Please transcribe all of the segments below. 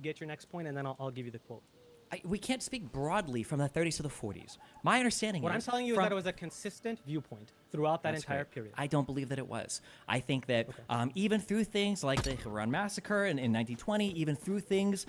get your next point, and then I'll give you the quote. We can't speak broadly from the 30s to the 40s. My understanding What is... I'm telling you is that it was a consistent viewpoint throughout that entire period. I don't believe that it was. I think that even through things like the Haran massacre in 1920, even through things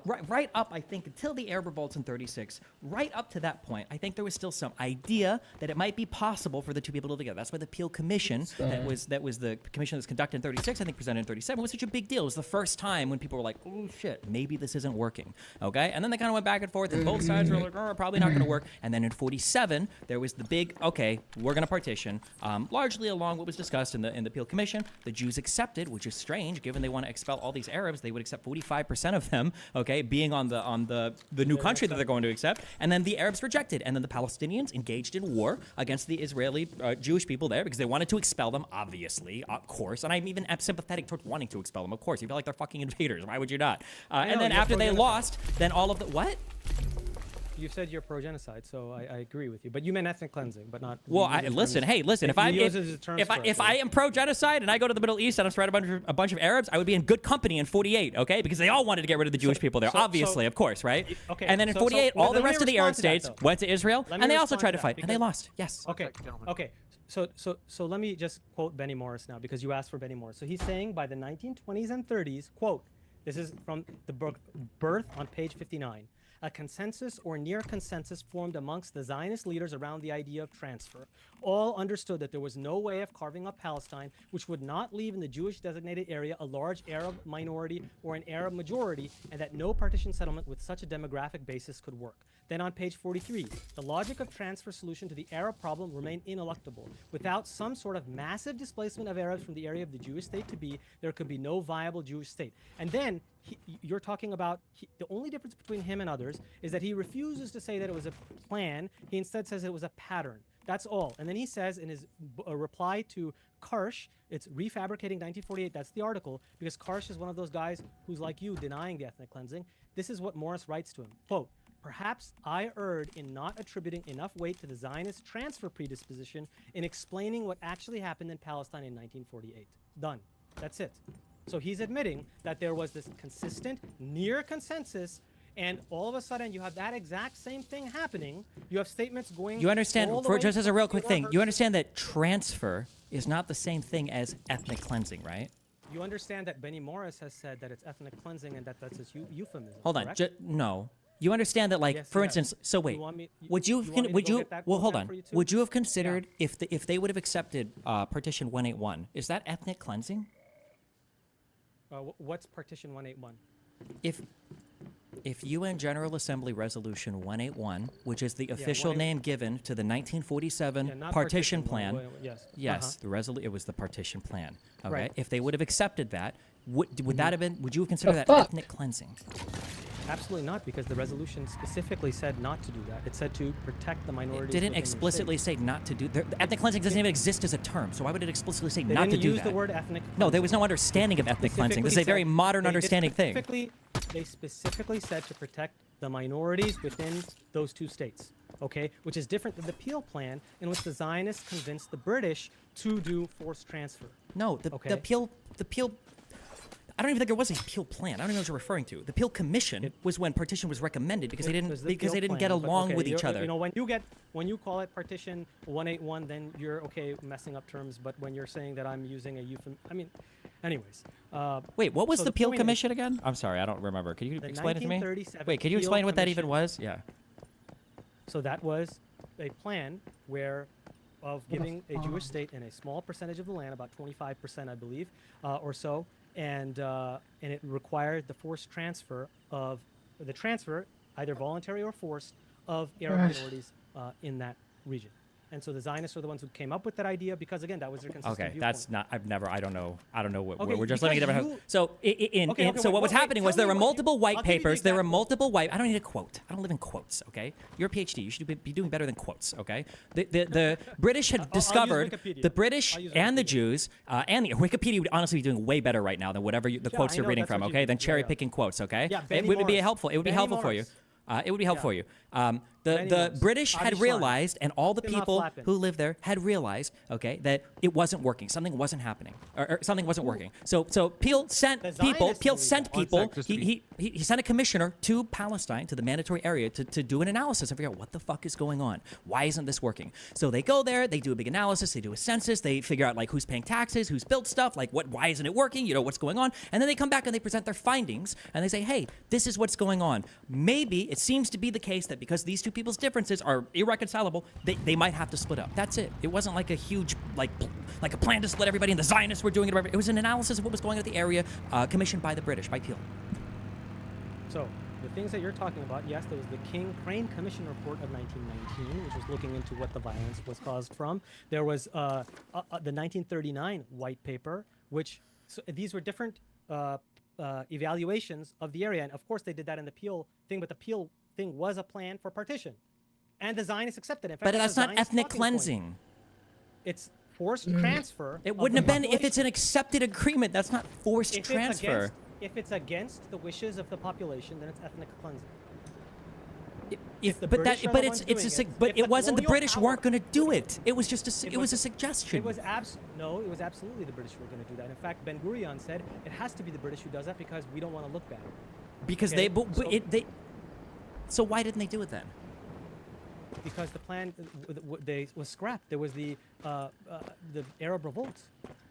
right up, I think, until the Arab revolts in 36, right up to that point, I think there was still some idea that it might be possible for the two people to live together. That's why the Peel Commission, that was the commission that was conducted in 36, I think presented in 37, was such a big deal. It was the first time when people were like, oh shit, maybe this isn't working, okay? And then they kind of went back and forth, and both sides were like, oh, probably not going to work. And then in 47, there was the big, okay, we're going to partition, largely along what was discussed in the Peel Commission. The Jews accepted, which is strange, given they want to expel all these Arabs, they would accept 45% of them, okay, being on the new country that they're going to accept. And then the Arabs rejected, and then the Palestinians engaged in war against the Israeli Jewish people there because they wanted to expel them, obviously, of course. And I'm even sympathetic towards wanting to expel them, of course. You feel like they're fucking invaders. Why would you not? And then after they lost, then all of the what? You said you're pro-genocide, so I agree with you. But you meant ethnic cleansing, but not. Well, listen. If I am pro-genocide and I go to the Middle East and I'm surrounded by a bunch of Arabs, I would be in good company in 48, okay? Because they all wanted to get rid of the Jewish people there, obviously, of course, right? Okay. And then in 48, all the rest of the Arab states went to Israel, and they also tried to fight, and they lost. Yes. Okay. Okay. So let me just quote Benny Morris now, because you asked for Benny Morris. So he's saying by the 1920s and 30s, quote, this is from the book Birth on page 59. A consensus or near consensus formed amongst the Zionist leaders around the idea of transfer. All understood that there was no way of carving up Palestine which would not leave in the Jewish designated area a large Arab minority or an Arab majority, and that no partition settlement with such a demographic basis could work. Then on page 43, the logic of transfer solution to the Arab problem remained ineluctable. Without some sort of massive displacement of Arabs from the area of the Jewish state to be, there could be no viable Jewish state. And then you're talking about the only difference between him and others is that he refuses to say that it was a plan. He instead says it was a pattern. That's all. And then he says in his reply to Karsh, it's Refabricating 1948, that's the article, because Karsh is one of those guys who's like you, denying the ethnic cleansing. This is what Morris writes to him. Quote, perhaps I erred in not attributing enough weight to the Zionist transfer predisposition in explaining what actually happened in Palestine in 1948. Done. That's it. So he's admitting that there was this consistent, near consensus, and all of a sudden you have that exact same thing happening. You have statements going. You understand, just as a real quick thing, you understand that transfer is not the same thing as ethnic cleansing, right? You understand that Benny Morris has said that it's ethnic cleansing and that that's his euphemism. Hold on, no. You understand that, like, yes, for instance, so wait, would you have considered if they would have accepted Partition 181? Is that ethnic cleansing? What's Partition 181? If UN General Assembly Resolution 181, which is the official name given to the 1947 partition plan, yes, it was the partition plan. Okay, right. If they would have accepted that, would that have been? Would you have considered that ethnic cleansing? Absolutely not, because the resolution specifically said not to do that. It said to protect the minorities. It didn't explicitly say not to do. Ethnic cleansing doesn't even exist as a term. So why would it explicitly say not to do that? They didn't use the word ethnic cleansing. No, there was no understanding of ethnic cleansing. This is a very modern understanding thing. They specifically said to protect the minorities within those two states, okay? Which is different than the Peel Plan, in which the Zionists convinced the British to do forced transfer. No, the Peel. I don't even think there was a Peel Plan. I don't even know what you're referring to. The Peel Commission was when partition was recommended because they didn't get along with each other. You know, when you call it Partition 181, then you're okay messing up terms. But when you're saying that I'm using a euphemism, I mean, anyways. Wait, what was the Peel Commission again? I'm sorry, I don't remember. Can you explain it to me? Wait, can you explain what that even was? Yeah. So that was a plan of giving a Jewish state in a small percentage of the land, about 25%, I believe, or so. And it required the forced transfer either voluntary or forced, of Arab minorities in that region. And so the Zionists are the ones who came up with that idea because, again, that was their consistent viewpoint. That's not. I don't know what. We're just living in different. So so what was happening was there were multiple white papers. There were multiple white. I don't need a quote. I don't live in quotes. Okay, you're a PhD. You should be doing better than quotes. Okay, the British had discovered the British and the Jews and the Wikipedia would honestly be doing way better right now than whatever the quotes you're reading from. Okay, than cherry picking quotes. Okay, it would be helpful. It would be helpful for you. It would be helpful for you. The Morris, British had Adi Schlein, realized, and all the Tim Hoff people Lappin. who lived there had realized, okay, that it wasn't working. Something wasn't happening, or something wasn't working. So Peel sent The people. Zionists Peel believe sent that. One people. sec, just to be- He sent a commissioner to Palestine, to the mandatory area, to do an analysis and figure out what the fuck is going on. Why isn't this working? So they go there. They do a big analysis. They do a census. They figure out like who's paying taxes, who's built stuff, like why isn't it working? You know what's going on, and then they come back and they present their findings and they say, hey, this is what's going on. Maybe it seems to be the case that because these two people's differences are irreconcilable, they might have to split up. That's it. It wasn't like a huge like a plan to split everybody, and the Zionists were doing it. It was an analysis of what was going on in the area, commissioned by the British, by Peel. So the things that you're talking about, yes, there was the King Crane Commission report of 1919, which was looking into what the violence was caused from. There was the 1939 white paper, which these were different evaluations of the area, and of course they did that in the Peel thing, but the Peel thing was a plan for partition, and the Zionists accepted it. In fact, But that's a not Zionist ethnic talking point. cleansing. It's forced transfer. It of wouldn't the have been if it's population. an accepted agreement. That's not forced If transfer. if it's against the wishes of the population, then it's ethnic cleansing. If, the but British that, are but the it's ones it's a doing sug- it, but if it the wasn't the colonial British power- weren't going to do it. It was just It it was a was- suggestion. It was no, it was absolutely the British who were going to do that. In fact, Ben Gurion said it has to be the British who does that because we don't want to look bad. because okay, they but so- they. So why didn't they do it then? Because the plan they was scrapped. There was the Arab revolt.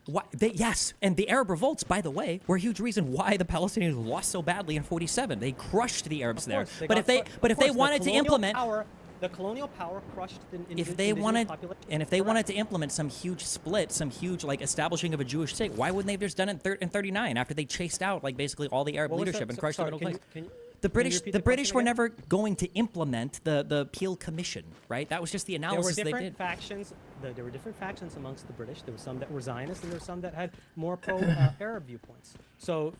Why, yes, and the Arab revolts, by the way, were a huge reason why the Palestinians lost so badly in '47. They crushed the Arabs Of there. course, But if they wanted to implement, the colonial power crushed the if they wanted, population. and if they Correct. wanted to implement some huge split, some huge like establishing of a Jewish state, why wouldn't they have just done it in '39 after they chased out like basically all the Arab What was leadership that? and So- crushed the sorry, middle can class? you- can you- The can you British, repeat the the British question were again? never going to implement the Peel Commission, right? That was just the There were analysis they different did. factions. There were different factions amongst the British. There were some that were Zionists, and there were some that had more pro-Arab viewpoints. So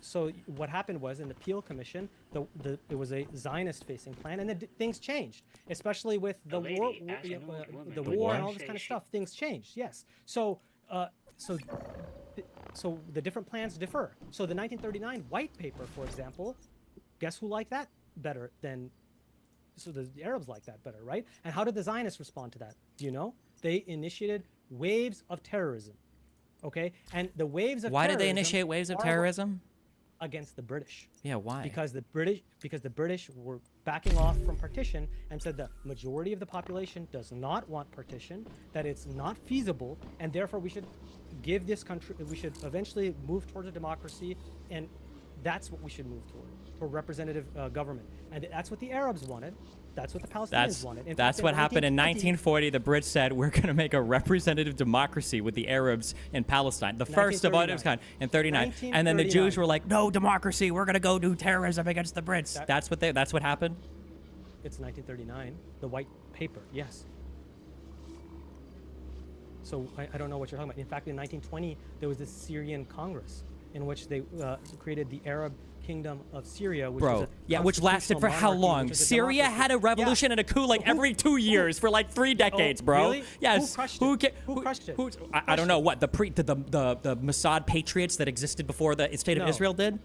what happened was in the Peel Commission, it was a Zionist-facing plan, and things changed, especially with the war, the war and all this kind of stuff. Things changed. Yes. So the different plans differ. So the 1939 white paper, for example, guess who liked that better than? So the Arabs like that better, right? And how did the Zionists respond to that? Do you know? They initiated waves of terrorism. Okay, and the waves of Why did they terrorism initiate waves of are terrorism? against the British? Yeah, why? Because the British were backing off from partition and said the majority of the population does not want partition, that it's not feasible, and therefore we should give this country, we should eventually move towards a democracy, and that's what we should move toward representative government. And that's what the Arabs wanted. That's what the Palestinians wanted. In That's fact, what happened in 1920 1940. The Brits said we're going to make a representative democracy with the Arabs in Palestine, the first of all of its kind in '39. And then the Jews 1939. were like, "No democracy. We're going to go do terrorism against the Brits." That's what happened. It's 1939, the white paper, yes. So I don't know what you're talking about. In fact, in 1920, there was this Syrian Congress in which they created the Arab Kingdom of Syria, which was a which lasted for how constitutional long? monarchy, which is a Syria democracy. had a revolution and a coup like every 2 years for like 3 decades, bro. really? Yes. Who crushed Who it? ca- Who crushed it? who's- Who I don't crushed know it? what the Mossad patriots that existed before the state of No. Israel did.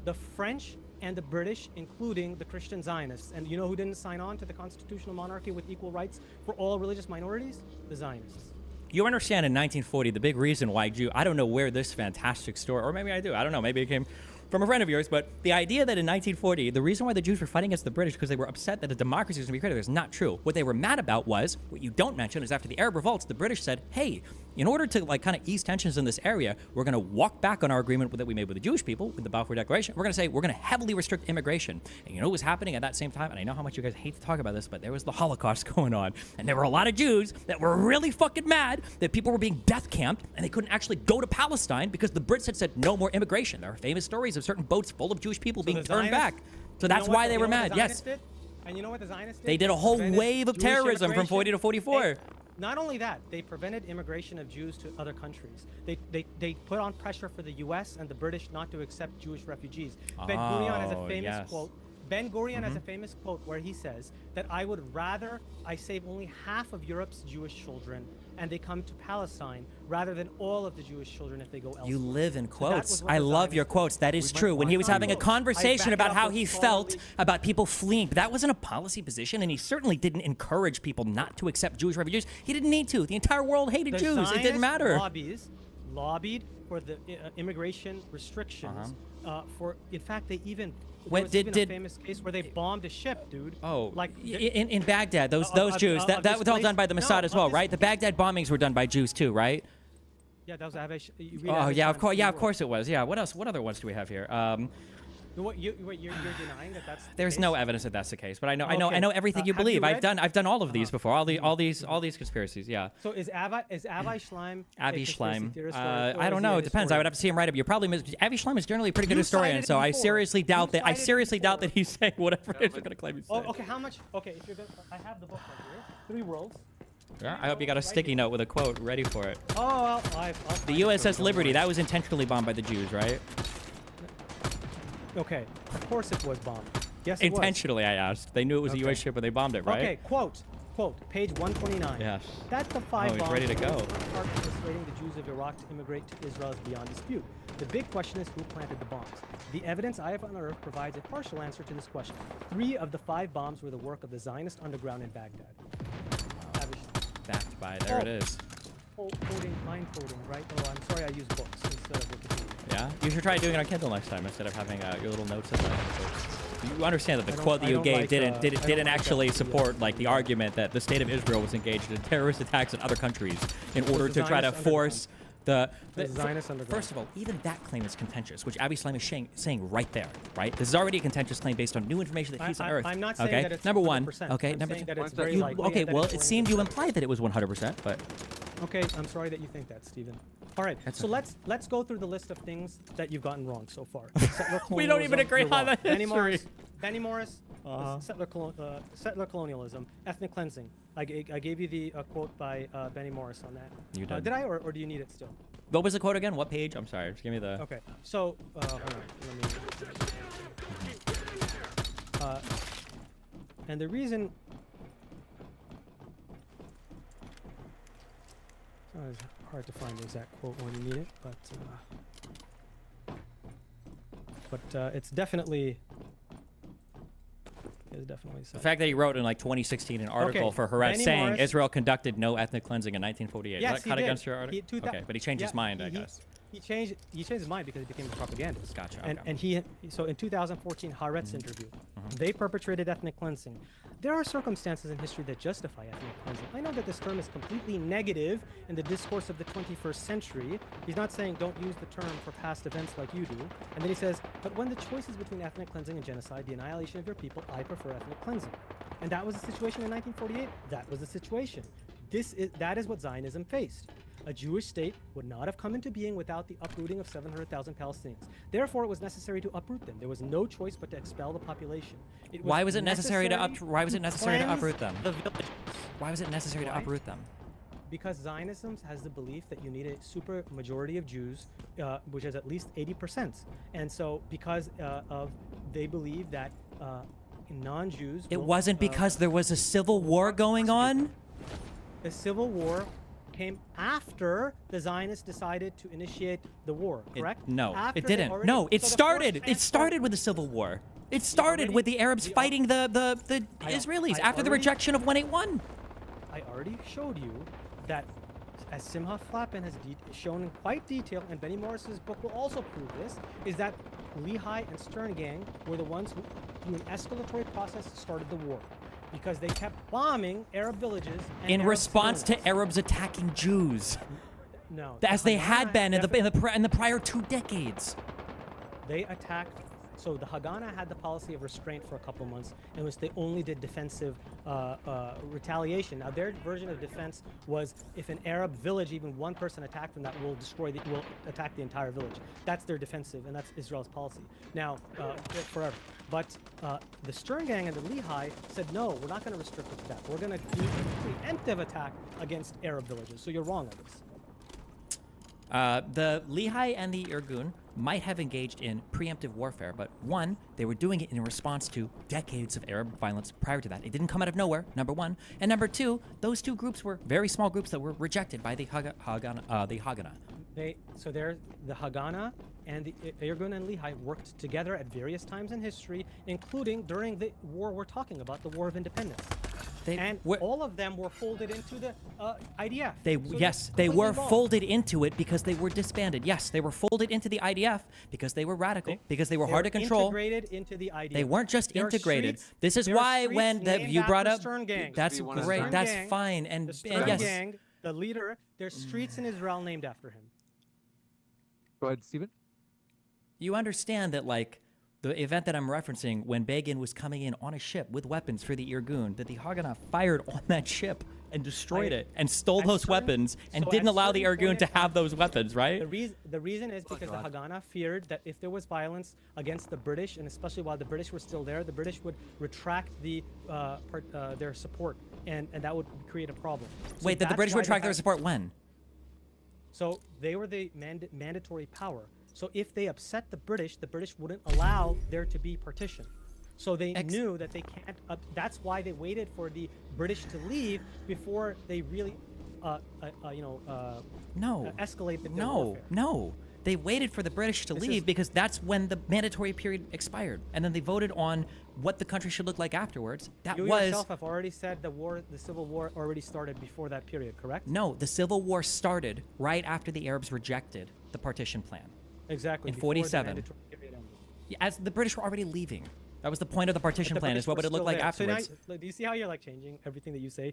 The French and the British, including the Christian Zionists. And you know who didn't sign on to the constitutional monarchy with equal rights for all religious minorities? The Zionists. You understand in 1940, the big reason why I don't know where this fantastic story, or maybe I do, I don't know, maybe it came from a friend of yours, but the idea that in 1940, the reason why the Jews were fighting against the British because they were upset that a democracy was going to be created is not true. What they were mad about was, what you don't mention is after the Arab revolts, the British said, hey, in order to like kind of ease tensions in this area, we're going to walk back on our agreement that we made with the Jewish people, with the Balfour Declaration. We're going to say we're going to heavily restrict immigration. And you know what was happening at that same time? And I know how much you guys hate to talk about this, but there was the Holocaust going on. And there were a lot of Jews that were really fucking mad that people were being death camped and they couldn't actually go to Palestine because the Brits had said no more immigration. There are famous stories of certain boats full of Jewish people being the turned Zionists- back. So you know that's what why the- they you were know what the mad. Yes. Zionists did? And you know what the Zionists did? They did a whole prevented wave of Jewish terrorism from 40 to immigration. 44. Not only that, they prevented immigration of Jews to other countries. They put on pressure for the U.S. and the British not to accept Jewish refugees. Ben Gurion has a Oh, famous yes. quote. Ben Gurion has a famous quote where he says that I would rather I save only half of Europe's Jewish children and they come to Palestine rather than all of the Jewish children if they go elsewhere. You live in So that quotes. was what I the love your Zionists quotes. That is true. When he was having a conversation about how he felt about people fleeing, but that wasn't a policy position, and he certainly didn't encourage people not to accept Jewish refugees. He didn't need to. The entire world hated The Jews. It didn't Zionist matter. lobbied for the immigration restrictions. For in fact, they even When- there was even a did- famous case where they bombed a ship, dude. Oh, like in Baghdad, those of- Jews, of that was all done by the displaced- Mossad no, as well, of right? The Baghdad bombings were done by Jews too, right? yeah, that was Avish. Oh yeah, of course. Yeah, of course it was. Yeah. What else? What other ones do we have here? What, you're denying that that's the There's case? no evidence that that's the case, but I know Okay. everything you Have you believe. I've read- done all of these before. All these conspiracies. Yeah. So is Avi Schleim a Avi conspiracy Schleim. theorist, or I is don't he know. a It depends. I would historian? have to see him write up. You're probably Avi Schleim is generally a pretty good You historian, cited so him I before. seriously doubt You that. I cited him seriously doubt before. that he's saying whatever it is you're gonna claim he's saying. Oh, okay. How much? Okay, if you're gonna, I have the book right here. Three Worlds. Yeah, I hope you got a sticky note with a quote ready for it. Oh, I'll The find it. USS Don't Liberty, worry. that was intentionally bombed by the Jews, right? Okay, of course it was bombed. Yes, it was. Intentionally, I asked. They knew it was a Okay. U.S. ship when they bombed it, right? Okay, quote, page 129. Yes. That the five Oh, he's bombs ready to go. were part of persuading the Jews of Iraq to immigrate to Israel is beyond dispute. The big question is who planted the bombs. The evidence I have unearthed provides a partial answer to this question. 3 of the 5 bombs were the work of the Zionist underground in Baghdad. Backed by, there it is. Mind coding, right? Oh, I'm sorry I use books instead of Wikipedia. Yeah? You should try doing it on Kindle next time instead of having your little notes in there. You understand that the quote that I you don't gave like, didn't I didn't, don't didn't like actually that. support like the argument that the state of Israel was engaged in terrorist attacks in other countries in order to try to Zionist force the Zionist underground. First of all, even that claim is contentious, which Avi Schleim is saying right there, right? This is already a contentious claim based on new information that he's unearthed. I'm not saying okay? that it's Number one. 100%. Okay, I'm number saying two. that it's very You- likely okay, that well, it's it seemed you 100%. implied that it was 100%, but Okay, I'm sorry that you think that, Stephen. All right, That's so okay. let's go through the list of things that you've gotten wrong so far. We don't even agree on the Benny history. Morris, settler colonialism, ethnic cleansing. I gave you the quote by Benny Morris on that. You did. Did I, or do you need it still? what was the quote again? What page? I'm sorry. Just give me the. Okay, so hold on, let me. And the reason. It's hard to find the exact quote when you need it, but it's definitely. It's definitely. The fact that he wrote in like 2016 an article Okay, for Haaretz Benny saying Morris- Israel conducted no ethnic cleansing in 1948. Yes, Does that he cut did. against your article? He- Okay, but he changed his mind, I guess. He changed his mind because he became a propagandist. Gotcha, And okay. and so in 2014 Haaretz interview, they perpetrated ethnic cleansing. There are circumstances in history that justify ethnic cleansing. I know that this term is completely negative in the discourse of the 21st century. He's not saying don't use the term for past events like you do. And then he says, but when the choice is between ethnic cleansing and genocide, the annihilation of your people, I prefer ethnic cleansing. And that was the situation in 1948. That was the situation. That is what Zionism faced. A Jewish state would not have come into being without the uprooting of 700,000 Palestinians. Therefore, it was necessary to uproot them. There was no choice but to expel the population. Why was it necessary to cleanse uproot them? The villages. Why was it necessary to Why? uproot them? Because Zionism has the belief that you need a super majority of Jews, which is at least 80%. And so, because they believe that non-Jews. It will, wasn't because there was a civil war going on? The civil war came after the Zionists decided to initiate the war, correct? No, After it they didn't. already- No, so it the started. forced It started with the civil war. It started already- with the Arabs the- fighting the I- Israelis I after the already- rejection of 181. I already showed you that, as Simha Flappen has shown in quite detail, and Benny Morris's book will also prove this, is that Lehi and Stern Gang were the ones who, through an escalatory process, started the war. Because they kept bombing Arab villages and In Arab response to civilians. Arabs attacking Jews, No, as they had Haganah been in defi- the prior 2 decades. They attacked. So the Haganah had the policy of restraint for a couple months, in which they only did defensive retaliation. Now their version of defense was if an Arab village, even one person attacked them, that will attack the entire village. That's their defensive, and that's Israel's policy. Now forever. But the Stern Gang and the Lehi said no, we're not going to restrict it to that. We're going to do a preemptive attack against Arab villages. So you're wrong on this. The Lehigh and the Irgun might have engaged in preemptive warfare, but one, they were doing it in response to decades of Arab violence prior to that. It didn't come out of nowhere, number one. And number two, those two groups were very small groups that were rejected by the Haganah. So there, the Haganah and the Irgun and Lehigh worked together at various times in history, including during the war we're talking about, the War of Independence. All of them were folded into the IDF. They were folded into it because they were disbanded. Yes, they were folded into the IDF because they were radical, because they were hard to control. Integrated into the IDF. They weren't just integrated. This is why when you brought up, that's great. That's fine. And the Stern yes, Gang, the leader, there's streets in Israel named after him. Go ahead, Stephen. you understand that, like, the event that I'm referencing, when Begin was coming in on a ship with weapons for the Irgun, that the Haganah fired on that ship and destroyed it and stole those weapons and didn't allow the Irgun to have those weapons, right? The reason is because the Haganah feared that if there was violence against the British, and especially while the British were still there, the British would retract their support, and that would create a problem. So Wait, that the British would retract their support when? So they were the mandatory power. So if they upset the British wouldn't allow there to be partition. So they knew that they can't. That's why they waited for the British to leave before they really, escalate the warfare. No. They waited for the British to leave because that's when the mandatory period expired, and then they voted on what the country should look like afterwards. You yourself have already said the Civil War already started before that period, correct? No, the Civil War started right after the Arabs rejected the partition plan. Exactly. In 47. As the British were already leaving. That was the point of the partition plan, is what would it look like afterwards. So now, do you see how you're like changing everything that you say?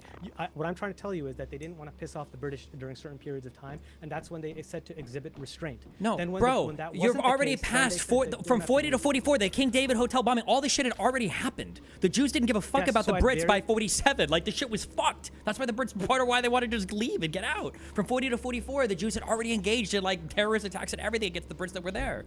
What I'm trying to tell you is that they didn't want to piss off the British during certain periods of time, and that's when they said to exhibit restraint. No, then bro, you've already passed from 40 to 44. The King David Hotel bombing, all this shit had already happened. The Jews didn't give a fuck about the Brits by 47. Like, the shit was fucked. That's why the Brits, part of why they wanted to just leave and get out. From 40 to 44, the Jews had already engaged in, like, terrorist attacks and everything against the Brits that were there.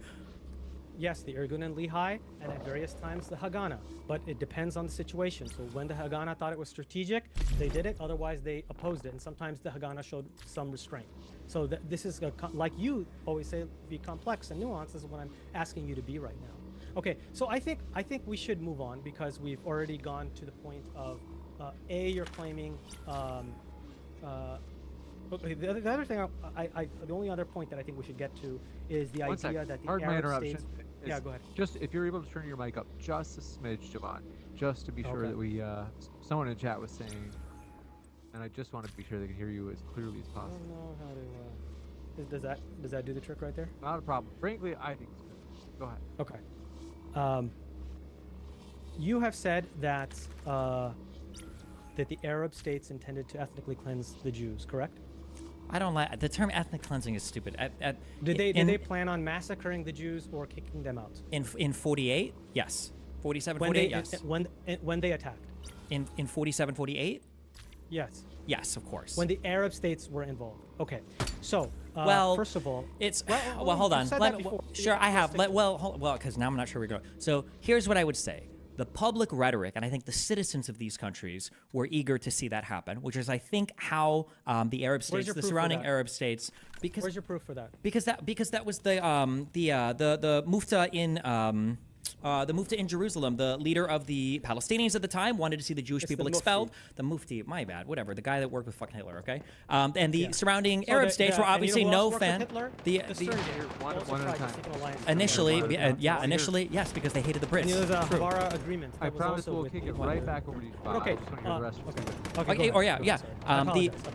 Yes, the Irgun and Lehigh, and at various times the Haganah. But it depends on the situation. So when the Haganah thought it was strategic, they did it. Otherwise, they opposed it. And sometimes the Haganah showed some restraint. So this is, like you always say, be complex and nuanced. This is what I'm asking you to be right now. Okay, so I think we should move on because we've already gone to the point of, you're claiming... Okay, the other thing, the only other point that I think we should get to is the idea that the Arab states... Yeah, go ahead. Just if you're able to turn your mic up just a smidge, Javon, just to be sure that we, someone in chat was saying, and I just want to be sure they can hear you as clearly as possible. I don't know how to... Does that do the trick right there? Not a problem. Frankly, I think it's good. Go ahead. Okay. You have said that that the Arab states intended to ethnically cleanse the Jews, correct? I don't like the term ethnic cleansing is stupid. Did they plan on massacring the Jews or kicking them out? In 48, yes. 47, 48, yes. When they attacked? In 47, 48? Yes. Yes, of course. When the Arab states were involved. Okay. So, first of all, it's well. Hold on. Sure, I have. Because now I'm not sure where we're going. So here's what I would say. The public rhetoric, and I think the citizens of these countries were eager to see that happen, which is, I think, how the Arab states, the surrounding Arab states, because where's your proof for that? Because that was the Mufta in. The Mufti in Jerusalem, the leader of the Palestinians at the time, wanted to see the Jewish people expelled. The Mufti, my bad, whatever, the guy that worked with fucking Hitler, okay? And the surrounding Arab states were obviously no fan. Initially, yes, because they hated the Brits. And there was a Havara agreement. I promise we'll kick it right back over to you. Okay.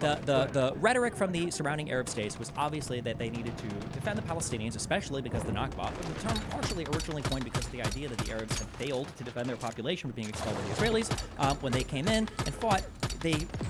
The rhetoric from the surrounding Arab states was obviously that they needed to defend the Palestinians, especially because the Nakba, the term partially originally coined because of the idea that the Arabs had failed to defend their population from being expelled by the Israelis. When they came in and fought,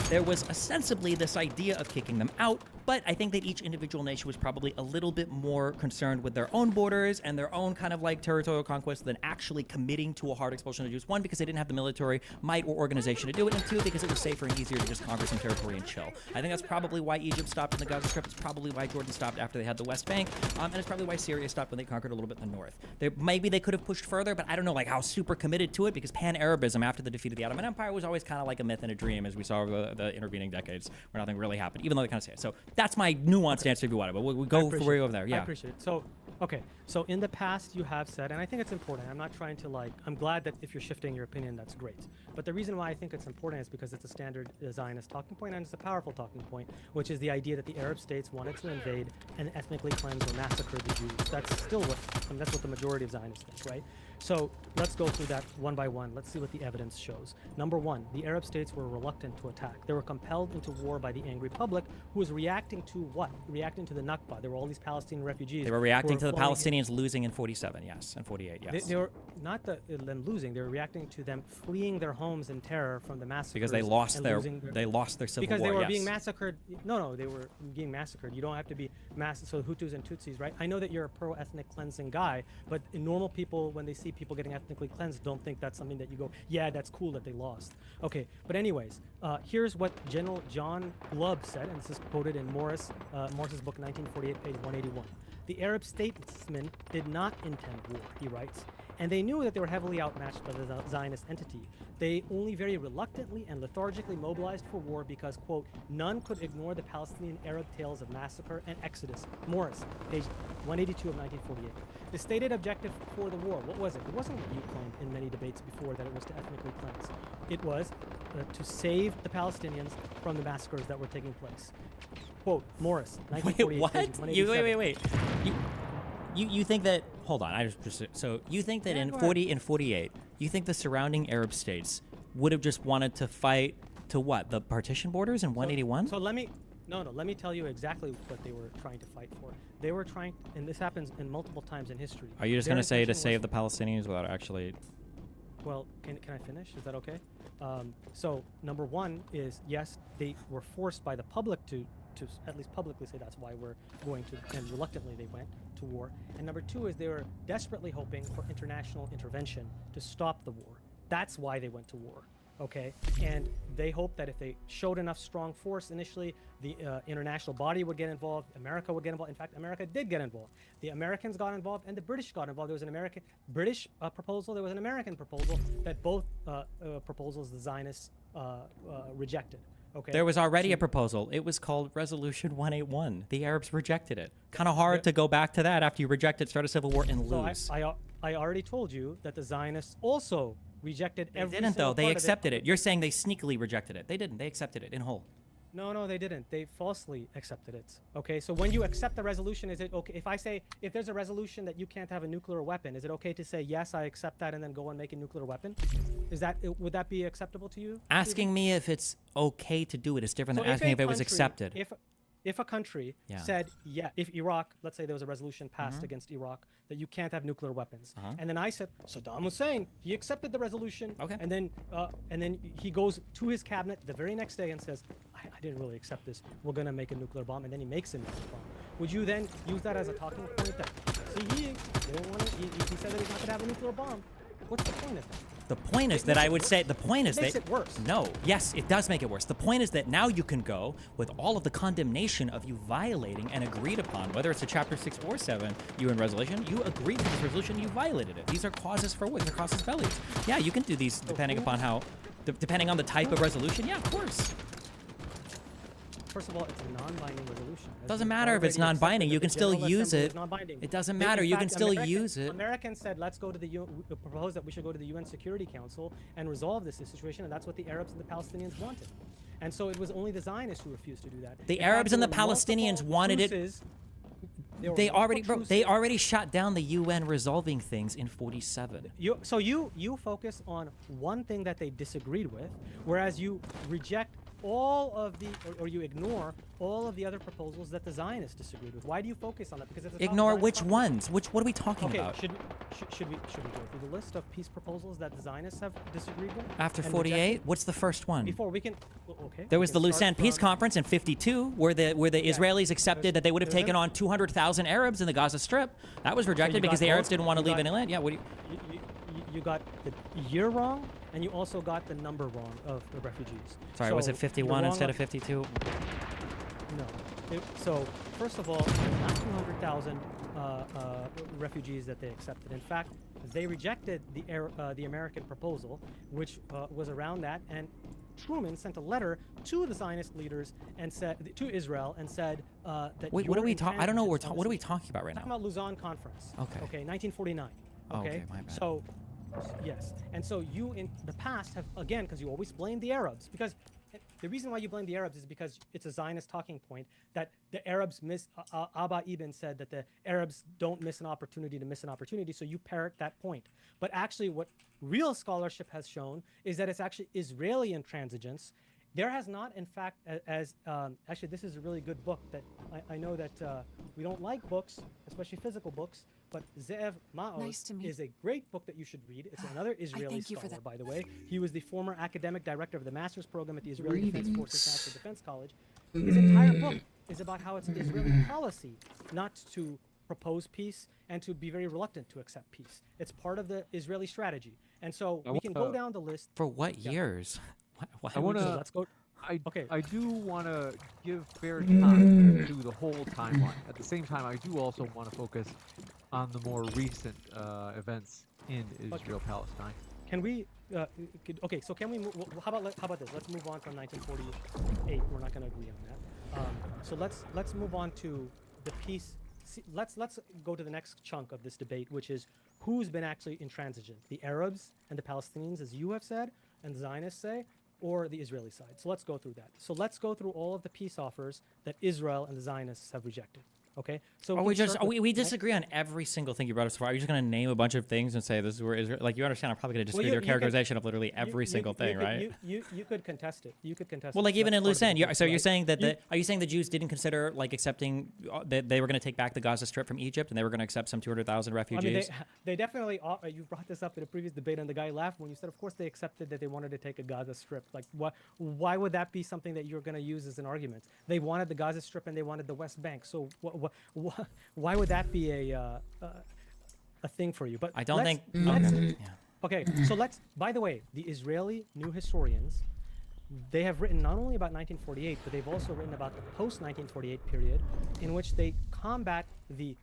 there was ostensibly this idea of kicking them out, but I think that each individual nation was probably a little bit more concerned with their own borders and their own kind of like territorial conquest than actually committing to a hard expulsion of Jews. One, because they didn't have the military might or organization to do it, and two, because it was safer and easier to just conquer some territory and chill. I think that's probably why Egypt stopped in the Gaza Strip. It's probably why Jordan stopped after they had the West Bank, and it's probably why Syria stopped when they conquered a little bit in the north. Maybe they could have pushed further, but I don't know like how super committed to it, because Pan-Arabism after the defeat of the Ottoman Empire was always kind of like a myth and a dream, as we saw over the intervening decades, where nothing really happened, even though they kind of say it. So That's my nuanced answer if you want it, but we'll I go for appreciate where it. you over there. I Yeah. appreciate it. So, okay. So in the past, you have said, and I think it's important. I'm not trying to like. I'm glad that if you're shifting your opinion, that's great. But the reason why I think it's important is because it's a standard Zionist talking point, and it's a powerful talking point, which is the idea that the Arab states wanted to invade and ethnically cleanse or massacre the Jews. That's still what. That's what the majority of Zionists think, right? So let's go through that one by one. Let's see what the evidence shows. Number one, the Arab states were reluctant to attack. They were compelled into war by the angry public, who was reacting to what? Reacting to the Nakba. There were all these Palestinian refugees. They were who reacting to the flowing in. Palestinians losing in 47, yes, and 48, yes. They were not them losing. They were reacting to them fleeing their homes in terror from the massacres. because they lost and their losing they lost their civil because war. they were yes. being massacred. No, they were being massacred. You don't have to be so Hutus and Tutsis, right? I know that you're a pro-ethnic cleansing guy, but normal people, when they see people getting ethnically cleansed, don't think that's something that you go, yeah, that's cool that they lost. Okay, but anyways, here's what General John Glubb said, and this is quoted in Morris's book, 1948, page 181. The Arab statesmen did not intend war, he writes, and they knew that they were heavily outmatched by the Zionist entity. They only very reluctantly and lethargically mobilized for war because, quote, none could ignore the Palestinian Arab tales of massacre and exodus. Morris, page 182 of 1948. The stated objective for the war, what was it? It wasn't what you claimed in many debates before, that it was to ethnically cleanse. It was to save the Palestinians from the massacres that were taking place. Quote, Morris, 1948, Wait, what? page 187. Wait. You think that? Hold on. So you think that Yeah, in go 40 and 48, you think the surrounding Arab states would have just wanted to fight to what? The partition borders in 181? So let me tell you exactly what they were trying to fight for. They were trying, and this happens in multiple times in history. Are you just Their going to say to intention save was- the Palestinians without actually? Well, can I finish? Is that okay? So number one is, yes, they were forced by the public to at least publicly say that's why we're going to, and reluctantly they went to war. And number two is they were desperately hoping for international intervention to stop the war. That's why they went to war. Okay, and they hoped that if they showed enough strong force initially, the international body would get involved, America would get involved. In fact, America did get involved. The Americans got involved and the British got involved. There was an British proposal, there was an American proposal that both proposals the Zionists rejected. Okay. There was already a proposal. It was called Resolution 181. The Arabs rejected it. Kind of hard to go back to that after you reject it, start a civil war, and So lose. I already told you that the Zionists also rejected They every didn't, single though. They part of accepted it. You're saying they sneakily rejected it. They didn't. They accepted it in whole. No, they didn't. They falsely accepted it. Okay, so when you accept the resolution, is it okay if there's a resolution that you can't have a nuclear weapon, is it okay to say yes, I accept that, and then go and make a nuclear weapon? Would that be acceptable to you? Asking me if it's okay to do it is different So than asking a if it was country- accepted. If a country Yeah. said, yeah, if Iraq, let's say there was a resolution passed against Iraq that you can't have nuclear weapons, and then I said, Saddam Hussein, he accepted the resolution, Okay. and then he goes to his cabinet the very next day and says, I didn't really accept this, we're gonna make a nuclear bomb, and then he makes a nuclear bomb. Would you then use that as a talking point that, see, he said that he's not gonna have a nuclear bomb? What's the point of that? The point is that I would say the point is It makes that it worse. No, yes, it does make it worse. The point is that now you can go with all of the condemnation of you violating and agreed upon, whether it's a Chapter 6 or 7 UN resolution. You agreed to this resolution, you violated it. These are causes for what? They're causes belli. Yeah, you can do these depending upon how, depending on the type of resolution. Yeah, of course. First of all, it's a non-binding resolution. As Doesn't you've matter if it's already non-binding. accepted You that can the still General use Assembly it. is non-binding. It doesn't In matter. You can fact, still use it. Americans said, let's go to the UN, propose that we should go to the UN Security Council and resolve this situation, and that's what the Arabs and the Palestinians wanted. And so it was only the Zionists who refused to do that. The In fact, Arabs and there the were multiple Palestinians wanted it. truces. There were They multiple already, bro, they truces. already shot down the UN resolving things in 47. You focus on one thing that they disagreed with, whereas you reject all of the, or you ignore all of the other proposals that the Zionists disagreed with. Why do you focus on that? Because it's a Ignore Zionist which topic. ones? What are we talking Okay, about? should we go through the list of peace proposals that the Zionists have disagreed with? After and 48, rejected? what's the first one? Before we can, okay. There we was the can start Lausanne Peace from- Conference in 52, where the Israelis accepted that they would have there's taken a- on 200,000 Arabs in the Gaza Strip. That was rejected you because got the Arabs both- didn't want to you leave got- any land. Yeah, what do you? You got the year wrong, and you also got the number wrong of the refugees. Sorry, So was it you're 51 wrong instead on- of 52? No. So first of all, not 200,000 refugees that they accepted. In fact, they rejected the American proposal, which was around that, and Truman sent a letter to the Zionist leaders and said to Israel and said that. Wait, what are your we talking? I don't know what intransigence what are we on this- talking about right Talking now? about Luzon Conference. Okay. 1949. Oh, Okay. okay, my bad. So, yes, and so you in the past have again because you always blame the Arabs because the reason why you blame the Arabs is because it's a Zionist talking point that the Arabs miss. Abba Ibn said that the Arabs don't miss an opportunity to miss an opportunity, so you parrot that point. But actually, what real scholarship has shown is that it's actually Israeli intransigence. There has not, in fact, actually, this is a really good book that I know that we don't like books, especially physical books, but Ze'ev Maoz Nice to meet- is a great book that you should read. It's another Israeli thank you for scholar, that. by the way. He was the former academic director of the master's program at the Israeli Defense Forces National Defense College. His entire book is about how it's Israeli policy not to propose peace and to be very reluctant to accept peace. It's part of the Israeli strategy. And so we can go down the list. For what years? Why I would wanna- you- So let's go. Okay. I do want to give fair time to the whole timeline. At the same time, I do also want to focus on the more recent events in Israel-Palestine. Can we? Okay, so can we? How about this? Let's move on from 1948. We're not going to agree on that. So let's move on to the peace. Let's go to the next chunk of this debate, which is who's been actually intransigent: the Arabs and the Palestinians, as you have said, and the Zionists say, or the Israeli side. So let's go through that. So let's go through all of the peace offers that Israel and the Zionists have rejected. Okay. So Are we can just start with- we disagree on every single thing you brought us for? Are you just going to name a bunch of things and say this is where Israel? Like you understand, I'm probably going to disagree with your you could- characterization of literally every you single could- thing, could- right? You could contest it. You could contest. Well, it. like even That's in part of the Lucerne, debate, so you're right? saying that You- are you saying the Jews didn't consider like accepting that they were going to take back the Gaza Strip from Egypt and they were going to accept some 200,000 I refugees? mean, they definitely. You brought this up in a previous debate, and the guy laughed when you said, "Of course, they accepted that they wanted to take a Gaza Strip." Like, why would that be something that you're going to use as an argument? They wanted the Gaza Strip and they wanted the West Bank. So, why would that be a thing for you? But I don't let's- think. let's- Okay. Yeah. Okay, so let's. By the way, the Israeli new historians, they have written not only about 1948, but they've also written about the post-1948 period, in which they combat the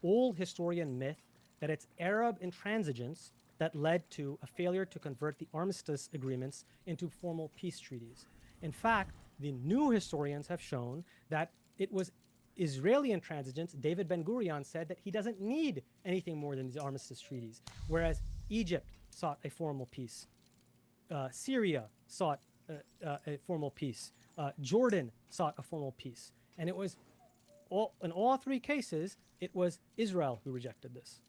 old historian myth that it's Arab intransigence that led to a failure to convert the armistice agreements into formal peace treaties. In fact, the new historians have shown that it was Israeli intransigence. David Ben-Gurion said that he doesn't need anything more than these armistice treaties, whereas Egypt sought a formal peace. Syria sought a formal peace. Jordan sought a formal peace. And it was, in all three cases, it was Israel who rejected this.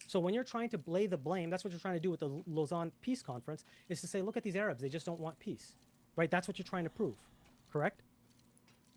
So when you're trying to lay the blame, that's what you're trying to do with the Lausanne Peace Conference, is to say, look at these Arabs, they just don't want peace. Right? That's what you're trying to prove. Correct?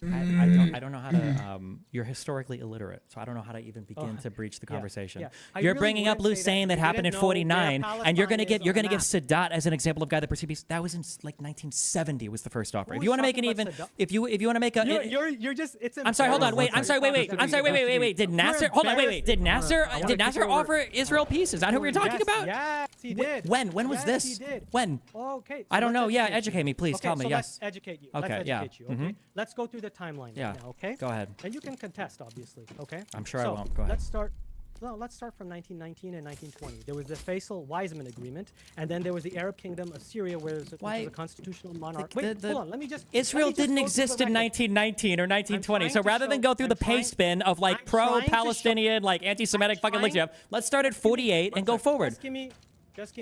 I don't know how to. You're historically illiterate, so I don't know how to even begin to breach the yeah, conversation. yeah. I You're really bringing up wouldn't say Lucerne that you happened in didn't know where '49, and you're gonna Palestine give is on the Sadat as an example of guy that pursued peace. That was in like 1970 was the first offer. If was you want to make an talking even, about Sadat? if you want to make a, You're just. It's. I'm sorry. Hold on. Wait. I'm sorry. Wait. Just I'm sorry. Wait. Did Nasser? Hold on. Wait. Did Nasser? I wanna Did Nasser kick over- offer Israel peace? Is that who we were talking Yes, about? Yes, he did. When? When was Yes, this? He did. When? Okay. I don't let's know. Yeah, educate you. educate me, please. Okay, Tell me. so Yes. Let's educate you. Okay, Let's yeah. educate you. Okay. Let's go through the timeline Yeah. right now. Okay. Go ahead. And you can contest, obviously. Okay. I'm sure I So, won't. Go ahead. Let's start. Well, let's start from 1919 and 1920. There was the Faisal-Weizmann Agreement, and then there was the Arab Kingdom of Syria, where which Why- was a constitutional monarch. the- Wait, the- hold on. Let me just. Israel let me just didn't go through exist the in record. 1919 or 1920. trying So to rather than show- go through the I'm trying- pay spin of like I'm trying to show- pro-Palestinian, like anti-Semitic fucking links you trying- have, let's start at 48 and go forward. Just give me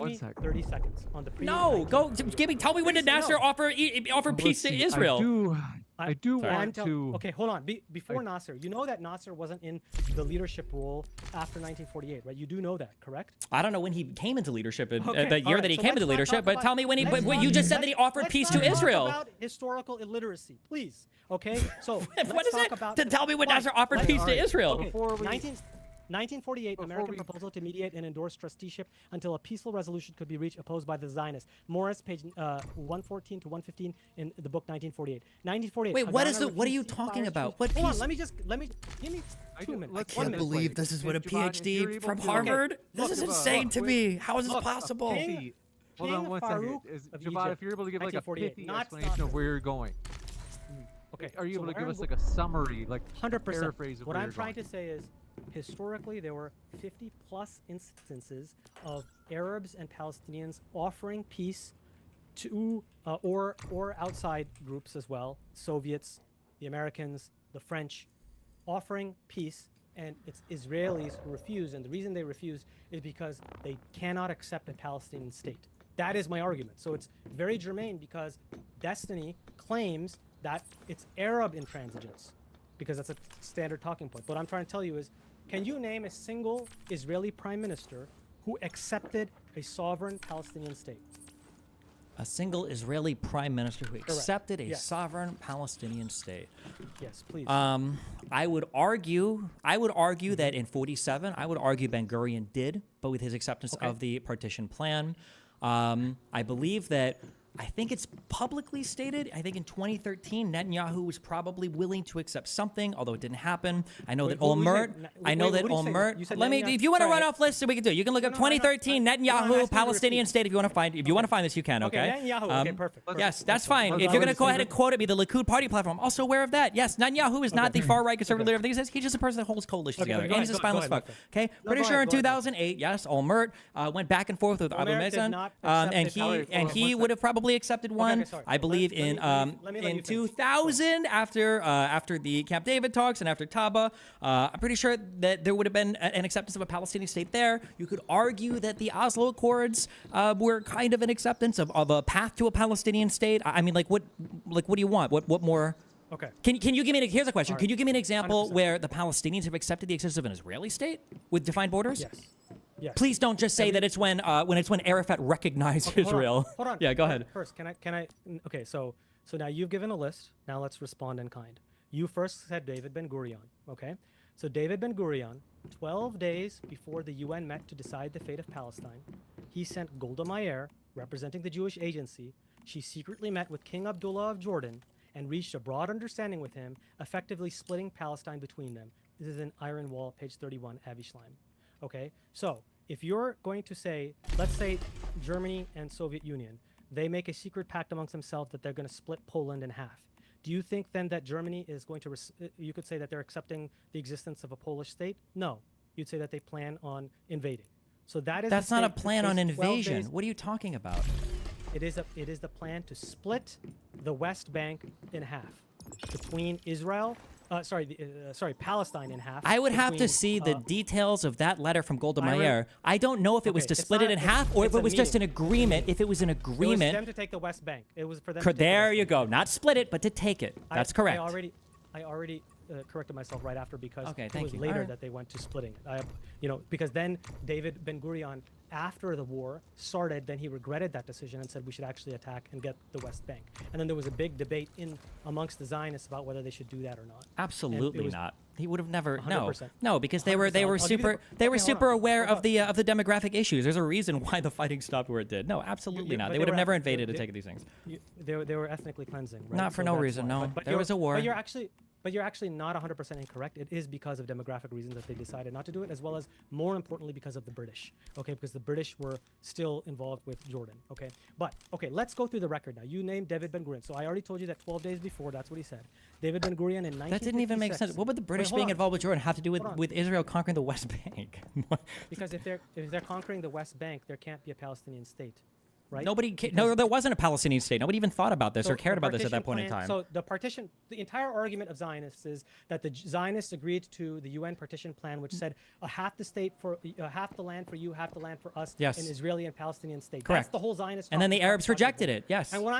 One me sec. 30 seconds on the previous. No, go. Give me. Tell me when did Please, Nasser no. offer peace to Listen, Israel? I do Sorry. want to. Okay, hold on. Before I- Nasser, you know that Nasser wasn't in the leadership role after 1948, right? You do know that, correct? I don't know when he came into leadership, Okay, the all year right, that he so came into let's not leadership. talk But about- tell me when he. let's But not- you just said that he offered let's peace not to talk Israel. About historical illiteracy, please. Okay, so What let's is talk it? about. To tell me when Fine, Nasser offered let's- peace all to right. Israel. Okay, Before we- 1948, before American we- proposal to mediate and endorse trusteeship until a peaceful resolution could be reached, opposed by the Zionists. Morris, page 114 to 115 in the book 1948. 1948. Wait, what Havana is the- what are you refused talking ceasefire about? treaty. What Hold on, peace- let me give me I 2 do- minutes. let's 1 get minute. this believe way. this is what a Javon, if you're PhD able from to- Harvard. This Look, is Javon, insane look, to wait. me. How is this Look, possible? King- Hold on King one second. Farouk Javon, of if you're able to give like a 1948, pithy not explanation of Nasser. where you're going, Okay. are you so able to what give I'm us go- like a summary, like 100%. paraphrase of What where I'm you're trying going? to say is, historically, there were 50 plus instances of Arabs and Palestinians offering peace to or outside groups as well, Soviets, the Americans, the French, offering peace, and it's Israelis who refuse, and the reason they refuse is because they cannot accept a Palestinian state. That is my argument. So it's very germane because Destiny claims that it's Arab intransigence, because that's a standard talking point. What I'm trying to tell you is, can you name a single Israeli prime minister who accepted a sovereign Palestinian state? A single Israeli prime minister who accepted a Yes. sovereign Palestinian state. Yes, please. I would argue that in 47, I would argue Ben Gurion did, but with his acceptance Okay. of the partition plan. I believe that. I think it's publicly stated. I think in 2013, Netanyahu was probably willing to accept something, although it didn't happen. I know Wait, that what were you Olmert. saying? I know Wait, that what did you say? Olmert. You said Let me. Netanyahu- If you want to sorry, run off list, so we can do it. You can look up No, 2013 I'm Netanyahu asking you to Palestinian repeat. state. If you want to find, if you want to find this, you can. Okay. Okay, Netanyahu. Okay, perfect. Yes, perfect. that's fine. let's If you're going to go go to ahead and quote at me, the Likud party platform, I'm also aware of that. Yes, Netanyahu is not the far right conservative leader of these. He's just a person that holds coalitions Okay, together. go And he's ahead, a go spineless ahead, fuck. go Okay. No, Pretty go sure ahead, in go ahead. 2008, yes, Olmert went back and forth with Abu Olmert did Mazen, not and accept he the and he would have probably accepted one. sorry. I believe Let me- in let me let in you finish. 2000 after the Camp David talks and after Taba, I'm pretty sure that there would have been an acceptance of a Palestinian state there. You could argue that the Oslo Accords were kind of an acceptance of a path to a Palestinian state. I mean, what do you want? What more? Okay. Can you give me here's a question. All right. Can you give me an example 100%. where the Palestinians have accepted the existence of an Israeli state with defined borders? Yes. Yes. Please don't just say that it's when Arafat recognized Okay, hold on, Israel. Hold on. Yeah, go ahead. First, can I? Okay, so now you've given a list. Now let's respond in kind. You first said David Ben Gurion. Okay. So David Ben Gurion, 12 days before the UN met to decide the fate of Palestine, he sent Golda Meir, representing the Jewish Agency. She secretly met with King Abdullah of Jordan and reached a broad understanding with him, effectively splitting Palestine between them. This is in Iron Wall, page 31, Avi Schleim. Okay, so if you're going to say, let's say Germany and Soviet Union, they make a secret pact amongst themselves that they're going to split Poland in half. Do you think then that Germany is going to, you could say that they're accepting the existence of a Polish state? No, you'd say that they plan on invading. So that is That's not a plan on invasion. invasion. What are you talking about? It is the plan to split the West Bank in half between Israel, Palestine in half. I would have to between, see the details of that letter from Golda Meir. I don't know if it was Okay, to it's split it not- in it's- half or if it's it a was just an meeting. agreement. If it was an It was agreement, them to take the West Bank. It was for them. To take the there West you Bank. go. Not split it, but to take it. That's correct. I already corrected myself right after because Okay, it thank was you. later Alright. that they went to splitting it. Because then David Ben Gurion, after the war started, then he regretted that decision and said we should actually attack and get the West Bank. And then there was a big debate amongst the Zionists about whether they should do that or not. Absolutely was not. He would have never. 100%. No, because they were 100%. I'll give you super the- they were okay, hold super on. aware Hold of the demographic issues. There's a reason why the fighting stopped where it did. No, absolutely You- not. but They they would have were never ethnic- invaded to they- take these things. They were ethnically cleansing, right? Not for no that's reason, why. no. But There you're- was a war. But you're actually not 100% incorrect. It is because of demographic reasons that they decided not to do it, as well as, more importantly, because of the British. Okay, because the British were still involved with Jordan. Okay, but okay, let's go through the record now. You named David Ben Gurion, so I already told you that 12 days before, that's what he said. David Ben Gurion in 1956. That didn't even make sense. What would the British hold being on. involved with Jordan have to do Hold on. with Israel conquering the West Bank? Because if they're conquering the West Bank, there can't be a Palestinian state, right? No, there wasn't a Palestinian state. Nobody even thought about this So or cared the about this at that partition point in plan- time. So the entire argument of Zionists is that the Zionists agreed to the UN partition plan, which said half the state for half the land for you, half the land for us, Yes. an Israeli and Palestinian state. Correct. That's the whole Zionist. And then the talking Arabs point. rejected it. Yes. And what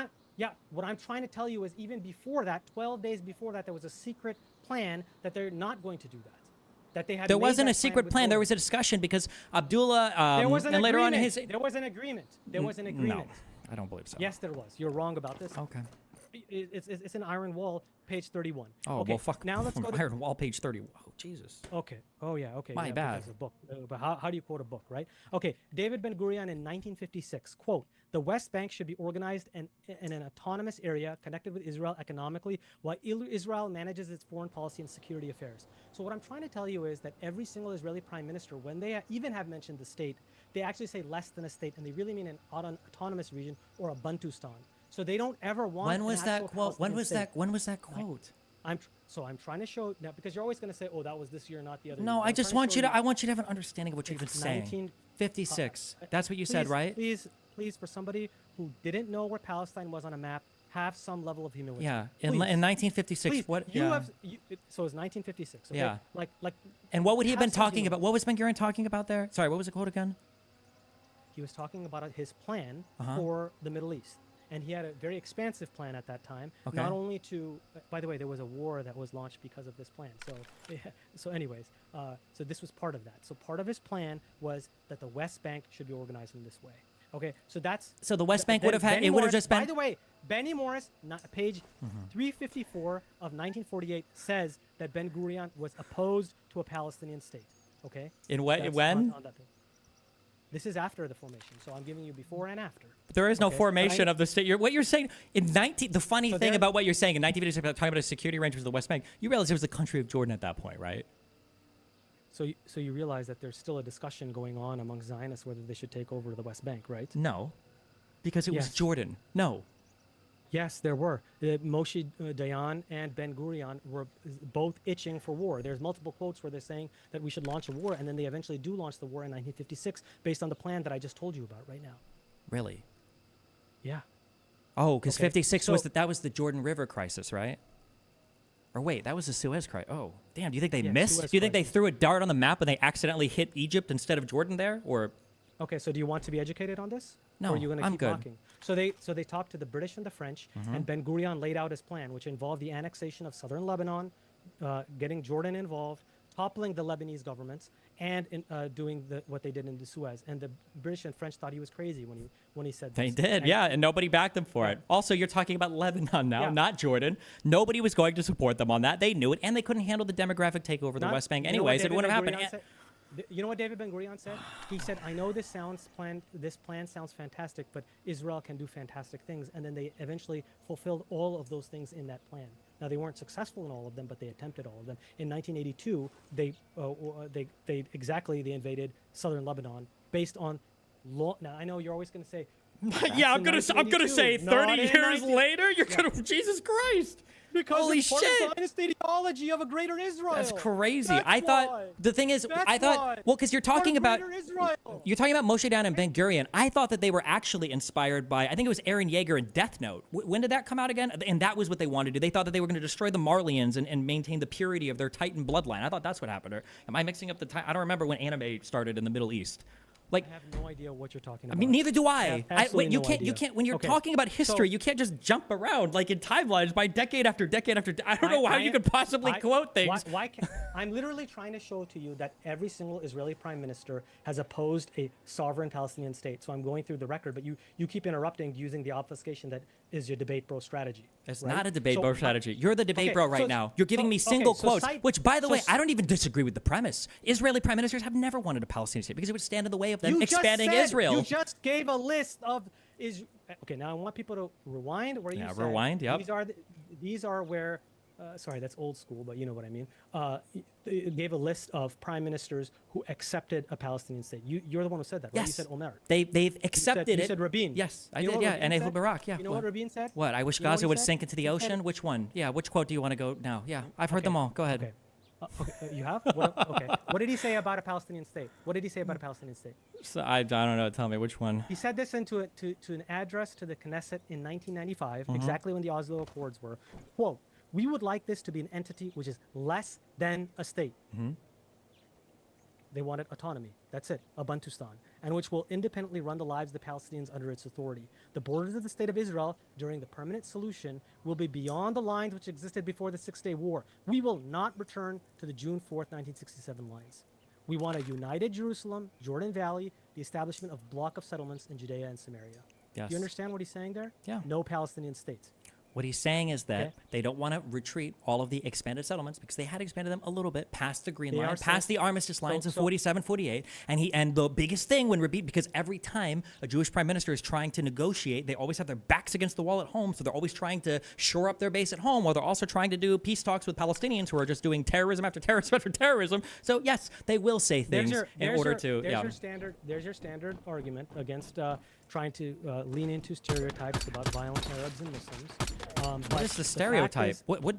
I'm trying to tell you is even before that, 12 days before that, there was a secret plan that they're not going to do that. That they had. There made wasn't that a secret with plan. There Jordan. was a discussion because Abdullah There was an and later on agreement. his. There was an agreement. There was an agreement. No, I don't believe so. Yes, there was. You're wrong about this. Okay. It's an Iron Wall, page 31. Oh okay. well, fuck. Now let's go to Iron Wall, page 30. Oh Jesus. Okay. Oh yeah. Okay. My yeah, bad. because of book. But how do you quote a book, right? Okay. David Ben Gurion in 1956 quote: "The West Bank should be organized in an autonomous area connected with Israel economically, while Israel manages its foreign policy and security affairs." So what I'm trying to tell you is that every single Israeli prime minister, when they even have mentioned the state, they actually say less than a state, and they really mean an autonomous region or a Bantustan. So they don't ever want. When an was that actual quote? When Palestinian was state. that? When was that quote? I'm trying to show now because you're always going to say, "Oh, that was this year, not the other." No, year. I I'm just trying want show you to. I want you to have an understanding of what you're even It's saying. 19 56. That's what you said, Please- right? Please, please, for somebody who didn't know where Palestine was on a map, have some level of humility. Yeah, in Please. 1956, Please, what? you Yeah. have, so it's 1956. Okay? Yeah. Like. And what would he have been have some talking about? humility. What was Ben Gurion talking about there? Sorry, what was the quote again? He was talking about his plan Uh-huh. for the Middle East. And he had a very expansive plan at that time. Okay. Not only to, by the way, there was a war that was launched because of this plan. So anyways, so this was part of that. So part of his plan was that the West Bank should be organized in this way. Okay, so that's. So the West Bank then would have had. Benny It would have Morris- just been. By the way, Benny Morris, page Mm-hmm. 354 of 1948, says that Ben Gurion was opposed to a Palestinian state. Okay. In what? That's When? on that page. This is after the formation, so I'm giving you before and after. There is no Okay, but formation I- of the state. What you're saying in 19. The funny So thing there- about what you're saying in 1956 about talking about a security arrangement for the West Bank, you realize it was the country of Jordan at that point, right? So you realize that there's still a discussion going on among Zionists whether they should take over the West Bank, right? No, because it was Yes. Jordan. No. Yes, there were. Moshe Dayan and Ben Gurion were both itching for war. There's multiple quotes where they're saying that we should launch a war, and then they eventually do launch the war in 1956 based on the plan that I just told you about right now. Really? Yeah. Oh, because Okay, 56 was so- that was the Jordan River crisis, right? Or wait, that was the Suez crisis. Oh, damn. Do you think they Yeah, missed? Suez Do you think they crisis. threw a dart on the map and they accidentally hit Egypt instead of Jordan there? Or Okay, so do you want to be educated on this? No, or are you going to I'm keep good. talking? So they talked to the British and the French, and Ben Gurion laid out his plan, which involved the annexation of southern Lebanon, getting Jordan involved, toppling the Lebanese governments, and doing what they did in the Suez. And the British and French thought he was crazy when he said they this. did, And- yeah, and nobody backed them for Yeah. it. Also, you're talking about Lebanon now, Yeah. not Jordan. Nobody was going to support them on that. They knew it, and they couldn't handle the demographic takeover of the Not- West Bank you know what anyways. It David wouldn't have Ben happened. Gurion said? You know what David Ben Gurion said? He said, "I know this plan sounds fantastic, but Israel can do fantastic things." And then they eventually fulfilled all of those things in that plan. Now they weren't successful in all of them, but they attempted all of them. In 1982, they invaded southern Lebanon based on law. Now I know you're always going to say, Yeah, I'm "That's in gonna say 1982." 30 Not in years 19 later, you're gonna Jesus Christ. Because Holy it's part shit. of Zionist ideology of a greater Israel. That's crazy. That's I thought why. the thing is, That's I thought why. well, because you're Part of talking about greater Israel. you're talking about Moshe Dayan and Ben Gurion. I thought that they were actually inspired by I think it was Aaron Yeager and Death Note. When did that come out again? And that was what they wanted to do. They thought that they were going to destroy the Marleyans and maintain the purity of their Titan bloodline. I thought that's what happened. Or am I mixing up the time? I don't remember when anime started in the Middle East. Like, I have no idea what you're talking I about. mean, neither do I. have Wait, absolutely you no can't. You idea. can't. When you're Okay, talking about history, so- you can't just jump around like in timelines by decade after decade after. I don't know how you could possibly I- quote things. Why can, I'm literally trying to show to you that every single Israeli prime minister has opposed a sovereign Palestinian state. So I'm going through the record, but you keep interrupting using the obfuscation that is your debate bro strategy. It's right? not a debate So bro I- strategy. You're the debate Okay, bro right so- now. You're giving me okay, single so quotes, cite- which, by the so way, s- I don't even disagree with the premise. Israeli prime ministers have never wanted a Palestinian state because it would stand in the way of them You just expanding said- Israel. You just gave a list of is. Okay, now I want people to rewind where you Yeah, said rewind, yep. These are where. Sorry, that's old school, but you know what I mean. It gave a list of prime ministers who accepted a Palestinian state. You're the one who said that, right? You Yes. said Omer. They've accepted you it. said Rabin. Yes, I You know did. what Yeah, Rabin and said? Ehud Barak. Yeah. You know what Rabin said? What? I wish You know what Gaza he would said? sink into the He said- ocean. Which one? Yeah. Which quote do you want to go now? Yeah, I've heard Okay, them all. Go ahead. Okay. You have? Okay. What did he say about a Palestinian state? What did he say about a Palestinian state? So I don't know. Tell me which one. He said this to an address to the Knesset in 1995, Mm-hmm. exactly when the Oslo Accords were. Quote, "We would like this to be an entity which is less than a state." Mm-hmm. They wanted autonomy. That's it, a Bantustan, and which will independently run the lives of the Palestinians under its authority. The borders of the state of Israel during the permanent solution will be beyond the lines which existed before the Six-Day War. We will not return to the June 4th, 1967 lines. We want a united Jerusalem, Jordan Valley, the establishment of block of settlements in Judea and Samaria. Yes. Do you understand what he's saying there? Yeah. No Palestinian state. What he's saying is that Okay. they don't want to retreat all of the expanded settlements because they had expanded them a little bit past the Green They Line, are past so- the armistice lines of so- 47, 48. And the biggest thing when Rabin, because every time a Jewish prime minister is trying to negotiate, they always have their backs against the wall at home. So they're always trying to shore up their base at home while they're also trying to do peace talks with Palestinians who are just doing terrorism after terrorism after terrorism. So yes, they will say things in order to. There's Yeah. your standard argument against trying to lean into stereotypes about violent Arabs and Muslims. What is the stereotype? What?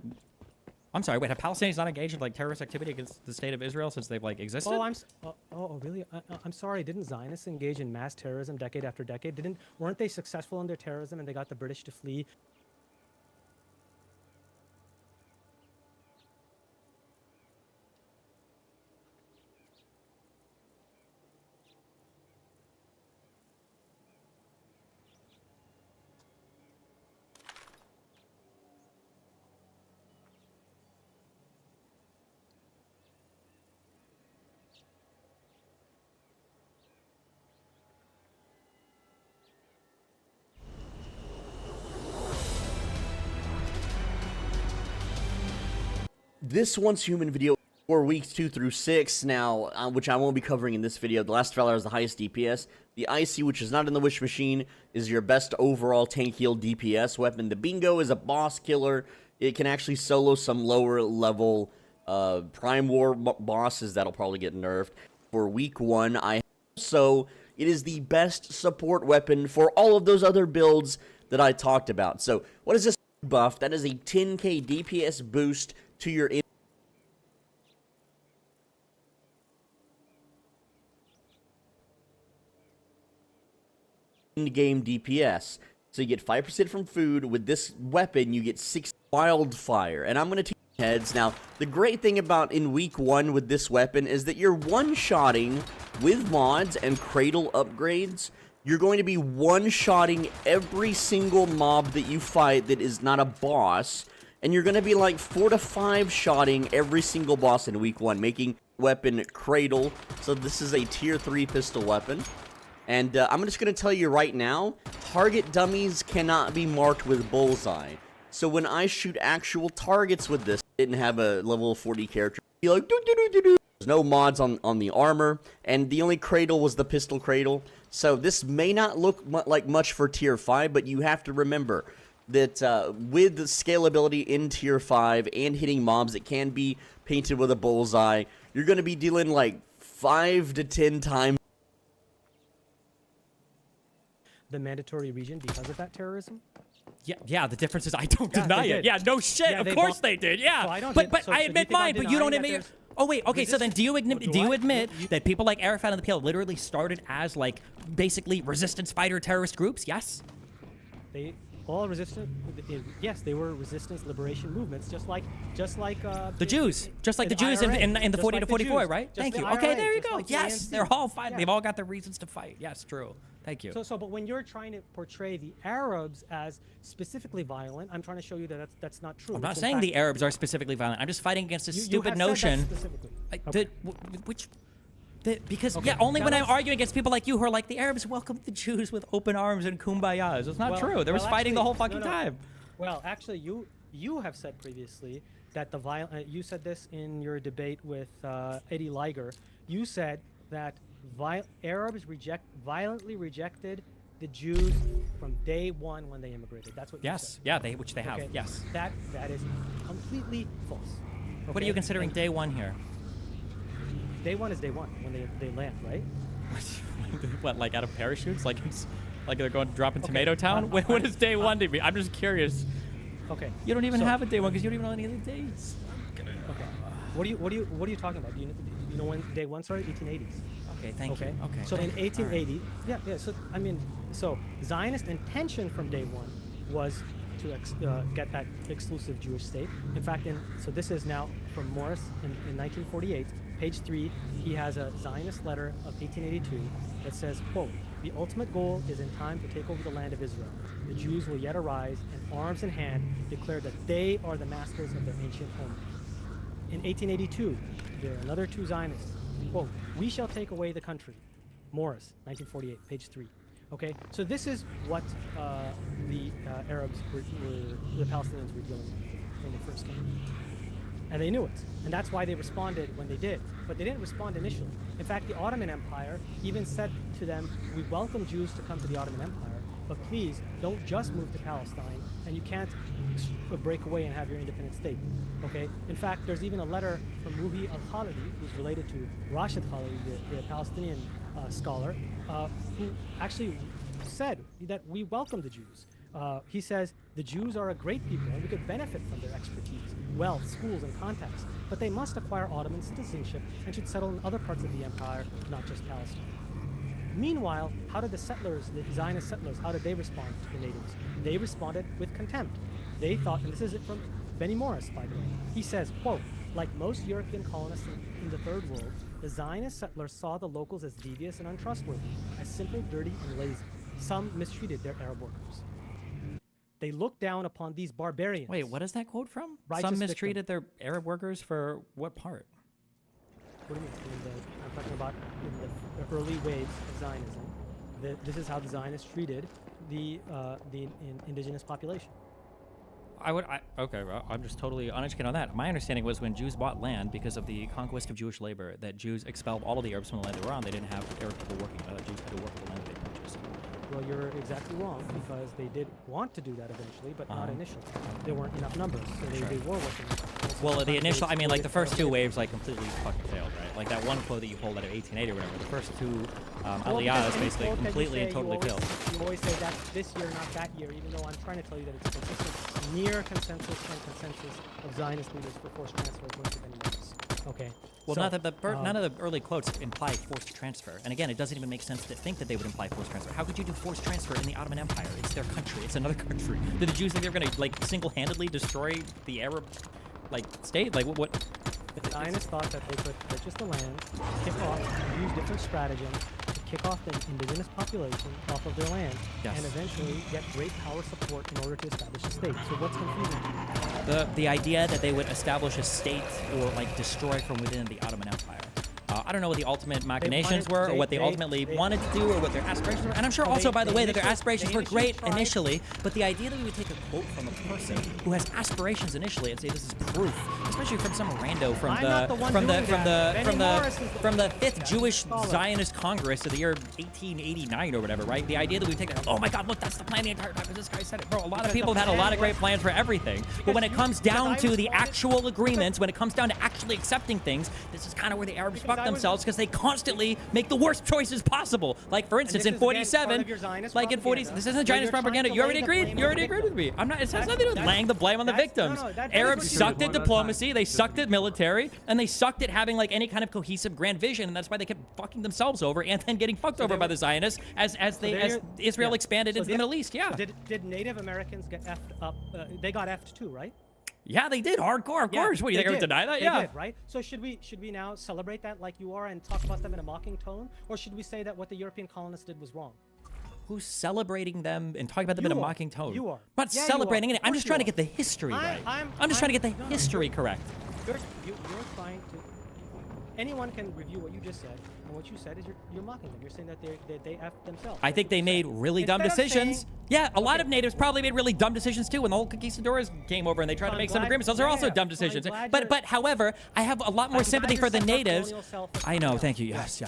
I'm sorry. Wait, have Palestinians not engaged in like terrorist activity against the state of Israel since they've like existed? Really? I'm sorry. Didn't Zionists engage in mass terrorism decade after decade? Weren't they successful in their terrorism and they got the British to flee? This Once Human video for weeks 2 through 6 now, which I won't be covering in this video. The Last Valor has the highest DPS. The Icy, which is not in the Wish Machine, is your best overall tank heal DPS weapon. The Bingo is a boss killer. It can actually solo some lower level Prime War bosses that'll probably get nerfed. For week 1, so it is the best support weapon for all of those other builds that I talked about. So what is this buff? That is a 10k DPS boost to your in-game DPS. So you get 5% from food. With this weapon, you get 6 wildfire. And I'm going to teach you heads. Now, the great thing about in week 1 with this weapon is that you're one-shotting with mods and cradle upgrades. You're going to be one-shotting every single mob that you fight that is not a boss. And you're going to be like 4 to 5 shotting every single boss in week 1, making weapon Cradle. So this is a tier 3 pistol weapon. And I'm just going to tell you right now, target dummies cannot be marked with bullseye. So when I shoot actual targets with this, I didn't have a level 40 character. Be like, doo-doo-doo-doo-doo. There's no mods on the armor, and the only Cradle was the pistol Cradle. So this may not look like much for tier 5, but you have to remember that with the scalability in tier 5 and hitting mobs that can be painted with a bullseye, you're going to be dealing like 5 to 10 times The mandatory region because of that terrorism? Yeah, the difference is I don't deny it. Yeah, no shit. Yeah, of course they did. Yeah. So I don't but so I do you admit think I'm mine, but you don't denying that admit. Oh wait, okay. So then, do you admit that people like Arafat and the PL literally started as like basically resistance fighter terrorist groups? Yes. They all resistance. Yes, they were resistance liberation movements, just like the Jews, just like the Jews in the 40 to 44, right? Thank you. Okay, there you go. Yes, they're all fighting. They've all got their reasons to fight. Yes, true. Thank you. But when you're trying to portray the Arabs as specifically violent, I'm trying to show you that that's not true. I'm not saying the Arabs are specifically violent. I'm just fighting against this stupid notion. Because only when I'm arguing against people like you who are like the Arabs welcomed the Jews with open arms and kumbayas. It's not true. They was fighting the whole fucking time. Well, actually, you have said previously that you said this in your debate with Eddie Liger. You said that Arabs violently rejected the Jews from day 1 when they immigrated. That's what you said. Yeah, which they have. Okay. Yes. That is completely false. Okay? What are you considering day 1 here? Day 1 is day 1 when they land, right? What, like out of parachutes? Like they're going to drop in Tomato Town? What is day 1 to be? I'm just curious. Okay. You don't even have a day 1 because you don't even know any of the dates. Okay. What are you talking about? Do you know when day 1 started? 1880s. Okay, thank you. Okay. So in 1880, so Zionist intention from day 1 was to get that exclusive Jewish state. In fact, so this is now from Morris in 1948, page 3. He has a Zionist letter of 1882 that says, quote, "The ultimate goal is in time to take over the land of Israel. The Jews will yet arise and arms in hand declare that they are the masters of their ancient home." In 1882, there are another 2 Zionists. Quote, "We shall take away the country." Morris, 1948, page 3. Okay, so this is what the Arabs the Palestinians were dealing with when they first came. And they knew it. And that's why they responded when they did. But they didn't respond initially. In fact, the Ottoman Empire even said to them, "We welcome Jews to come to the Ottoman Empire, but please don't just move to Palestine, and you can't break away and have your independent state." Okay? In fact, there's even a letter from Ruhi al-Khalidi, who's related to Rashid Khalidi, the Palestinian scholar, who actually said that we welcome the Jews. He says the Jews are a great people and we could benefit from their expertise, wealth, schools, and contacts, but they must acquire Ottoman citizenship and should settle in other parts of the empire, not just Palestine. Meanwhile, how did the settlers, the Zionist settlers, how did they respond to the natives? They responded with contempt. They thought, and this is it from Benny Morris, by the way. He says, quote, like most European colonists in the Third World, the Zionist settlers saw the locals as devious and untrustworthy, as simply dirty and lazy. Some mistreated their Arab workers. They looked down upon these barbarians. Wait, what is that quote from? Righteous Some victim. mistreated their Arab workers for what part? What do you mean? I'm talking about in the early waves of Zionism. This is how the Zionists treated the indigenous population. Okay, well, I'm just totally uneducated on that. My understanding was when Jews bought land because of the conquest of Jewish labor, that Jews expelled all of the Arabs from the land they were on. They didn't have Arab people working. Jews had to work the land they purchased. Well, you're exactly wrong because they did want to do that eventually, but not initially. There weren't enough numbers, so they were working. Well, the Sometimes initial, they I mean, like the exploited first two Arab waves, like completely fucking failed, right? Like that one quote that you pulled out of 1880 or whatever. The first two Well, aliyahs because any basically quote that you completely say, and totally you always, failed. You always say that's this year, not that year, even though I'm trying to tell you that it's consistent, near consensus and consensus of Zionist leaders for forced transfer according to Benny Morris. Okay. Well, so, none of the early quotes imply forced transfer. And again, it doesn't even make sense to think that they would imply forced transfer. How could you do forced transfer in the Ottoman Empire? It's their country. It's another country. Did the Jews think they were going to like single-handedly destroy the Arab like state? Like what? The Zionists thought that they could purchase the land, kick off, use different stratagems to kick off the indigenous population off of their land, Yes. and eventually get great power support in order to establish a state. So what's confusing? The idea that they would establish a state or like destroy from within the Ottoman Empire. I don't know what the ultimate machinations were, or what they ultimately wanted to do, or what their aspirations were. And I'm sure Well, also, they- by the they way, that their initially- aspirations they were initially great tried- initially. But the idea that we would take a quote from a person who has aspirations initially and say this is proof, especially from some rando from I'm not the one from the doing from that. the Benny Morris is the from the one fifth that Jewish scholar. Zionist Congress of the year 1889 or whatever, right? The idea that we take that, oh my God, look, that's the plan the entire time because this guy said it, bro. A lot of Because people the have had a lot plan of great was- plans for everything, but when it comes down I to was the planning- actual agreements, when it comes down to actually accepting things, this is kind of where the Arabs Because fuck I was- themselves because they constantly make the worst choices possible. Like for instance, this in is, again, part 47, of your Zionist like in 40, propaganda, this isn't where Zionist you're trying propaganda. to You already lay the agreed. blame You on already the agreed with me. victim. I'm not. It has That's- nothing to do with that's- laying the blame on the that's- victims. no, no, that- Arabs that's sucked what at you do. diplomacy. They Just sucked to at be military, and they sucked at having like any kind of cohesive grand vision. And that's why they kept fucking themselves over and then getting fucked over by the Zionists as Israel yeah. expanded So into the Middle East. Yeah. Did Native Americans get effed up? They got effed too, right? Yeah, they did hardcore. Of Yeah, course. What do you they think I would did. deny that? They Yeah. did, right? So should we now celebrate that like you are and talk about them in a mocking tone, or should we say that what the European colonists did was wrong? Who's celebrating them and talking about them in a You are. mocking tone? You are. I'm not Yeah, you celebrating are. it. Of I'm course just you trying to are. get the history right. I'm just trying to get the no, no, history correct. You're trying to. Anyone can review what you just said, and what you said is you're mocking them. You're saying that they effed themselves. I That's think what they you made said. really dumb Instead of decisions. saying- Yeah, a lot Okay. of natives probably made really dumb decisions too when the whole conquistadors came over and they tried to I'm make some glad- agreements. Those are also yeah, dumb I'm decisions. glad But you're- however, I have a lot more I'm glad sympathy you're for the setting up natives. colonial self- I know, thank you. Yes.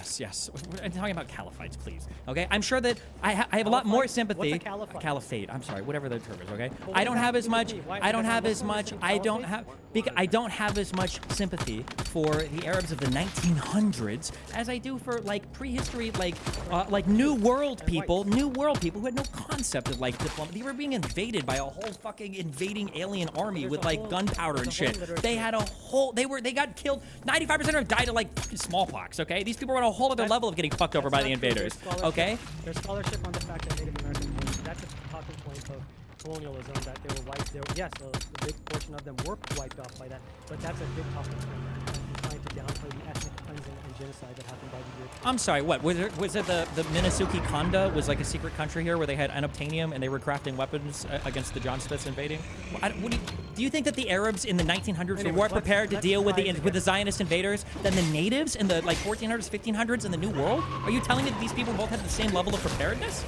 I'm talking about caliphites, please. Okay, I'm sure that I have a lot more Caliphate? sympathy. What's a caliphate? Caliphate. I'm sorry, whatever the term is. Okay, Well, I what don't does have that as do with much. me? Why- I don't because have I'm as Muslim, much. it's I don't caliphate? have. I don't have as much sympathy for the Arabs of the 1900s as I do for like prehistory, like New World people, New World people who had no concept of like diplomacy. They were being invaded by a whole fucking invading alien army There's with a like whole- gunpowder and there's a whole shit. literature. They had a whole. They got killed. 95% of them died of like fucking smallpox. Okay, these people were on a whole other That's- level of getting fucked over by That's the not true. invaders. There's scholarship- Okay. There's scholarship on the fact that Native Americans, that's a talking point of colonialism, that they were wiped. Yes, a big portion of them were wiped off by that, but that's a big talking point. Trying to downplay the ethnic cleansing and genocide that happened by the Europeans. I'm sorry, what? Was it the Minnesuki Konda was like a secret country here where they had unobtainium and they were crafting weapons against the John Smiths invading? Do you think that the Arabs in the 1900s were Anyways, more let's- prepared to let's deal with try the to with the get- Zionist invaders than the natives in the like 1400s, 1500s in the New World? Are you telling me that these people both had the same level of preparedness?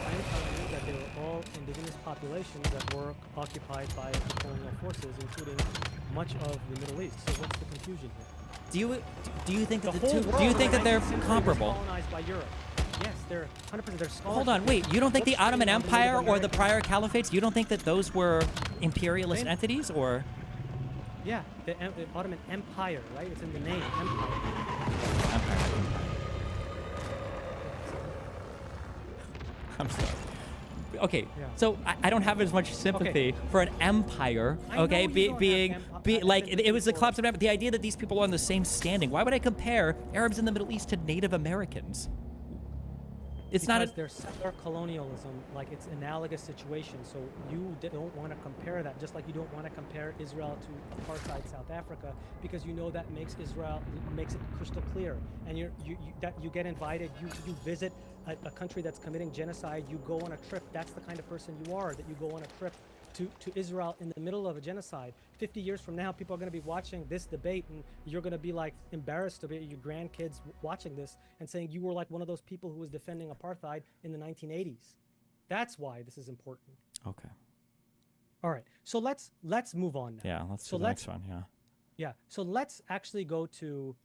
I'm telling you that they were all indigenous populations that were occupied by the colonial forces, including much of the Middle East. So what's the confusion here? Do you think that The the whole two? world Do you in think the that they're 19th century was comparable? colonized by Europe. Yes, they're 100%. They're scholars. Hold on, wait. You don't think the Books Ottoman written on the Native Empire or the Americans. prior caliphates? You don't think that those were imperialist They- entities, or? Yeah, the Ottoman Empire, right? It's in the name, Empire. I'm sorry. okay. Yeah. So I don't have as much sympathy for an empire. I know Okay, you don't have like sympathy it was the for- collapse of empire. The idea that these people are on the same standing. Why would I compare Arabs in the Middle East to Native Americans? It's not. Because there's settler colonialism, like it's analogous situation. So you don't want to compare that, just like you don't want to compare Israel to apartheid South Africa, because you know that makes it crystal clear. And you get invited, you visit a country that's committing genocide, you go on a trip. That's the kind of person you are, that you go on a trip to Israel in the middle of a genocide. 50 years from now, people are going to be watching this debate, and you're going to be like embarrassed to be your grandkids watching this and saying you were like one of those people who was defending apartheid in the 1980s. That's why this is important. Okay. All right, so let's move on now. Yeah. Let's So do the next one. Yeah. Yeah, so let's actually go to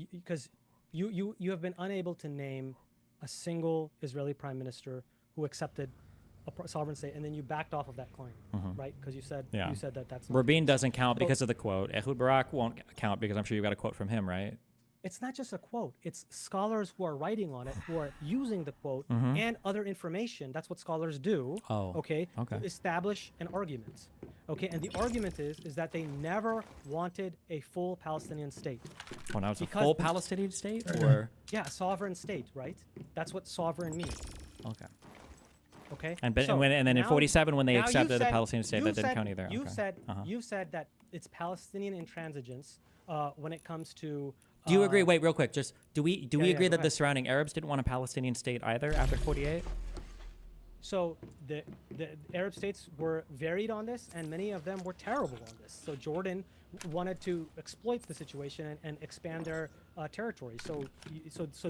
because you have been unable to name a single Israeli prime minister who accepted a sovereign state, and then you backed off of that claim, right? Because you said Yeah. that's not Rabin doesn't count So- because of the quote. Ehud Barak won't count because I'm sure you got a quote from him, right? It's not just a quote. It's scholars who are writing on it, who are using the quote and other information. That's what scholars do. Oh, Okay. okay. To establish an argument. Okay. And the argument is that they never wanted a full Palestinian state. Well, now it's a Because full the- Palestinian state, or Yeah, a sovereign state, right? That's what sovereign means. okay. Okay. And So and then in now- 47 when they now you accepted the said- Palestinian state, you that didn't said- count either. You Okay. said Uh-huh. you said that it's Palestinian intransigence when it comes to. Do you agree? Wait, real quick. Just do we yeah, agree go that the ahead. surrounding Arabs didn't want a Palestinian state either after 48? So the Arab states were varied on this, and many of them were terrible on this. So Jordan wanted to exploit the situation and expand their territory. So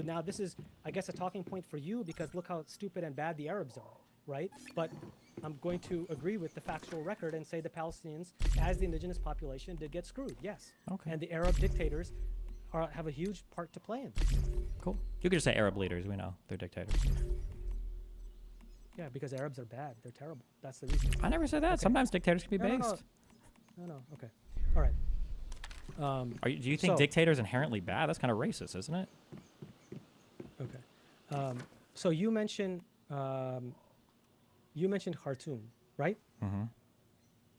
now this is, I guess, a talking point for you, because look how stupid and bad the Arabs are, right? But I'm going to agree with the factual record and say the Palestinians, as the indigenous population, did get screwed. Yes. Okay. And the Arab dictators have a huge part to play in this. Cool. You could just say Arab leaders. We know they're dictators. Yeah, because Arabs are bad. They're terrible. That's the reason. I never said that. Sometimes dictators can be No, no, based. no. Okay. All right. Do you think So- dictators inherently bad? That's kind of racist, isn't it? Okay. So you mentioned Khartoum, right? Mm-hmm.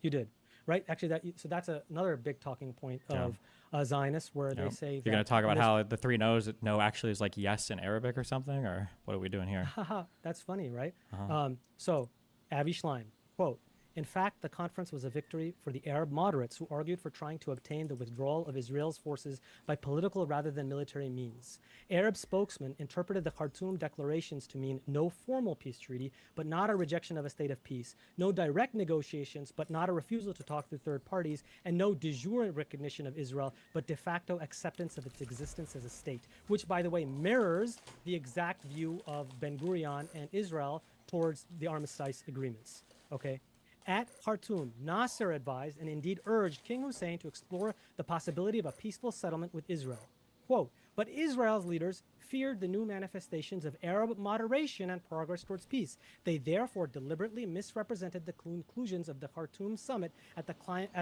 You did, right? Actually, that's another big talking point Yeah. of Zionists, where they Yep. say You're going to talk about this- how the three no's, no actually is like yes in Arabic or something? Or what are we doing here? Haha, that's funny, right? Uh-huh. So, Avi Schleim, quote, "In fact, the conference was a victory for the Arab moderates who argued for trying to obtain the withdrawal of Israel's forces by political rather than military means. Arab spokesmen interpreted the Khartoum declarations to mean no formal peace treaty, but not a rejection of a state of peace, no direct negotiations, but not a refusal to talk to third parties, and no de jure recognition of Israel, but de facto acceptance of its existence as a state," which, by the way, mirrors the exact view of Ben Gurion and Israel towards the armistice agreements. Okay? At Khartoum, Nasser advised and indeed urged King Hussein to explore the possibility of a peaceful settlement with Israel. Quote, "But Israel's leaders feared the new manifestations of Arab moderation and progress towards peace. They therefore deliberately misrepresented the conclusions of the Khartoum summit as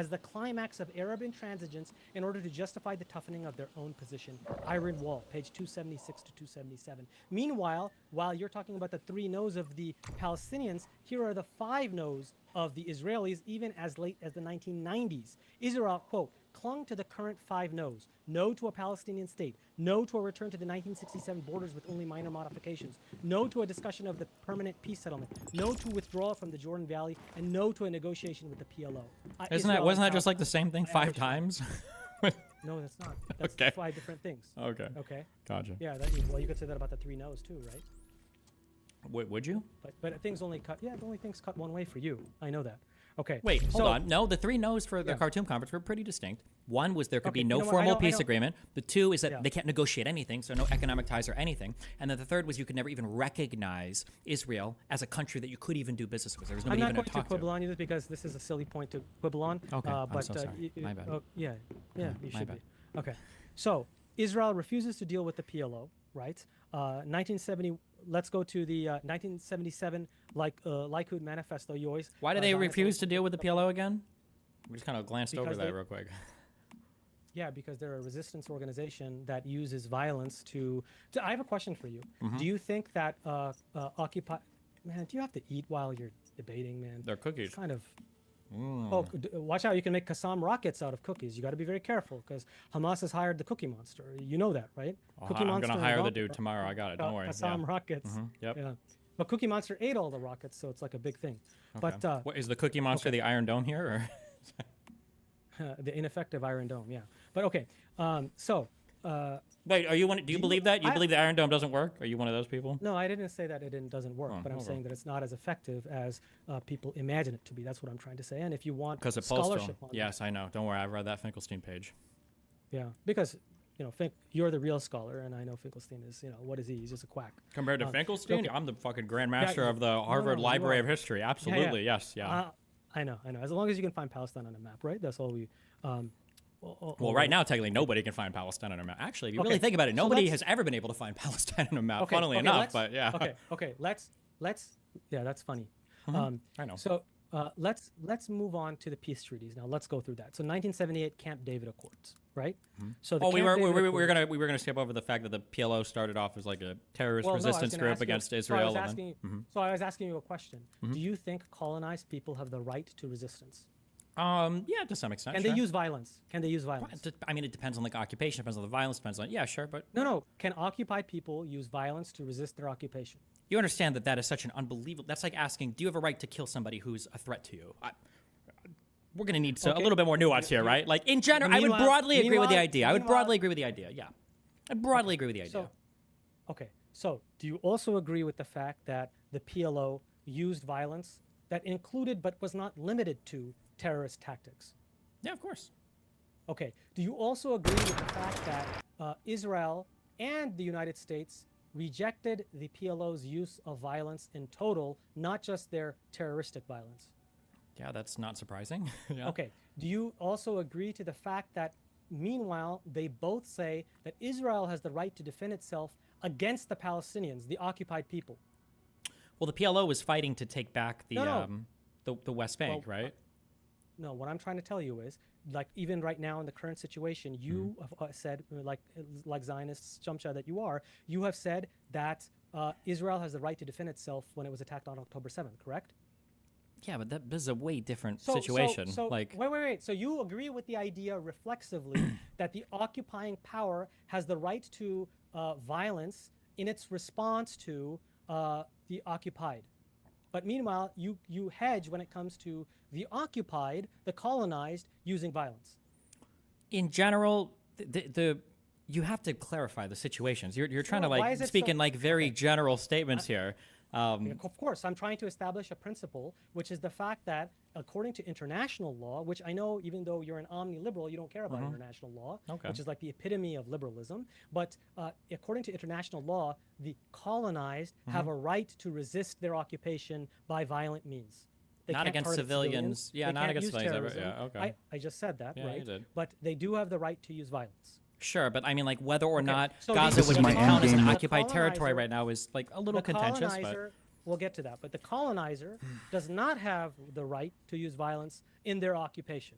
the climax of Arab intransigence in order to justify the toughening of their own position." Iron Wall, page 276 to 277. Meanwhile, while you're talking about the 3 no's of the Palestinians, here are the 5 no's of the Israelis, even as late as the 1990s. Israel, quote, clung to the current 5 no's. No to a Palestinian state. No to a return to the 1967 borders with only minor modifications. No to a discussion of the permanent peace settlement. No to withdrawal from the Jordan Valley. And no to a negotiation with the PLO. Wasn't that just like the same thing 5 times? No, that's not. That's Okay. 5 different things. Okay. Okay. Gotcha. Yeah. Well, you could say that about the 3 no's too, right? Would you? But things only cut. Yeah, the only things cut one way for you. I know that. Okay. Wait, hold so- on. No, the 3 no's for the Yeah. Khartoum conference were pretty distinct. One was there could Okay, be you no know what, I formal don't- peace agreement. The 2 is that Yeah. they can't negotiate anything, so no economic ties or anything. And then the 3rd was you could never even recognize Israel as a country that you could even do business with. There was I'm nobody not even going to to talk quibble on you because this is a silly point to quibble on. Okay, I'm but so sorry. My bad. Yeah, you my should bad. be. Okay, so Israel refuses to deal with the PLO, right? 1970. Let's go to the 1977 Likud manifesto. You always. Why do they Zionist refuse to always- deal with the PLO again? We just kind of glanced over Because that they- real quick. Yeah, because they're a resistance organization that uses violence to I have a question for you. Mm-hmm. Do you think that Occupy Man, do you have to eat while you're debating, man? They're cookies. It's kind of. Oh, watch out! You can make Qassam rockets out of cookies. You got to be very careful because Hamas has hired the Cookie Monster. You know that, right? Cookie I'm Monster gonna and hire the Gonk dude tomorrow. I got it. Don't got worry. Qassam rockets. Yep. Yeah, but Cookie Monster ate all the rockets, so it's like a big thing. Okay. But What is the Cookie Monster? The Iron Dome here? Or? the ineffective Iron Dome, yeah. But okay, Wait, are you one? Do you believe that? You believe the Iron Dome doesn't work? Are you one of those people? no, I didn't say that doesn't work, Oh, but I'm okay. saying that it's not as effective as people imagine it to be. That's what I'm trying to say. And if you want Because of scholarship Postal. on it, Yes, I know. Don't worry. I've read that Finkelstein page. yeah, because you're the real scholar, and I know Finkelstein is, what is he? He's just a quack. Compared to Finkelstein, okay. I'm the fucking grandmaster Yeah, of the Harvard you Library are. of History. Absolutely. Yes. Yeah. I know. As long as you can find Palestine on a map, right? That's all we. Well, right now, technically, nobody can find Palestine on a map. Actually, if you really Okay, think about it, so nobody let's- has ever been able to find Palestine on a map. Okay, Funnily okay, enough, let's- but yeah. Okay. Let's. Yeah, that's funny. I know. So let's move on to the peace treaties now. Let's go through that. So 1978 Camp David Accords, right? So the Oh, we Camp were David we were gonna skip over the fact that the PLO started off as like a terrorist Well, no, I was resistance gonna group ask you- against so I Israel. was and asking, then, so I was asking you a question. Do you think colonized people have the right to resistance? yeah, to some extent. Can sure. they use violence? Can they use violence? I mean, it depends on like occupation, depends on the violence, depends on yeah, sure, but No. Can occupied people use violence to resist their occupation? you understand that that is such an unbelievable. That's like asking, do you have a right to kill somebody who's a threat to you? We're gonna need a Okay. little bit more nuance here, right? Like in general, I would Meanwhile- broadly agree with the meanwhile- idea. I would meanwhile- broadly agree with the idea. Yeah, I broadly agree with the idea. So, okay. So, do you also agree with the fact that the PLO used violence that included but was not limited to terrorist tactics? yeah, of course. Okay. Do you also agree with the fact that Israel and the United States rejected the PLO's use of violence in total, not just their terroristic violence? Yeah, that's not surprising. yeah. Okay. Do you also agree to the fact that, meanwhile, they both say that Israel has the right to defend itself against the Palestinians, the occupied people? Well, the PLO was fighting to take back the No. the West Bank, Well, right? No, what I'm trying to tell you is, like, even right now in the current situation, you have said, like Zionists, Chumcha that you are, you have said that Israel has the right to defend itself when it was attacked on October 7th, correct? Yeah, but this is a way different So- situation. So, like, wait. So you agree with the idea reflexively that the occupying power has the right to violence in its response to the occupied. But meanwhile, you hedge when it comes to the occupied, the colonized, using violence. in general, the you have to clarify the situations. You're trying to why like is it speak so- in like very general statements here. Of course, I'm trying to establish a principle, which is the fact that according to international law, which I know even though you're an omni-liberal, you don't care about international law, Okay. which is like the epitome of liberalism. But according to international law, the colonized have a right to resist their occupation by violent means. They Not can't against target civilians. Yeah, They not can't against use civilians ever- yeah, terrorism. okay. I just said that, Yeah, you right? did. But they do have the right to use violence. Sure, but I mean, like whether or not so Gaza this would is my count as an endgame. occupied The territory colonizer- right now is like a little The contentious. But colonizer, we'll get to that, but the colonizer does not have the right to use violence in their occupation.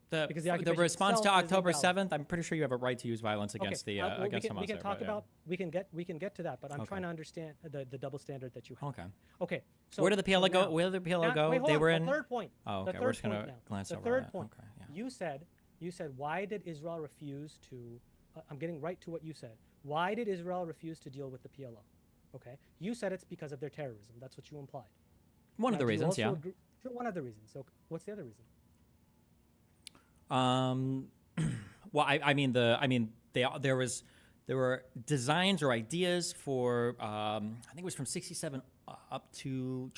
because the the occupation response to itself is October invalid. 7th, I'm pretty sure you have a right to use violence against the well, against Hamas. we can there, talk but, yeah. about we can get to that, but I'm trying to understand the double standard that you have. Okay. Okay. So Where did the PLO go? now- Where did the PLO now- go? wait, hold They on, were the in. third point. Oh, The okay. We're third just gonna point now. glance the over third that. point. Okay. Yeah. You said why did Israel refuse to? I'm getting right to what you said. Why did Israel refuse to deal with the PLO? Okay. You said it's because of their terrorism. That's what you implied. One of Now, the do you reasons, also yeah. agree- Sure, one of the reasons. So what's the other reason? Well, there were designs or ideas for I think it was from 67 up to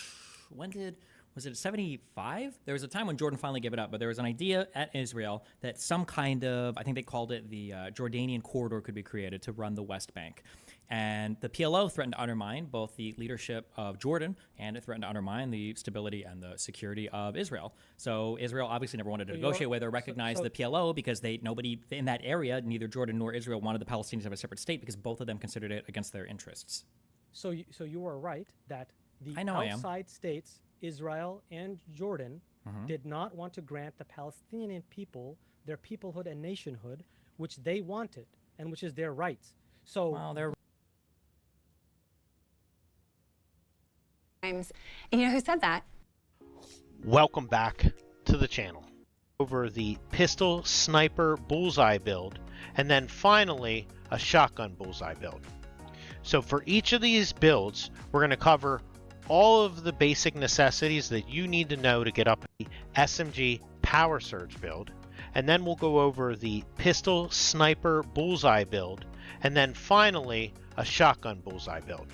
was it 75? There was a time when Jordan finally gave it up, but there was an idea at Israel that some kind of, I think they called it the Jordanian corridor, could be created to run the West Bank. And the PLO threatened to undermine both the leadership of Jordan and it threatened to undermine the stability and the security of Israel. So Israel obviously never wanted to you're- negotiate with or recognize so- the PLO because nobody in that area, neither Jordan nor Israel, wanted the Palestinians to have a separate state because both of them considered it against their interests. So you were right that the I know I am. outside states, Israel and Jordan, did not want to grant the Palestinian people their peoplehood and nationhood, which they wanted and which is their rights. So Well, they're times. And you know who said that? Welcome back to the channel. Over the pistol sniper bullseye build, and then finally a shotgun bullseye build. So for each of these builds, we're going to cover all of the basic necessities that you need to know to get up the SMG Power Surge build, and then we'll go over the pistol sniper bullseye build, and then finally a shotgun bullseye build.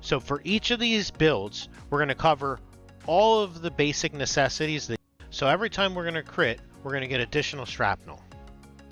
So for each of these builds, we're going to cover all of the basic necessities that, so every time we're going to crit, we're going to get additional shrapnel.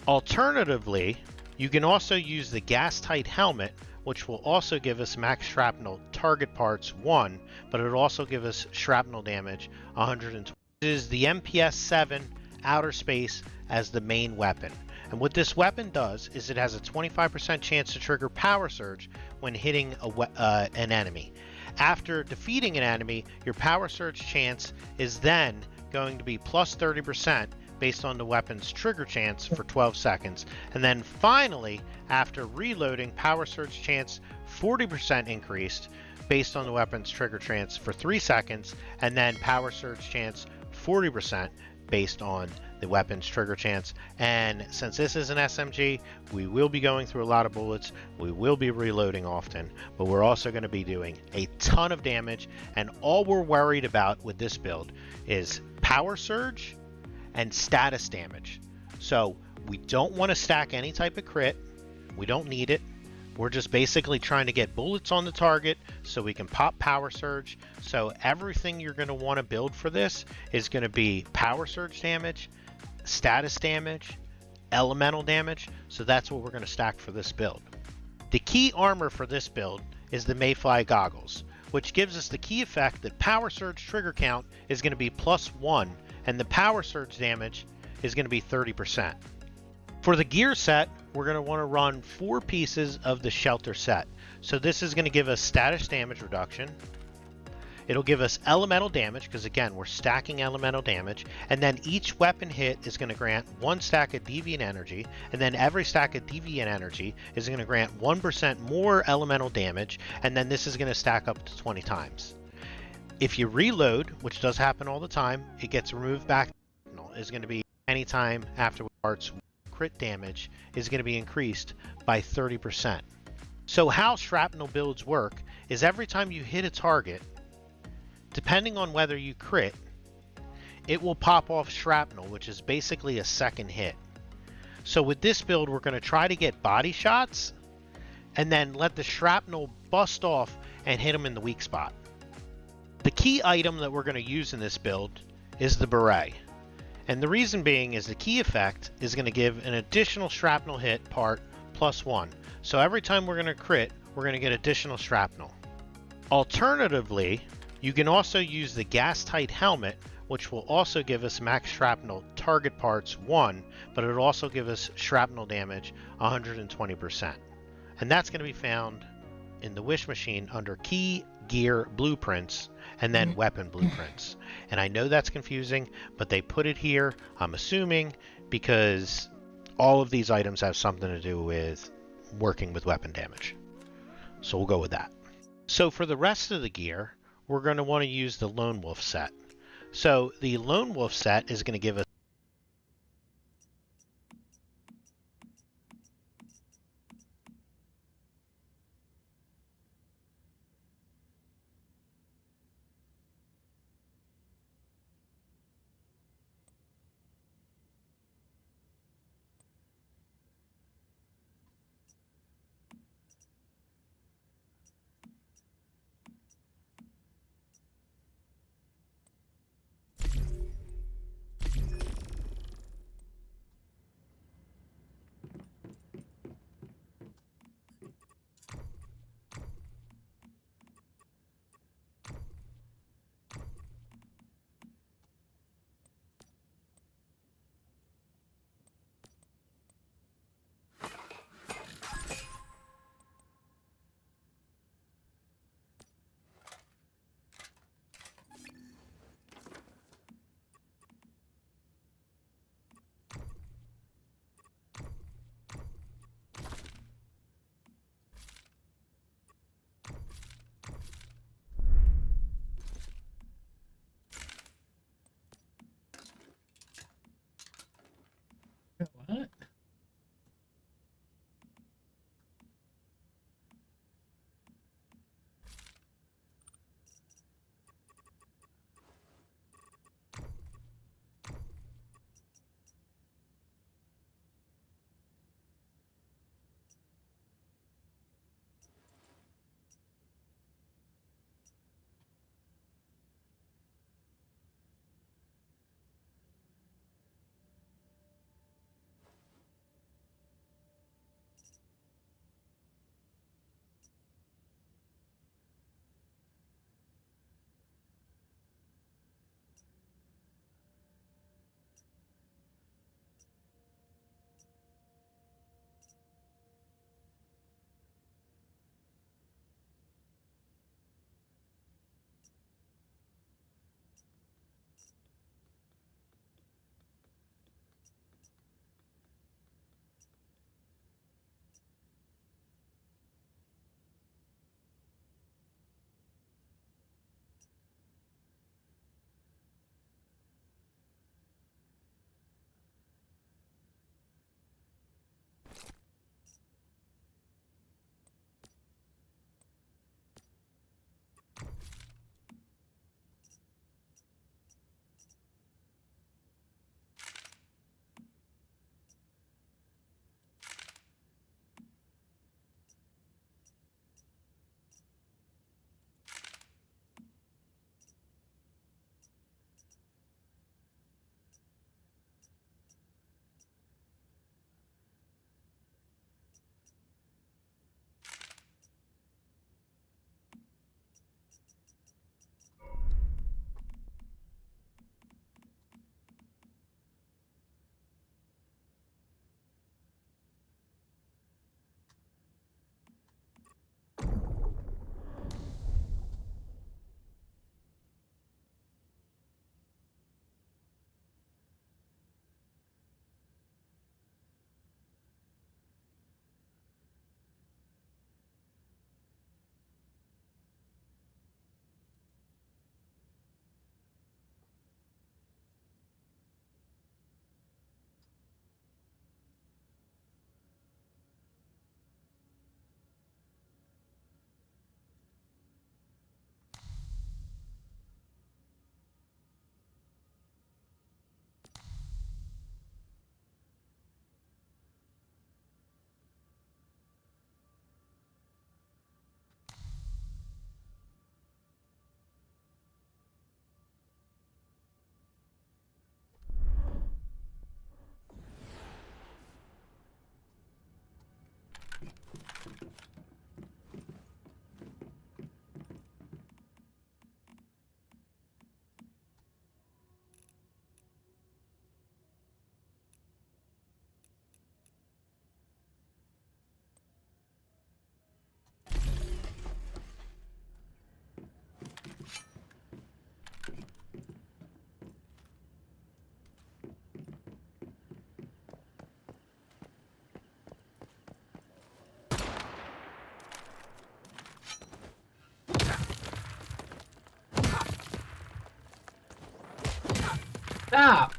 Alternatively, you can also use the gas tight helmet, which will also give us max shrapnel target parts 1, but it'll also give us shrapnel damage 120. This is the MPS 7 outer space as the main weapon. And what this weapon does is it has a 25% chance to trigger Power Surge when hitting an enemy. After defeating an enemy, your Power Surge chance is then going to be plus 30% based on the weapon's trigger chance for 12 seconds. And then finally, after reloading, Power Surge chance 40% increased based on the weapon's trigger chance for 3 seconds, and then Power Surge chance 40% based on the weapon's trigger chance. And since this is an SMG, we will be going through a lot of bullets, we will be reloading often, but we're also going to be doing a ton of damage, and all we're worried about with this build is Power Surge and status damage. So we don't want to stack any type of crit, we don't need it. We're just basically trying to get bullets on the target so we can pop Power Surge. So everything you're going to want to build for this is going to be Power Surge damage, status damage, elemental damage. So that's what we're going to stack for this build. The key armor for this build is the Mayfly Goggles, which gives us the key effect that Power Surge trigger count is going to be +1 and the Power Surge damage is going to be 30%. For the gear set, we're going to want to run 4 pieces of the shelter set. So this is going to give us status damage reduction. It'll give us elemental damage, because again, we're stacking elemental damage. And then each weapon hit is going to grant 1 stack of deviant energy. And then every stack of deviant energy is going to grant 1% more elemental damage. And then this is going to stack up to 20 times. If you reload, which does happen all the time, it gets removed back. Is going to be anytime after parts. Crit damage is going to be increased by 30%. So how shrapnel builds work is every time you hit a target, depending on whether you crit, it will pop off shrapnel, which is basically a second hit. So with this build, we're going to try to get body shots and then let the shrapnel bust off and hit them in the weak spot. The key item that we're going to use in this build is the beret. And the reason being is the key effect is going to give an additional shrapnel hit part +1. So every time we're going to crit, we're going to get additional shrapnel. Alternatively, you can also use the gas tight helmet, which will also give us max shrapnel target parts 1, but it'll also give us shrapnel damage 120%. And that's going to be found in the Wish machine under key gear blueprints and then weapon blueprints. And I know that's confusing, but they put it here, I'm assuming, because all of these items have something to do with working with weapon damage. So we'll go with that. So for the rest of the gear, we're going to want to use the Lone Wolf set. So the Lone Wolf set is going to give us Stop!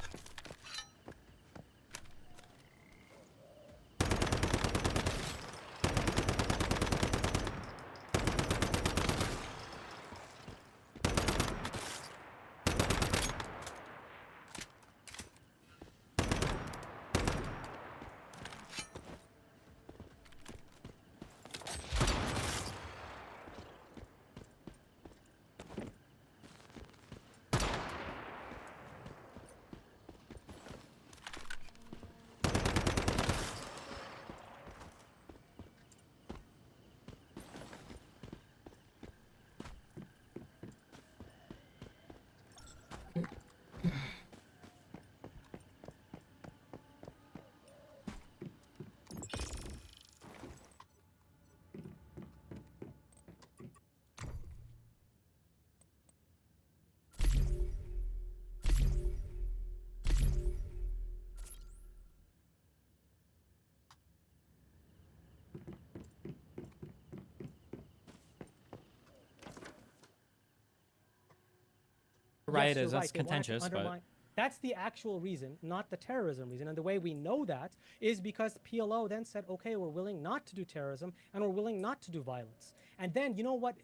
Right, you're is that's right. They wanted to contentious, but undermine- That's the actual reason, not the terrorism reason. And the way we know that is because PLO then said, okay, we're willing not to do terrorism and we're willing not to do violence. And then, you know what?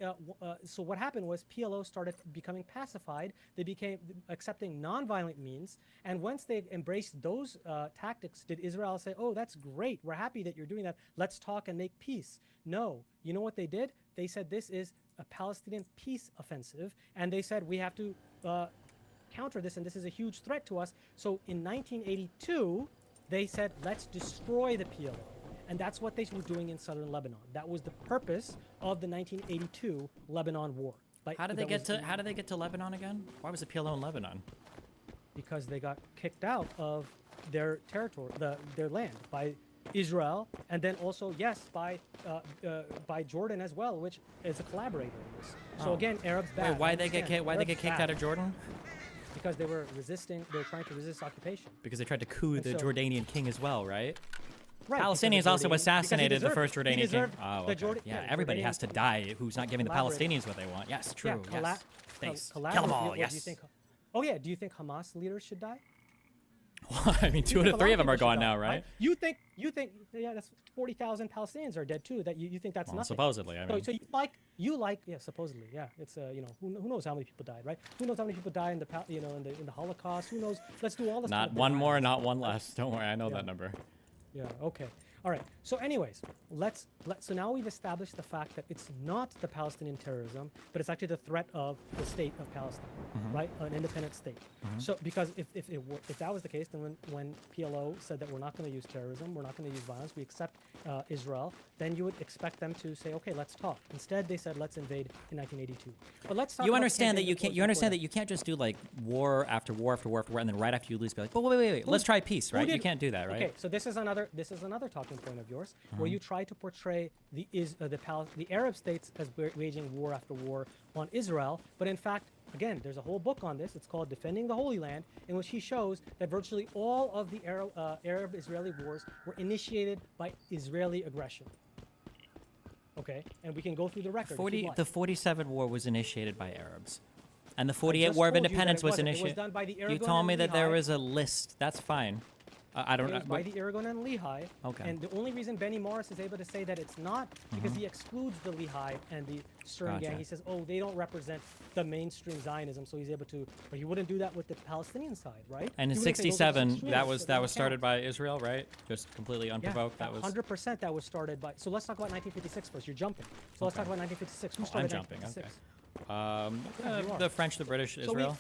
So what happened was PLO started becoming pacified. They became accepting nonviolent means. And once they embraced those tactics, did Israel say, oh, that's great. We're happy that you're doing that. Let's talk and make peace. No. You know what they did? They said this is a Palestinian peace offensive. And they said we have to counter this, and this is a huge threat to us. So in 1982, they said, let's destroy the PLO. And that's what they were doing in southern Lebanon. That was the purpose of the 1982 Lebanon War. Like, how did they that get was- to Lebanon again? Why was the PLO in Lebanon? Because they got kicked out of their territory, their land, by Israel, and then also, yes, by Jordan as well, which is a collaborator in this. So Oh. again, Arabs bad. Wait, why they get Arabs kicked bad. out of Jordan? Because they were resisting. They were trying to resist occupation. Because they tried to coup the so- Jordanian king as well, right? Right, because the Palestinians also Jordanian- because he assassinated the deserved first it. He Jordanian king. deserved Oh, the okay. Jordan- Yeah, yeah, everybody Jordanian has to die who's not giving the collaborate. Palestinians what they want. Yes, true. Yeah, Yes. Thanks. Kill collaborate. them all. What do you Yes. think? Oh yeah. Do you think Hamas leaders should die? I mean, two You out think of a three lot of them are people should gone die, now, right? You think? Yeah, that's 40,000 Palestinians are dead too. That you think that's Well, nothing? supposedly, I mean. So you like yeah, supposedly, yeah. It's you know, who knows how many people died, right? Who knows how many people died in the in the Holocaust? Who knows? Let's do all this. Not one more, not one less. Don't worry, I know that number. Yeah. Okay. All right. So, anyways, so now we've established the fact that it's not the Palestinian terrorism, but it's actually the threat of the state of Palestine, right? An independent state. So, because if that was the case, then when PLO said that we're not going to use terrorism, we're not going to use violence, we accept Israel, then you would expect them to say, okay, let's talk. Instead, they said, let's invade in 1982. But let's talk. You about understand that campaign you can't. reports You understand before that you can't just do like war after war after war after war, and then right after you lose, be like, but wait, let's try peace, right? You did- can't do that, right? Okay, so this is another talking point of yours, where you try to portray the Arab states as waging war after war on Israel, but in fact, again, there's a whole book on this. It's called Defending the Holy Land, in which he shows that virtually all of the Arab-Israeli wars were initiated by Israeli aggression. Okay, and we can go through the record. if you'd like. The 47 war was initiated by Arabs, and the I 48 just War of told you that Independence it was wasn't. It was initiated. done by the You Aragon told and me that there Lehi. was a list. That's fine. I don't It know. was by the Aragon and Lehi. Okay. And the only reason Benny Morris is able to say that it's not because he excludes the Lehi and the Stern Gotcha. gang. He says, oh, they don't represent the mainstream Zionism, so he's able to. But he wouldn't do that with the Palestinian side, right? And in He wouldn't say those are '67, extremists, that was so they don't started count. by Israel, right? Just completely unprovoked. Yeah, That was. 100% that was started by. So let's talk about 1956 first. You're jumping. So let's talk Okay. about 1956. Who I'm started jumping. 1956? Okay. Yeah, you are. The French, the British, So Israel.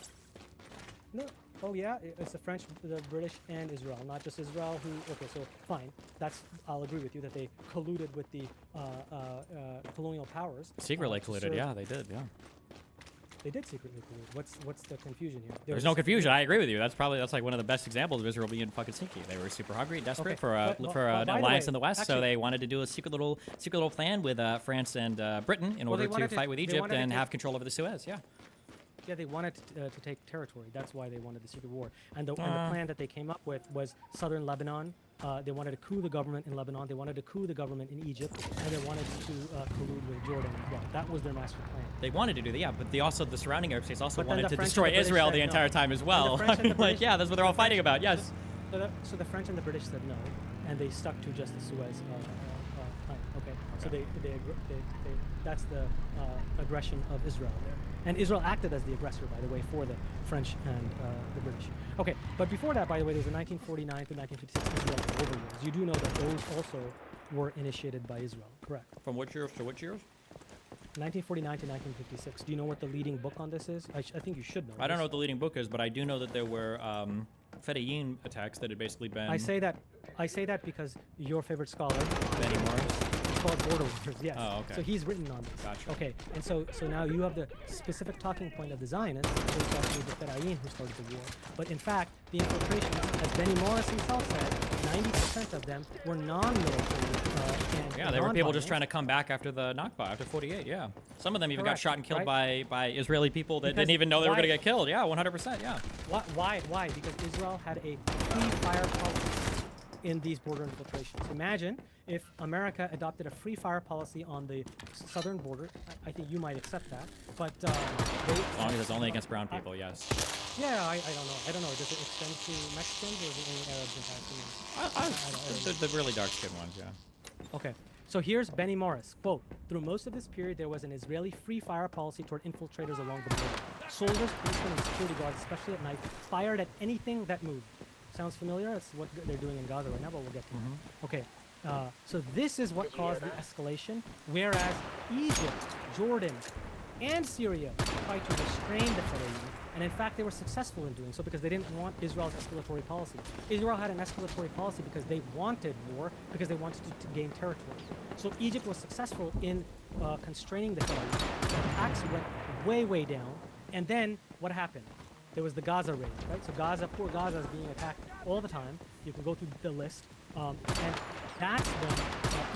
No. Oh yeah, it's the French, the British, and Israel, not just Israel. Okay, so fine. I'll agree with you that they colluded with the colonial powers. Secretly to colluded. serve- Yeah, they did. Yeah. They did secretly collude. What's the confusion here? There's no confusion. I agree with you. That's like one of the best examples of Israel being fucking sneaky. They were super hungry, desperate Okay, for but an by the alliance way, in the West, so actually- they wanted to do a secret little plan with France and Britain in Well, they order to wanted to- fight with they Egypt wanted to and take- have control over the Suez. Yeah. Yeah, they wanted to take territory. That's why they wanted the secret war. And the plan that they came up with was southern Lebanon. They wanted to coup the government in Lebanon. They wanted to coup the government in Egypt, and they wanted to collude with Jordan as well. That was their master plan. They wanted to do that, yeah, but the surrounding Arab states also But then wanted the to French destroy and the British Israel said the no. entire time as And the well. French I and the mean, like, British- yeah, that's what they're all fighting about. Yes. So the French and the British said no, and they stuck to just the Suez plan. Okay. So they that's the aggression of Israel there, and Israel acted as the aggressor, by the way, for the French and the British. Okay, but before that, by the way, there was the 1949 to 1956 Israel overlords. You do know that those also were initiated by Israel, correct? From which years to which years? 1949 to 1956. Do you know what the leading book on this is? I think you should know. I don't know this. what the leading book is, but I do know that there were Fedayeen attacks that had basically been. I say that because your favorite scholar, Benny Morris. called Border Wars, yes. Oh, okay. So he's written on this. Gotcha. Okay, and so now you have the specific talking point of the Zionists, who is actually the Fedayeen who started the war. But in fact, the infiltration, as Benny Morris himself said, 90% of them were non-military and Yeah, they were people just non-violent. trying to come back after the Nakba, after 48. Yeah, some of them even got Correct, shot and killed right? by Israeli people that Because didn't even know they were why- going to get killed. Yeah, 100%. Yeah. Why? Because Israel had a free fire policy in these border infiltrations. Imagine if America adopted a free fire policy on the southern border. I think you might accept that. But As long as it's only against brown people, yes. yeah, I don't know. I don't know. Does it extend to Mexicans or is it only Arabs and Palestinians? The really dark skinned ones, yeah. Okay. So here's Benny Morris. Quote, through most of this period, there was an Israeli free fire policy toward infiltrators along the border. Soldiers, policemen, and security guards, especially at night, fired at anything that moved. Sounds familiar? That's what they're doing in Gaza right now, but we'll get to that. Okay. So this is what caused the escalation, whereas Egypt, Jordan, and Syria tried to restrain the Fedayeen, and in fact they were successful in doing so because they didn't want Israel's escalatory policy. Israel had an escalatory policy because they wanted war, because they wanted to gain territory. So Egypt was successful in constraining the Fedayeen. The attacks went way down, and then what happened? There was the Gaza raid, right? So Gaza, poor Gaza is being attacked all the time. You can go through the list. And that's when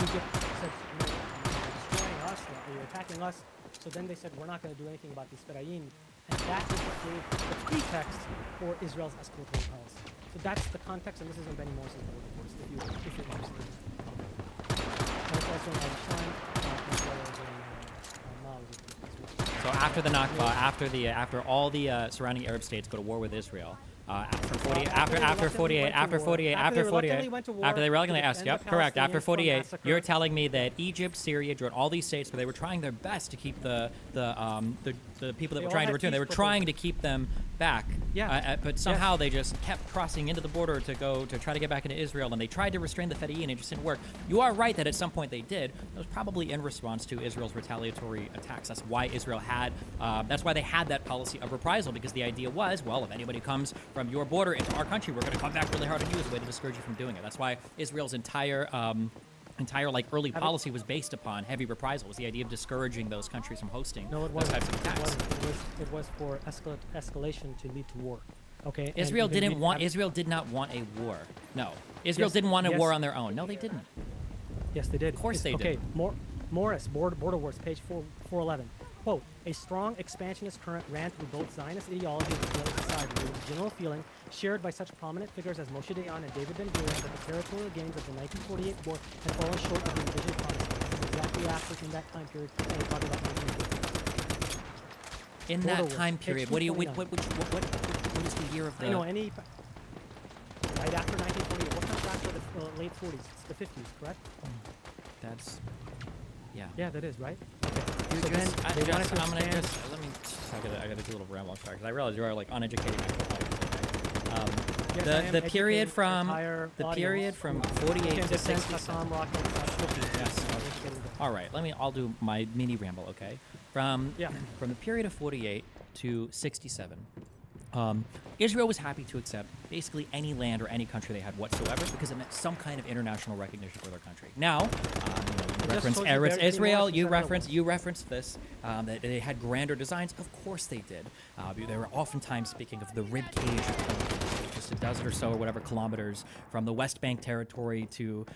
Egypt said, you're destroying us, you're attacking us. So then they said, we're not going to do anything about these Fedayeen. And that is what gave the pretext for Israel's escalatory policy. So that's the context, and this is in Benny Morris's book, of course, if you're interested. And it's also in Einstein, as well as in Mao's book as well. So after the Nakba, after all the surrounding Arab states go to war with Israel, after 48, after 48, after 48, after 48, after they reluctantly asked, yep, correct. After 48, you're telling me that Egypt, Syria, Jordan, all these states where they were trying their best to keep the people that They were all trying to had return, they were peace trying to keep them back. Yeah. But somehow they just kept crossing into the border to try to get back into Israel, and they tried to restrain the Fedayeen, and it just didn't work. You are right that at some point they did. It was probably in response to Israel's retaliatory attacks. That's why Israel had, that's why they had that policy of reprisal, because the idea was, well, if anybody comes from your border into our country, we're going to come back really hard on you as a way to discourage you from doing it. That's why Israel's entire like early policy was based upon heavy reprisal. Was the idea of discouraging those countries from hosting No, it those wasn't. types of attacks. It was for escalation to lead to war. Okay. and Israel even didn't we want. have- Israel did not want a war. No, Israel Yes, didn't want a yes. war on their own. No, they didn't. Yes, they did. Of course they okay, did. Morris, Border Wars, page 411. Quote, a strong expansionist current ran through both Zionist ideology and Israeli society. There was a general feeling shared by such prominent figures as Moshe Dayan and David Ben-Gurion that the territorial gains of the 1948 war had fallen short of the original promise. This is exactly after, in that time period, and we're talking about 1950. In Border that Wars, time page period, what do you? What 229. is the year of the? I know any. Right after 1948. What comes after the late 40s? It's the 50s, correct? That's. Yeah. Yeah, that is right. Okay. You're So then just, they wanted to I'm gonna expand- just let me. I gotta do a little ramble because I realize you are like uneducated. Yes, I am The period educated from entire the audience. period from You 48 can to just send 67. Hassam Rocket, Yes. All right. I'll do my mini ramble. Okay. From Yeah. the period of 48 to 67. Israel was happy to accept basically any land or any country they had whatsoever because it meant some kind of international recognition for their country. Now, you reference told you Barry Israel. Morrison said You referenced this that they had grander designs. Of course they did. They were oftentimes speaking of the rib cage of just a dozen or so or whatever kilometers from the West Bank territory to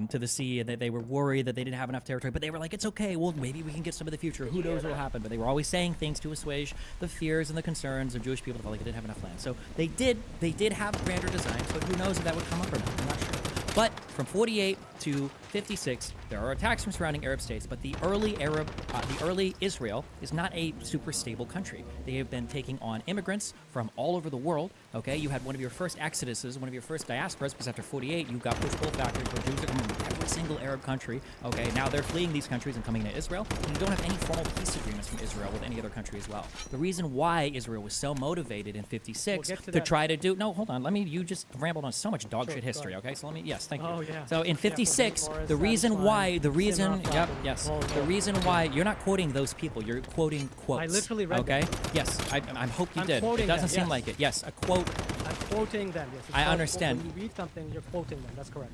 the sea, and that they were worried that they didn't have enough territory. But they were like, it's okay. Well, maybe we can get some of the future. Who knows what will happen? But they were always saying things to assuage the fears and the concerns of Jewish people that felt like they didn't have enough land. So they did have grander designs, but who knows if that would come up or not? I'm not sure. But from 48 to 56, there are attacks from surrounding Arab states, but the early Israel is not a super stable country. They have been taking on immigrants from all over the world. Okay, you had one of your first exoduses, one of your first diasporas, because after 48, you got push-pull factories where Jews are coming from every single Arab country. Okay, now they're fleeing these countries and coming to Israel, and you don't have any formal peace agreements from Israel with any other country as well. The reason why Israel was so motivated in 56 We'll get to to that. try to do, no, hold on, you just rambled on so much dog shit history, okay? So yes, thank you. Oh, yeah. So in Yeah, 56, Morris, the reason Satisfying, why, Simrock, yes, Well, the reason why, you're not quoting those people, you're quoting quotes. I literally read okay? them. Yes, I hope you I'm did. It quoting doesn't them, seem yes. like it. Yes, a quote. I'm quoting them. Yes, it's I called- understand. When you read something, you're quoting them. That's correct.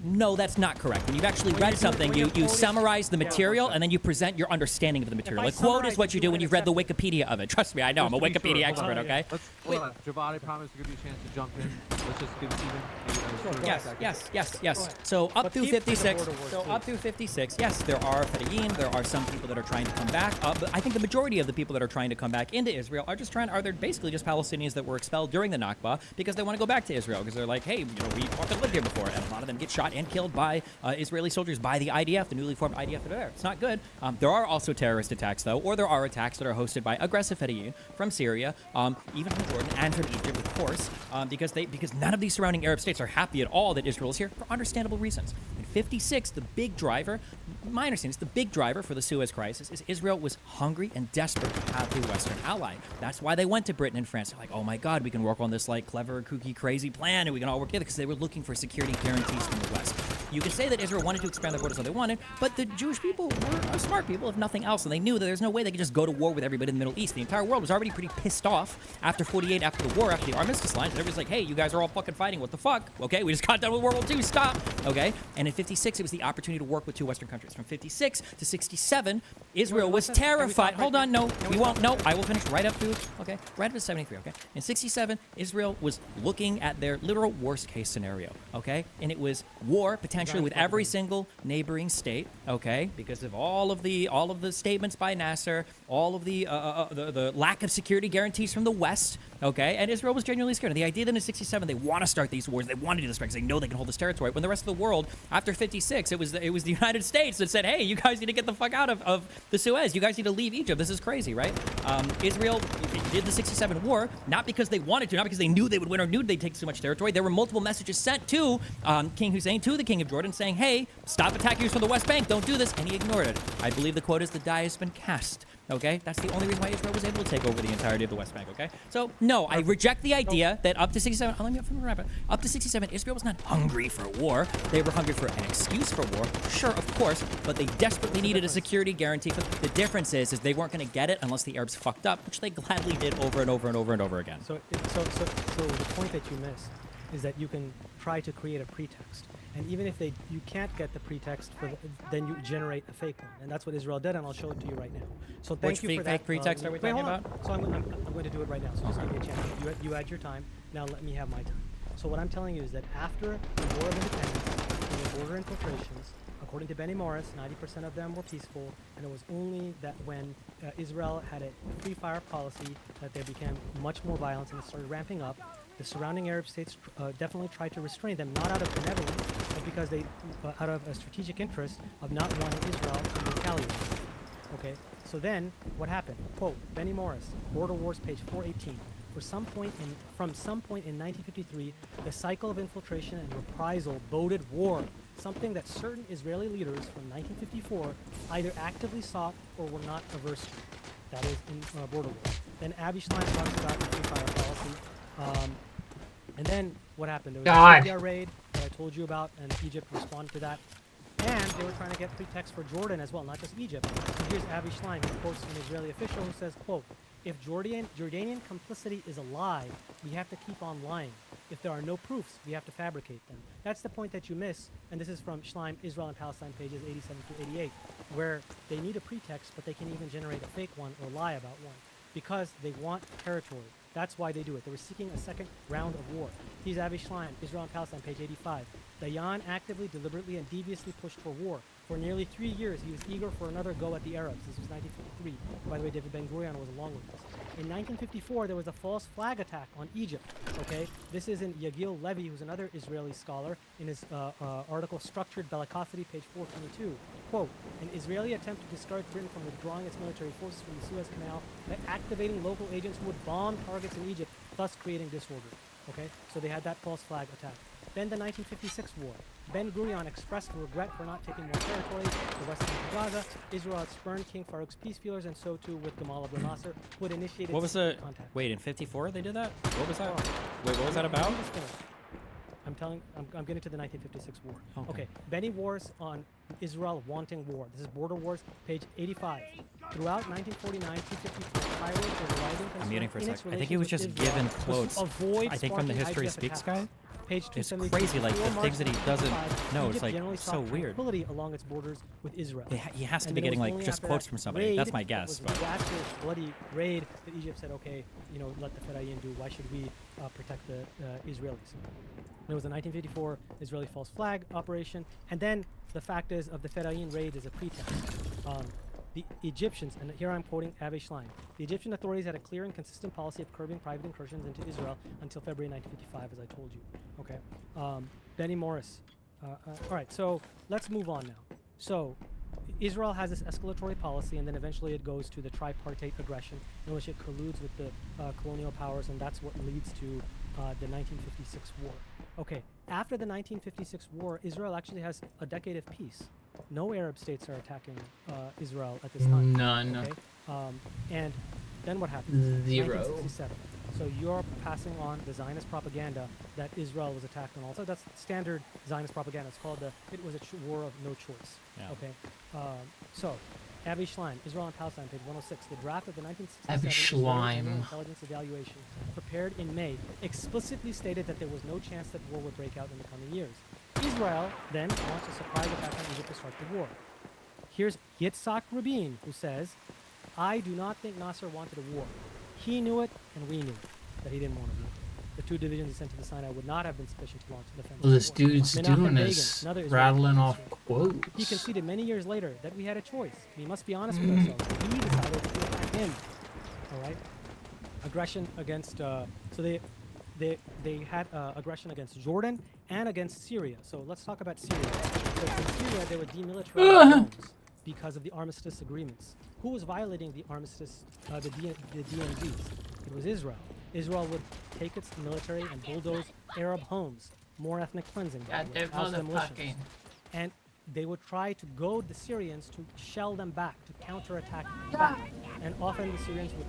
No, that's not correct. When you've actually When read you do- something, when you you're quoting- summarize the Yeah, material one and then you present your understanding of the material. I A quote summarize is what it, you you do can when you've read the accept Wikipedia of it. Trust me, I know. I'm a Just to be Wikipedia sure, expert, hold on. okay? Let's Wait. hold on. Javad, I promise to give you a chance to jump in. Let's just give Steven maybe another Sure, 30 go seconds. Yes. ahead. So up But through keep to the 56. border wars, So too. up through 56. Yes, there are Fedayeen. There are some people that are trying to come back. But I think the majority of the people that are trying to come back into Israel are they're basically just Palestinians that were expelled during the Nakba because they want to go back to Israel because they're like, hey, we fucking lived here before, and a lot of them get shot and killed by Israeli soldiers, by the IDF, the newly formed IDF that are there. It's not good. There are also terrorist attacks though, or there are attacks that are hosted by aggressive Fedayeen from Syria, even from Jordan and from Egypt, of course, because none of these surrounding Arab states are happy at all that Israel is here for understandable reasons. In 56, the big driver, my understanding is the big driver for the Suez crisis is Israel was hungry and desperate to have a Western ally. That's why they went to Britain and France. They're like, oh my God, we can work on this like clever, kooky, crazy plan, and we can all work together because they were looking for security guarantees from the West. You could say that Israel wanted to expand their borders how they wanted, but the Jewish people were smart people, if nothing else, and they knew that there's no way they could just go to war with everybody in the Middle East. The entire world was already pretty pissed off after 48, after the war, after the armistice lines, and everybody's like, hey, you guys are all fucking fighting, what the fuck? Okay, we just got done with World War II, stop! Okay, and in 56, it was the opportunity to work with two Western countries. From 56 to 67, Israel was Can we talk terrified. right Hold on, no, Can we we won't, talk no, I will finish right up to, right up to 73, okay? In 67, Israel was looking at their literal worst case scenario, okay? And it was war, potentially with every single neighboring state, okay? Because of all of the statements by Nasser, all of the lack of security guarantees from the West, okay? And Israel was genuinely scared. And the idea that in 67 they want to start these wars, they want to do this because they know they can hold this territory. When the rest of the world, after 56, it was the United States that said, hey, you guys need to get the fuck out of the Suez. You guys need to leave Egypt. This is crazy, right? Israel did the 67 war, not because they wanted to, not because they knew they would win or knew they'd take so much territory. There were multiple messages sent to King Hussein, to the King of Jordan, saying, hey, stop attacking us from the West Bank. Don't do this. And he ignored it. I believe the quote is the die has been cast. Okay, that's the only reason why Israel was able to take over the entirety of the West Bank. Okay, so no, I reject the idea that up to 67. Let me wrap it. Up to 67, Israel was not hungry for war. They were hungry for an excuse for war. Sure, of course, but they desperately needed a security guarantee. The difference is they weren't going to get it unless the Arabs fucked up, which they gladly did over and over and over and over again. So the point that you missed is that you can try to create a pretext, and even if you can't get the pretext then you generate a fake one, and that's what Israel did, and I'll show it to you right now. So thank Which you for that. fake pretext are we wait, talking hold on. about? So I'm going to do it right now. So just give me a chance. You had your time. Now let me have my time. So what I'm telling you is that after the War of Independence and the border infiltrations, according to Benny Morris, 90% of them were peaceful, and it was only that when Israel had a free fire policy that there became much more violence and it started ramping up. The surrounding Arab states definitely tried to restrain them, not out of benevolence, but because they, out of a strategic interest of not wanting Israel to retaliate. Okay, so then what happened? Quote, Benny Morris, Border Wars, page 418. From some point in 1953, the cycle of infiltration and reprisal boded war, something that certain Israeli leaders from 1954 either actively sought or were not averse to. That is in Border Wars. Then Avi Schlein talks about the free fire policy. And then what happened? There was a Libya raid that I told you about, and Egypt responded to that. And they were trying to get pretext for Jordan as well, not just Egypt. So here's Avi Schlein, who quotes an Israeli official who says, quote, if Jordanian complicity is a lie, we have to keep on lying. If there are no proofs, we have to fabricate them. That's the point that you miss, and this is from Schlein, Israel and Palestine, pages 87 to 88, where they need a pretext, but they can even generate a fake one or lie about one, because they want territory. That's why they do it. They were seeking a second round of war. He's Avi Schlein, Israel and Palestine, page 85. Dayan actively, deliberately, and deviously pushed for war. For nearly 3 years, he was eager for another go at the Arabs. This was 1953. By the way, David Ben-Gurion was along with this. In 1954, there was a false flag attack on Egypt. Okay, this is in Yagil Levy, who's another Israeli scholar, in his article "Structured Bellicosity," page 422. Quote: An Israeli attempt to discourage Britain from withdrawing its military forces from the Suez Canal by activating local agents who would bomb targets in Egypt, thus creating disorder. Okay, so they had that false flag attack. Then the 1956 war. Ben-Gurion expressed regret for not taking more territory, the West Bank of Gaza. Israel had spurned King Farouk's peace feelers, and so too with Gamal Abdel Nasser, who had initiated What was the? contact. Wait, in '54 they did that? What was that? Oh. Wait, what was that about? I'm getting to the 1956 war. Okay. Okay. Benny Wars on Israel wanting war. This is Border Wars, page 85. Throughout 1949, 254 pirates were arriving. I'm muting for a in its second. I think he was just relations with given Israel quotes. was to avoid I think from the sparking History IDF Speaks attacks. guy. Page It's 272. crazy, like, the Before things that he March doesn't 1955, know, it's, Egypt like, generally so sought weird. tranquility along its borders with Israel. He has to And be then it getting was like only just after quotes that from somebody. raid That's my that guess. was a But disastrous, bloody raid that Egypt said, okay, you know, let the Fedayeen do. Why should we protect the Israelis? And it was the 1954 Israeli false flag operation. And then the fact is of the Fedayeen raid is a pretext. The Egyptians, and here I'm quoting Avi Schlein, the Egyptian authorities had a clear and consistent policy of curbing private incursions into Israel until February 1955, as I told you. Okay. Benny Morris. All right, so let's move on now. So Israel has this escalatory policy, and then eventually it goes to the tripartite aggression, in which it colludes with the colonial powers, and that's what leads to the 1956 war. Okay, after the 1956 war, Israel actually has a decade of peace. No Arab states are attacking Israel at this time. None. Okay? And then what happens? Zero. 1967. So Europe passing on the Zionist propaganda that Israel was attacked on all. So that's standard Zionist propaganda. It's called it was a war of no choice. Yeah. Okay. So Avi Schlein, Israel and Palestine, page 106. The draft of the 1967 Avi Israeli General Schlein. Intelligence Evaluation, prepared in May, explicitly stated that there was no chance that war would break out in the coming years. Israel then launched a surprise attack on Egypt to start the war. Here's Yitzhak Rabin, who says, I do not think Nasser wanted a war. He knew it, and we knew it, that he didn't want a war. The 2 divisions he sent to the Sinai would not have been sufficient to launch the defense. Well, this war. dude's Menachem doing Begin, this, another Israeli rattling off prime minister. He quotes. conceded many years later that we had a choice. We must be honest with ourselves. We decided to attack him. All right? Aggression against, so they had aggression against Jordan and against Syria. So let's talk about Syria. So in Syria, they were demilitarized zones because of the armistice agreements. Who was violating the armistice, the DMZs? It was Israel. Israel would take its military and bulldoze Arab homes, more ethnic cleansing, by the way, house demolitions. And they would try to goad the Syrians to shell them back, to counterattack back. And often the Syrians would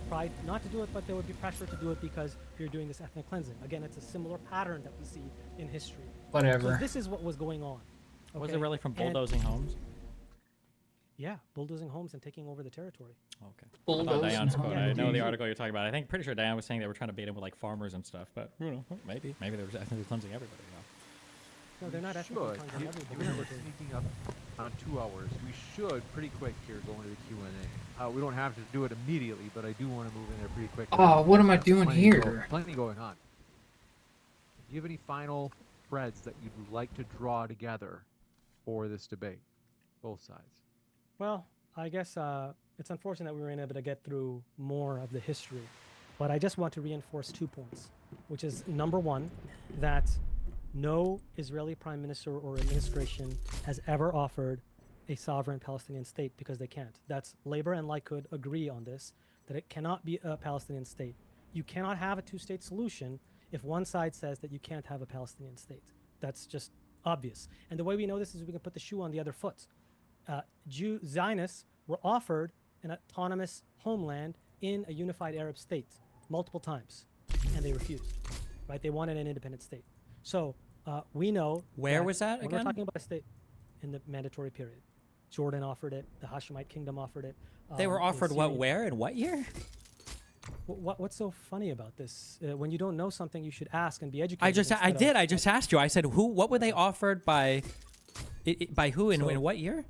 try not to do it, but there would be pressure to do it because you're doing this ethnic cleansing. Again, it's a similar pattern that we see in history. Whatever. So this is what was going on. was okay? it really from And- bulldozing homes? Yeah, bulldozing homes and taking over the territory. Okay. I thought Bulldozing Diane's quote. Yeah, I know the indeed. article you're talking about. I think pretty sure Diane was saying they were trying to bait him with like farmers and stuff, but you know, maybe they were ethnically cleansing everybody. You No, they're not ethnically Should, cleansing everybody. given that we're sneaking up on 2 hours, we should pretty quick here go into the Q&A. We don't have to do it immediately, but I do want to move in there pretty quick. Oh, what am I doing here? Plenty going on. Do you have any final threads that you'd like to draw together for this debate? Both sides. Well, I guess it's unfortunate that we were unable to get through more of the history, but I just want to reinforce 2 points, which is number one, that no Israeli prime minister or administration has ever offered a sovereign Palestinian state because they can't. That's Labor and Likud agree on this, that it cannot be a Palestinian state. You cannot have a 2-state solution if one side says that you can't have a Palestinian state. That's just obvious. And the way we know this is we can put the shoe on the other foot. Zionists were offered an autonomous homeland in a unified Arab state multiple times, and they refused. Right? They wanted an independent state. So we know. Where was that when again? We're talking about a state in the mandatory period. Jordan offered it. The Hashemite kingdom offered it. They were the offered what, Syrian- where, and what year? What's so funny about this? When you don't know something, you should ask and be educated. I instead did. of- I just asked you. I said, who? What were they offered by? By who and in what year?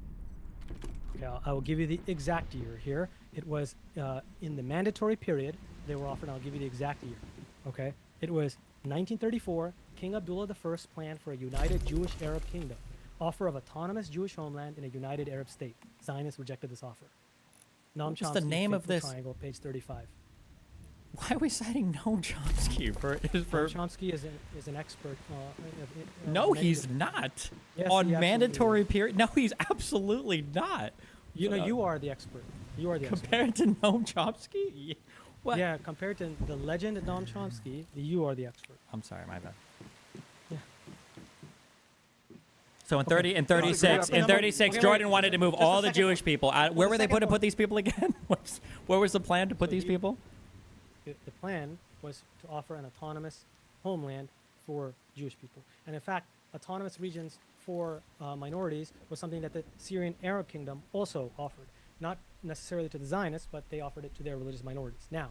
Okay, I will give you the exact year here. It was in the mandatory period they were offered. I'll give you the exact year. Okay, it was 1934, King Abdullah I planned for a united Jewish Arab kingdom, offer of autonomous Jewish homeland in a united Arab state. Zionists rejected this offer. Noam What's the Chomsky, name of Fateful this? Triangle, page 35. Why are we citing Noam Chomsky for? Noam Chomsky is an expert. No, many he's different- not. Yes, On he absolutely mandatory is. period. No, he's absolutely not. You know, you are the expert. You are the expert. Compared to Noam Chomsky. What? Yeah, compared to the legend of Noam Chomsky, you are the expert. I'm sorry, my bad. Yeah. So in 30 and Okay, 36, in number- 36, okay, Jordan wait, wanted to move just the all the second Jewish point. people out. Where the were they second put to put point. these people again? Where was the plan to put So these you- people? The plan was to offer an autonomous homeland for Jewish people. And in fact, autonomous regions for minorities was something that the Syrian Arab Kingdom also offered. Not necessarily to the Zionists, but they offered it to their religious minorities. Now,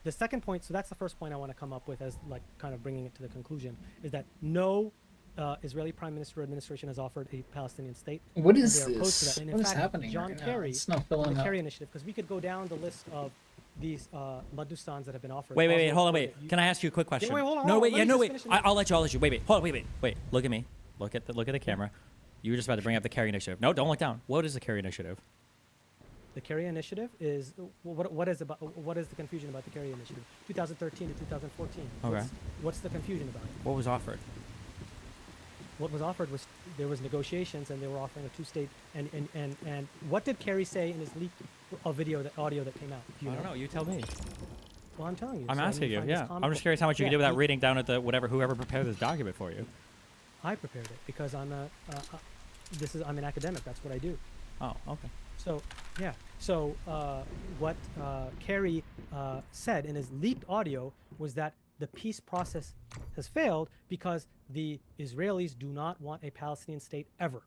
the second point, so that's the first point I want to come up with as like kind of bringing it to the conclusion, is that no Israeli Prime Minister or administration has offered a Palestinian state. What and is they are opposed to this? that. And in What is fact, happening John right now? Kerry, It's not the filling up. Kerry Initiative, because we could go down the list of these Madustans that have been offered. Wait, Also hold on, included. wait. Can I ask you a quick question? wait, hold on, no, hold on. wait, Let yeah, me no, just wait. finish I'll let you. I'll let you. Wait, hold on, wait. Look at me. Look at the camera. You were just about to bring up the Kerry Initiative. No, don't look down. What is the Kerry Initiative? The Kerry Initiative is what is the confusion about the Kerry Initiative? 2013 to 2014. Okay. What's the confusion about it? What was offered? What was offered was there was negotiations and they were offering a two-state and what did Kerry say in his leaked audio that came out? Do you I don't know. You tell me. Well, I'm telling you. I'm So, I asking mean, you. find this Yeah. I'm comical. just curious how much you Yeah, can do without he- reading down at the whoever prepared this document for you. I prepared it because I'm I'm an academic. That's what I do. Oh, okay. So, yeah. So, what Kerry said in his leaked audio was that the peace process has failed because the Israelis do not want a Palestinian state ever.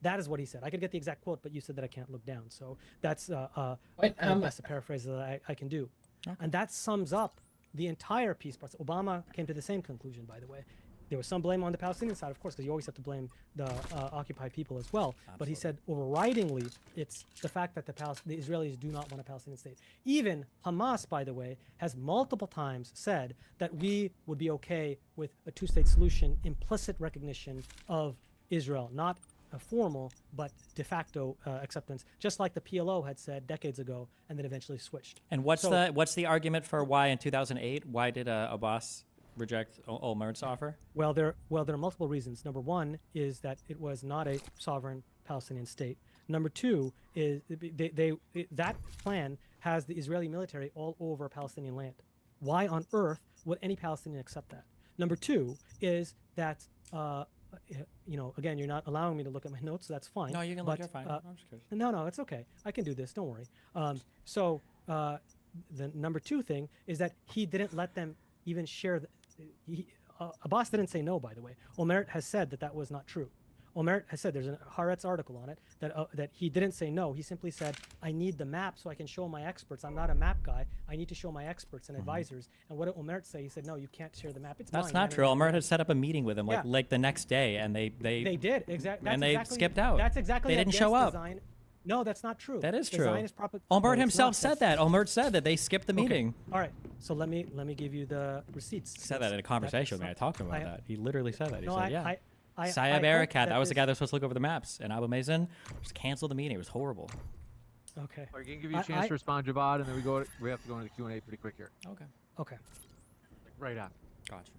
That is what he said. I could get the exact quote, but you said that I can't look down. So that's Wait, that's the paraphrase that I can do. Okay. And that sums up the entire peace process. Obama came to the same conclusion, by the way. There was some blame on the Palestinian side, of course, because you always have to blame the occupied people as well. But he said overridingly, it's the fact that the Israelis do not want a Palestinian state. Even Hamas, by the way, has multiple times said that we would be okay with a two-state solution, implicit recognition of Israel, not a formal but de facto acceptance, just like the PLO had said decades ago, and then eventually switched. And what's So- the argument for why in 2008 why did Abbas reject Olmert's offer? Well, there are multiple reasons. Number one is that it was not a sovereign Palestinian state. Number two is that plan has the Israeli military all over Palestinian land. Why on earth would any Palestinian accept that? Number two is that again, you're not allowing me to look at my notes, so that's fine. No, you can but, look. You're fine. I'm just curious. No, it's okay. I can do this. Don't worry. The number two thing is that he didn't let them even share. Abbas didn't say no, by the way. Olmert has said that was not true. Olmert has said, there's a Haaretz article on it, that he didn't say no. He simply said, I need the map so I can show my experts. I'm not a map guy. I need to show my experts and advisors. And what did Olmert say? He said, no, you can't share the map. It's That's mine. not I don't true. know." Olmert had set up a meeting with him Yeah. like the next day, and they They did exactly, and they skipped out. That's exactly. They didn't against show the up. No, that's not true. That is The true. Zionist no, Olmert it's himself not. said That's- that. Olmert said that they skipped the Okay. meeting. All right. So let me give you the receipts. He said that in a conversation with me. I talked to him about that. He literally said that. He No, said, yeah. I Sayeb hope Erekat, that was the this- guy that was supposed to look over the maps, and Abu Mazen just canceled the meeting. It was horrible. Okay. I can give you a chance to respond, Javad, and then we have to go into the Q&A pretty quick here. Okay. Okay. Right after. Gotcha.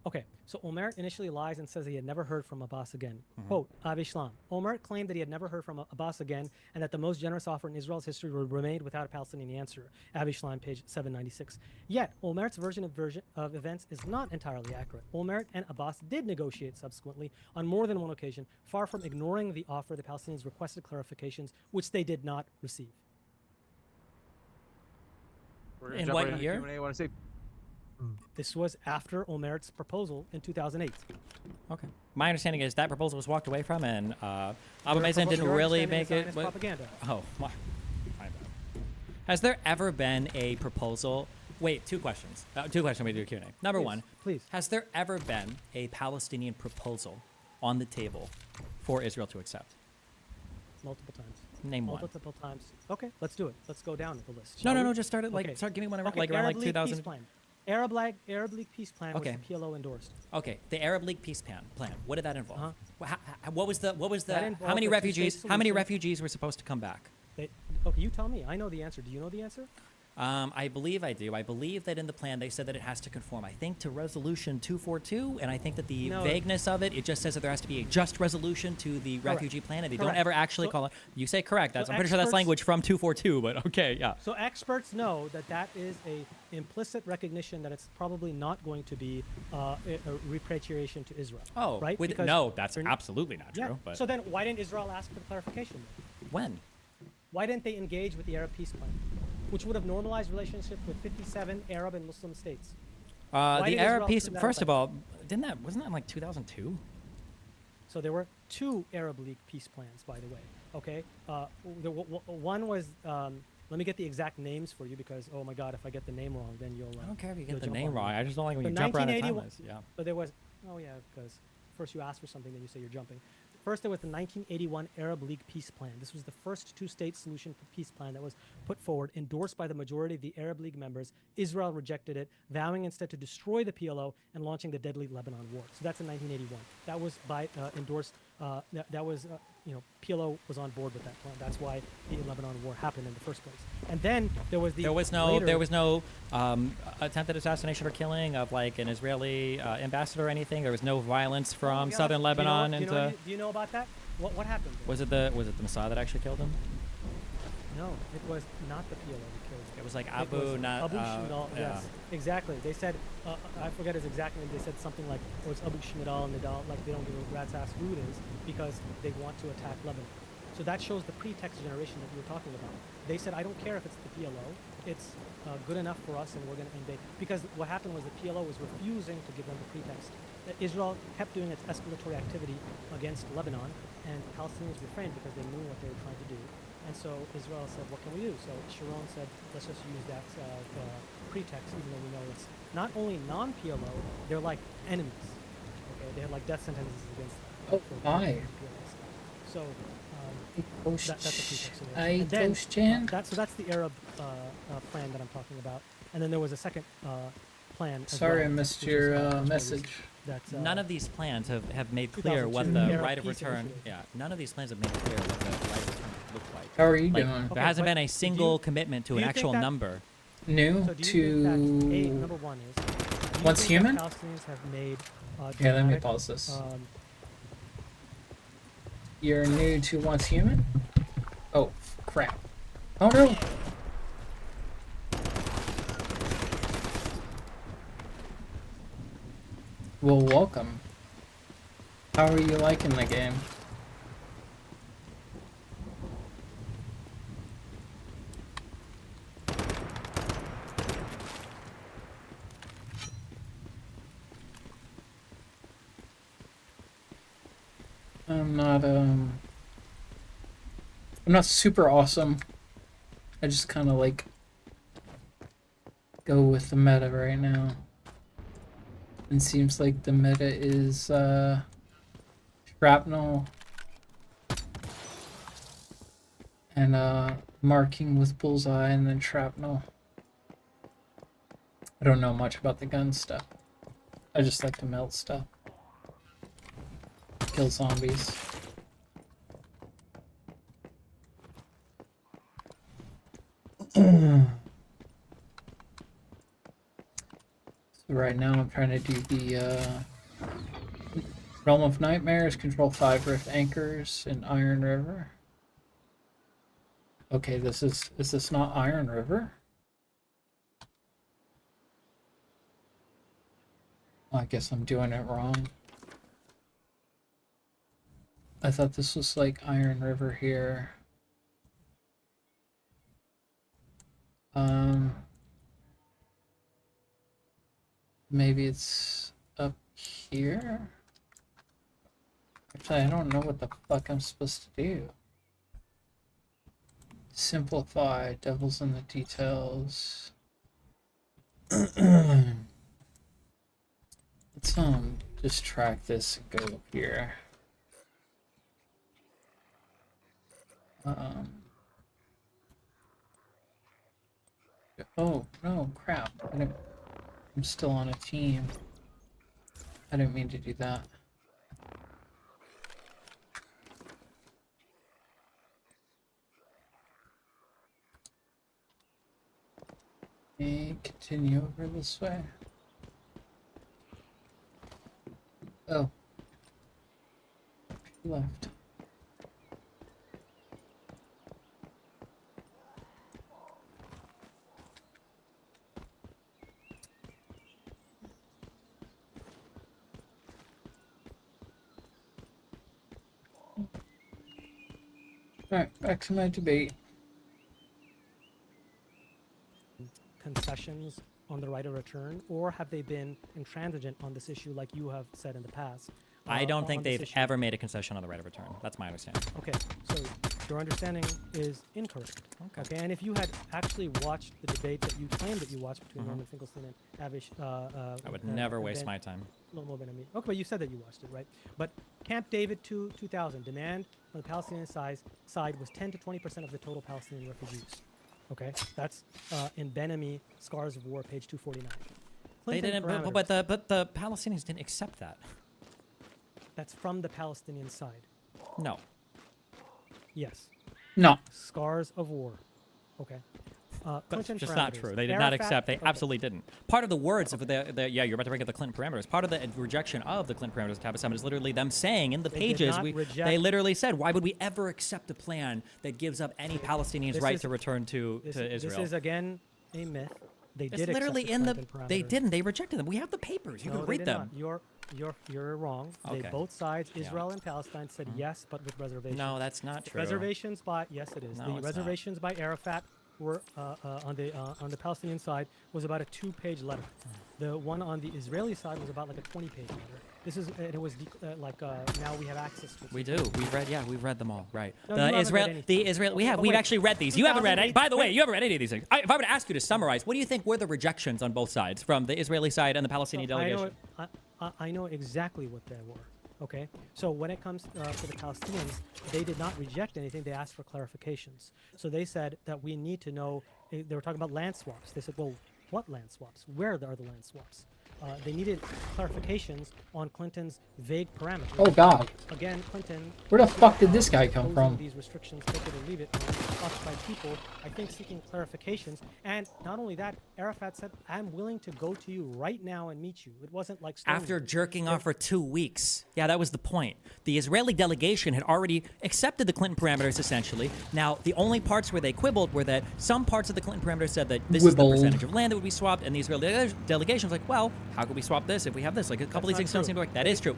Okay, so Olmert initially lies and says he had never heard from Abbas again. Quote, Avi Shlam. Olmert claimed that he had never heard from Abbas again and that the most generous offer in Israel's history would remain without a Palestinian answer. Avi Shlam, page 796. Yet, Olmert's version of events is not entirely accurate. Olmert and Abbas did negotiate subsequently on more than one occasion, far from ignoring the offer the Palestinians requested clarifications, which they did not receive. We're gonna In jump what right into year? Q&A. I want to say This was after Olmert's proposal in 2008. Okay. My understanding is that proposal was walked away from, and Abu Your Mazen didn't your really understanding make is Zionist it. propaganda. Oh, my bad. Has there ever been a proposal? Wait, two questions. Two questions. We do Q&A. Number Please, one, please. Has there ever been a Palestinian proposal on the table for Israel to accept? Multiple times. Name one. Multiple times. Okay, let's do it. Let's go down the list. No, shall no, we? no. Just start it. Okay. Give me one. Okay, Like around Arab like League peace 2000. plan. Arab League peace plan, Okay. which the PLO endorsed. Okay, the Arab League peace plan. What did that involve? What was the That how involved many a two-state refugees solution. were supposed to come back? Okay, you tell me. I know the answer. Do you know the answer? I believe I do. I believe that in the plan they said that it has to conform, I think, to Resolution 242, and I think that the No. vagueness of it, it just says that there has to be a just resolution to the refugee plan, and they don't Correct. ever actually So- call it. You say correct. That's, so I'm pretty sure that's experts- language from 242, but okay, yeah. So experts know that that is a implicit recognition that it's probably not going to be a repatriation to Israel. Oh, right? Because no, that's they're- absolutely not Yeah. true. But So then, why didn't Israel ask for clarification? when? Why didn't they engage with the Arab peace plan, which would have normalized relationships with 57 Arab and Muslim states? Why The did Arab Israel peace. turn that First of away? all, wasn't that in like 2002? So there were two Arab League peace plans, by the way. Okay, one was. Let me get the exact names for you because oh my God, if I get the name wrong, then you'll. I don't care if you you'll get the jump name on me. wrong. I just don't like when The you jump around in 1981 timelines. Yeah. So there was. Oh yeah, because first you ask for something, then you say you're jumping. First, there was the 1981 Arab League peace plan. This was the first two-state solution for peace plan that was put forward, endorsed by the majority of the Arab League members. Israel rejected it, vowing instead to destroy the PLO and launching the deadly Lebanon War. So that's in 1981. That was endorsed. That was PLO was on board with that plan. That's why the Lebanon War happened in the first place. And then there was the There was no later- attempted assassination or killing of like an Israeli ambassador or anything. There was no violence from Yeah, southern do you know- Lebanon do you into. know, do you know about that? What happened? there? Was it the Mossad that actually killed him? No, it was not the PLO that killed him. It was like It Abu, was not Abu Shmidal, yeah. yes, exactly. They said, I forget his exact name. They said something like, "Oh, it's Abu Shmidal and Nidal." Like they don't give a rat's ass who it is because they want to attack Lebanon. So that shows the pretext generation that you were talking about. They said, "I don't care if it's the PLO. It's good enough for us, and we're going to invade." Because what happened was the PLO was refusing to give them the pretext. Israel kept doing its escalatory activity against Lebanon, and Palestinians refrained because they knew what they were trying to do. And so Israel said, what can we do? So Sharon said, let's just use that pretext, even though we know it's not only non-PLO, they're like enemies. Okay, they had like death sentences against them. Oh, for my. PLO stuff. So that's a pretext. I And then, toast Jan. so that's the Arab plan that I'm talking about. And then there was a second plan. as Sorry, well, I missed which is, your which was message. that, None of these plans have made clear what 2002 the Arab right of peace return. initiative. Yeah, none of these plans have made clear what the right of return looked like. How are you Like, doing? there Okay, hasn't but been a do single you- commitment to do an you think actual that- number. New So do you think that, to number one is, do you What's think that human? Palestinians have made yeah. Let me dramatic, pause this. You're You're new to what's human? Oh crap! Oh no! Well, welcome. How are you liking the game? I'm not super awesome. I just kind of like go with the meta right now. It seems like the meta is shrapnel and marking with bullseye and then shrapnel. I don't know much about the gun stuff. I just like to melt stuff. Kill zombies. So right now I'm trying to do the Realm of Nightmares, control 5 Rift Anchors in Iron River. Okay, is this not Iron River? I guess I'm doing it wrong. I thought this was like Iron River here. Maybe it's up here? Actually, I don't know what the fuck I'm supposed to do. Simplify, devil's in the details. Let's just track this and go here. Oh no, crap. I'm still on a team. I didn't mean to do that. And continue over this way. Oh. Left. Alright, back to my debate. Concessions on the right of return, or have they been intransigent on this issue like you have said in the past? I don't on think this they've issue? ever made a concession on the right of return. That's my understanding. Okay, so your understanding is incorrect. Okay. And if you had actually watched the debate that you claimed that you watched between Norman Finkelstein and Avish, I would never waste my time. No more than me. Okay, but you said that you watched it, right? But Camp David 2000 demand on the Palestinian side was 10 to 20% of the total Palestinian refugees. Okay, that's in Ben-Ami, Scars of War, page 249. They Clinton didn't, parameters, but the Palestinians didn't accept that. that's from the Palestinian side. No. Yes, No. Scars of War. Okay. That's Clinton just not parameters. true. They did not Arafat- accept. They okay. absolutely didn't. Part of the words of the yeah, you're about to bring up the Clinton parameters. Part of the rejection of the Clinton parameters of Tabas Summit is literally them saying in the They did pages, not they reject- literally said, why would we ever accept a plan that gives up any Palestinians' This right is- to return to Israel? This is again a myth. They It's did literally accept in the. Clinton They parameters. didn't. They rejected them. We have the papers. You No, can they read did them. not. You're wrong. They Okay. both sides, Yeah. Israel and Palestine, said yes, but with reservations. No, that's not true. Reservations by yes, it is. No, The it's not. reservations by Arafat were on the Palestinian side was about a 2-page letter. The one on the Israeli side was about like a 20-page letter. This is and it was now we have access to it. We do. We've read them all. Right. No, you haven't read anything. The Israel. We have. Oh, We've wait. actually read these. You haven't read any. 2008 By the way, you haven't read any of these things. If I were to ask you to summarize, what do you think were the rejections on both sides, from the Israeli side and the Palestinian delegation? I know exactly what they were. Okay, so when it comes to the Palestinians, they did not reject anything. They asked for clarifications. So they said that we need to know. They were talking about land swaps. They said, well, what land swaps? Where are the land swaps? They needed clarifications on Clinton's vague parameters. Oh God. Again, Clinton. Where the fuck did this guy come imposing from? These restrictions, take it or leave it, on occupied people. I think seeking clarifications, and not only that, Arafat said, "I'm willing to go to you right now and meet you." It wasn't like After Stonewall. jerking off for 2 weeks. Yeah, that was the point. The Israeli delegation had already accepted the Clinton parameters, essentially. Now, the only parts where they quibbled were that some parts of the Clinton parameters said that this is the Quibbled. percentage of land that would be swapped, and the Israeli delegation was like, well, how could we swap this if we have this? Like, a couple of these not things don't true. seem to work. That is true.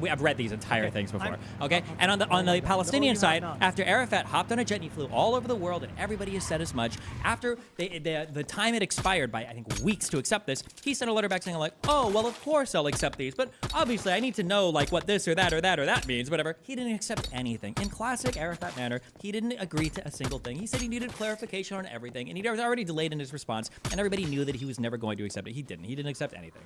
I've read these entire Okay, things before. I'm- Okay? And on the no, Palestinian you have side, not. after Arafat hopped on a jet and he flew all over the world, and everybody has said as much, after the time had expired by, I think, weeks to accept this, he sent a letter back saying, like, oh, well, of course I'll accept these, but obviously I need to know, like, what this or that or that or that means, whatever. He didn't accept anything. In classic Arafat manner, he didn't agree to a single thing. He said he needed clarification on everything, and he was already delayed in his response, and everybody knew that he was never going to accept it. He didn't. He didn't accept anything.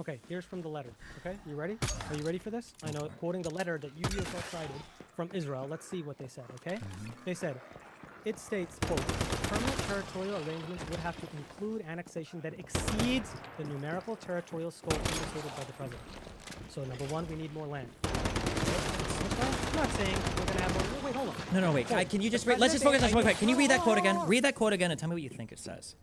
Okay, here's from the letter. Okay, you ready? Are you ready for this? I know, quoting the letter that you yourself cited from Israel. Let's see what they said, okay? They said, it states, quote, permanent territorial arrangements would have to include annexation that exceeds the numerical territorial scope indicated by the president. So, number one, we need more land. I'm not saying we're going to have more. Wait, hold on. No, wait. Quote, Can you just the read? Let's just focus on president- one quick. Can you read that quote again? Read that quote again and tell me what you think it says.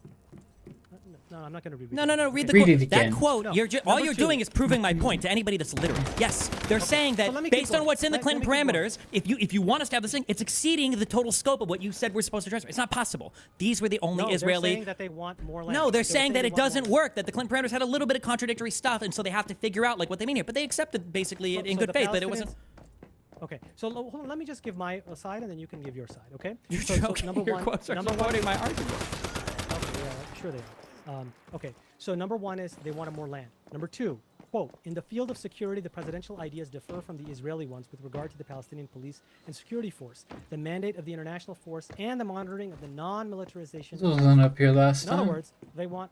No, I'm not going to read No. Read the Read quote. it That again. quote. No. All Number you're two. doing is proving my point to anybody that's literate. Yes, they're saying that let me keep based on going. what's in the Let Clinton me keep going. parameters, if you want us to have this thing, it's exceeding the total scope of what you said we're supposed to transfer. It's not possible. These were the only No, Israeli. they're saying that they want more land. No, they're They were saying that they it want more doesn't land. work. That the Clinton parameters had a little bit of contradictory stuff, and so they have to figure out like what they mean here. But they accepted basically So- in so good the faith that it wasn't. Palestinians- Okay, so hold on, let me just give my side, and then you can give your side. Okay. You're so, joking. number Your one, quotes are number one. supporting my argument. Okay, yeah, sure they are. Okay, so number one is they wanted more land. Number two, quote, in the field of security, the presidential ideas differ from the Israeli ones with regard to the Palestinian police and security force, the mandate of the international force, and the monitoring of the non-militarization. This wasn't up here last In time. other words, they want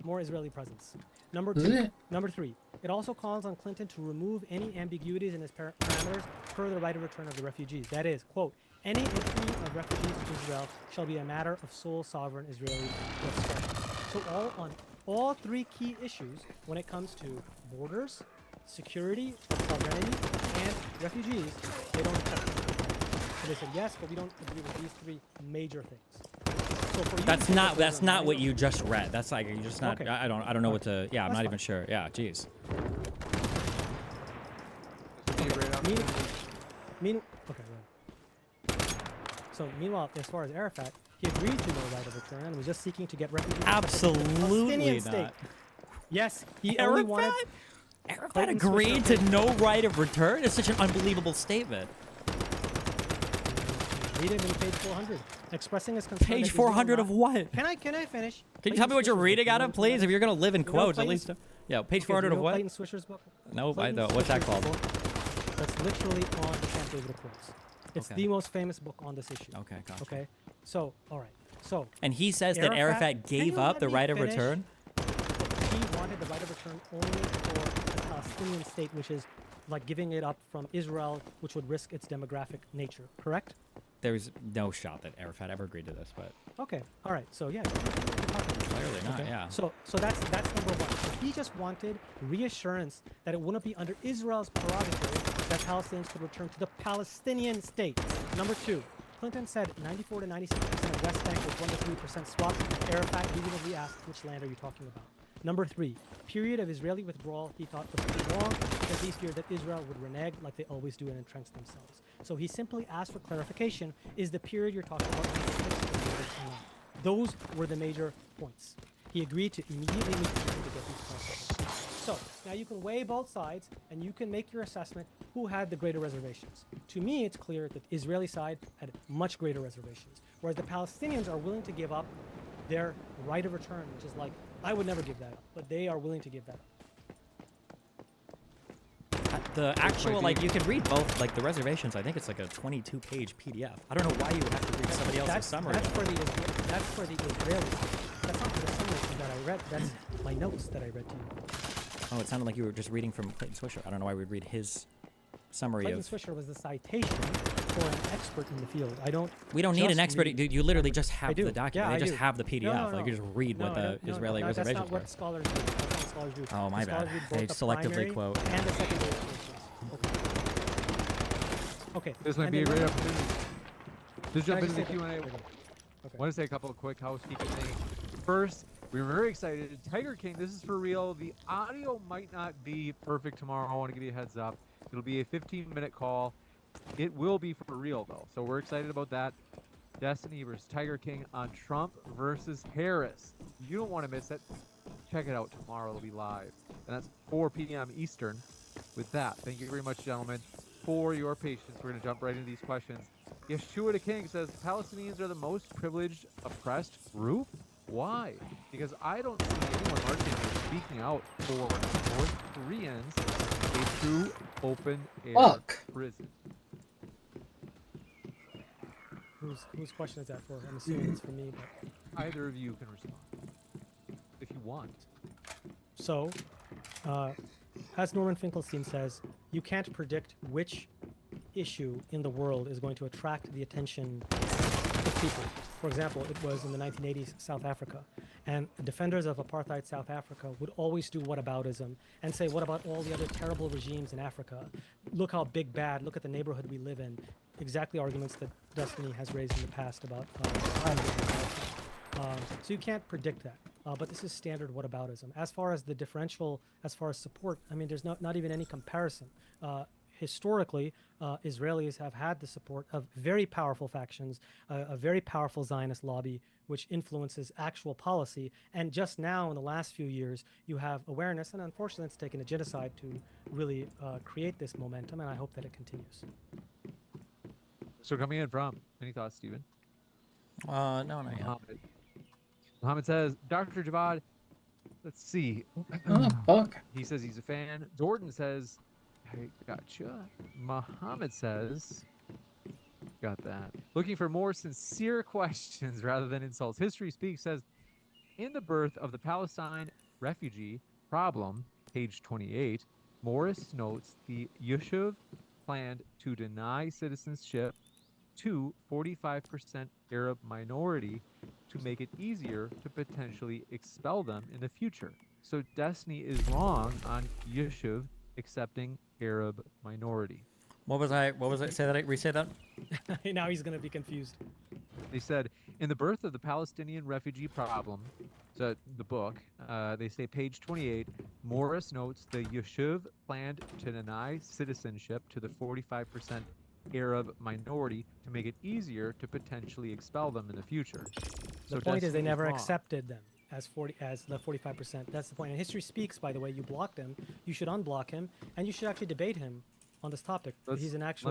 more Israeli presence. Number Is two. it? Number three, it also calls on Clinton to remove any ambiguities in his parameters per the right of return of the refugees. That is, quote, any entry of refugees to Israel shall be a matter of sole sovereign Israeli discretion. So all on all three key issues when it comes to borders, security, sovereignty, and refugees, they don't accept it. So they said yes, but we don't agree with these three major things. So for you to That's say that not those that's are not what minor- you just read. That's like you just not. Okay. I don't know what to. Yeah, I'm That's not fine. even sure. Yeah, jeez. This would be a great opportunity. Okay, right. So meanwhile, as far as Arafat, he agreed to no right of return and was just seeking to get refugees. accepted into the Absolutely Palestinian not. state. Yes, he only wanted. Arafat Clayton agreed Swisher- to no right of return. It's such an unbelievable statement. Read it in page 400, expressing his concern. Page that Israel 400 of not- what? Can I finish? Can you tell me what you're reading out of, please? If you're gonna live in quotes, at least. Yeah, page 400 of what? Clayton Swisher's book? No, I Clayton don't. What's that Swisher's called? book That's literally on the Camp David Accords. It's Okay. the most famous book on this issue. Okay, gotcha. Okay. So, all right. So, And he says that Arafat Can gave you up let the me right of finish? return. He wanted the right of return only for the Palestinian state, which is like giving it up from Israel, which would risk its demographic nature. Correct? There's no shot that Arafat ever agreed to this, but Okay. All right. So yeah. clearly not. Okay. Yeah. So that's number one. So he just wanted reassurance that it wouldn't be under Israel's prerogative that Palestinians could return to the Palestinian state. Number two, Clinton said 94 to 96% of West Bank was 1 to 3% swapped. Arafat immediately asked, which land are you talking about? Number three, period of Israeli withdrawal he thought was too long because he feared that Israel would renege like they always do and entrench themselves. So he simply asked for clarification, is the period you're talking about 96 or not? Those were the major points. He agreed to immediately meet with him to get these points. So now you can weigh both sides and you can make your assessment who had the greater reservations. To me, it's clear that the Israeli side had much greater reservations, whereas the Palestinians are willing to give up their right of return, which is like, I would never give that up, but they are willing to give that up. The actual, like, you could read both, like, the reservations. I think it's like a 22-page PDF. I don't know why you would have to read somebody else's summary. That's for the Israelis. That's not for the summary that I read. That's my notes that I read to you. Oh, it sounded like you were just reading from Clayton Swisher. I don't know why we'd read his summary Clayton of... Swisher was the citation for an expert in the field. We don't need an just expert. read- You literally just I have do. the document. Yeah, they I just do. have the PDF. No, no, Like, no. you just read No, what I the don't- no, Israeli no, reservations That's not were. what scholars do. That's not what scholars do. Oh, my The scholars bad. read both They the selectively primary quote. and the secondary sources. Okay. This might and be a then great number- opportunity. Just Can I jump into the just say- Q&A. Okay. I want to say a couple of quick housekeeping things. First, we were very excited. Tiger King, this is for real. The audio might not be perfect tomorrow. I want to give you a heads up. It'll be a 15-minute call. It will be for real, though. So we're excited about that. Destiny versus Tiger King on Trump versus Harris. You don't want to miss it. Check it out tomorrow. It'll be live. And that's 4 p.m. Eastern. With that, thank you very much, gentlemen, for your patience. We're going to jump right into these questions. Yeshua the King says, Palestinians are the most privileged, oppressed group? Why? Because I don't see anyone marching or speaking out for North Koreans a true open air Fuck. prison. Whose question is that for? I'm assuming it's for me. But Either of you can respond if you want. so, as Norman Finkelstein says, you can't predict which issue in the world is going to attract the attention of people. For example, it was in the 1980s South Africa, and the defenders of apartheid South Africa would always do whataboutism and say, what about all the other terrible regimes in Africa? Look how big bad, look at the neighborhood we live in. Exactly arguments that Destiny has raised in the past about so you can't predict that. But this is standard whataboutism. As far as the differential, as far as support, I mean, there's not even any comparison. Historically, Israelis have had the support of very powerful factions, a very powerful Zionist lobby, which influences actual policy. And just now, in the last few years, you have awareness, and unfortunately, it's taken a genocide to really create this momentum, and I hope that it continues. So coming in from, any thoughts, Stephen? No, not yet. Mohammed. Mohammed says, Dr. Javad, let's see. Oh, fuck. He says he's a fan. Jordan says, I gotcha. Mohammed says, got that. Looking for more sincere questions rather than insults. History Speaks says, in the birth of the Palestine refugee problem, page 28, Morris notes the Yishuv planned to deny citizenship to 45% Arab minority to make it easier to potentially expel them in the future. So Destiny is wrong on Yishuv accepting Arab minority. What was I? Say that. Re-say that. Now he's gonna be confused. They said, in the birth of the Palestinian refugee problem, so the book, they say page 28, Morris notes the Yishuv planned to deny citizenship to the 45% Arab minority to make it easier to potentially expel them in the future. The point is they never accepted them as the 45%. That's the point. And history speaks, by the way. You blocked him. You should unblock him, and you should actually debate him on this topic. He's an actual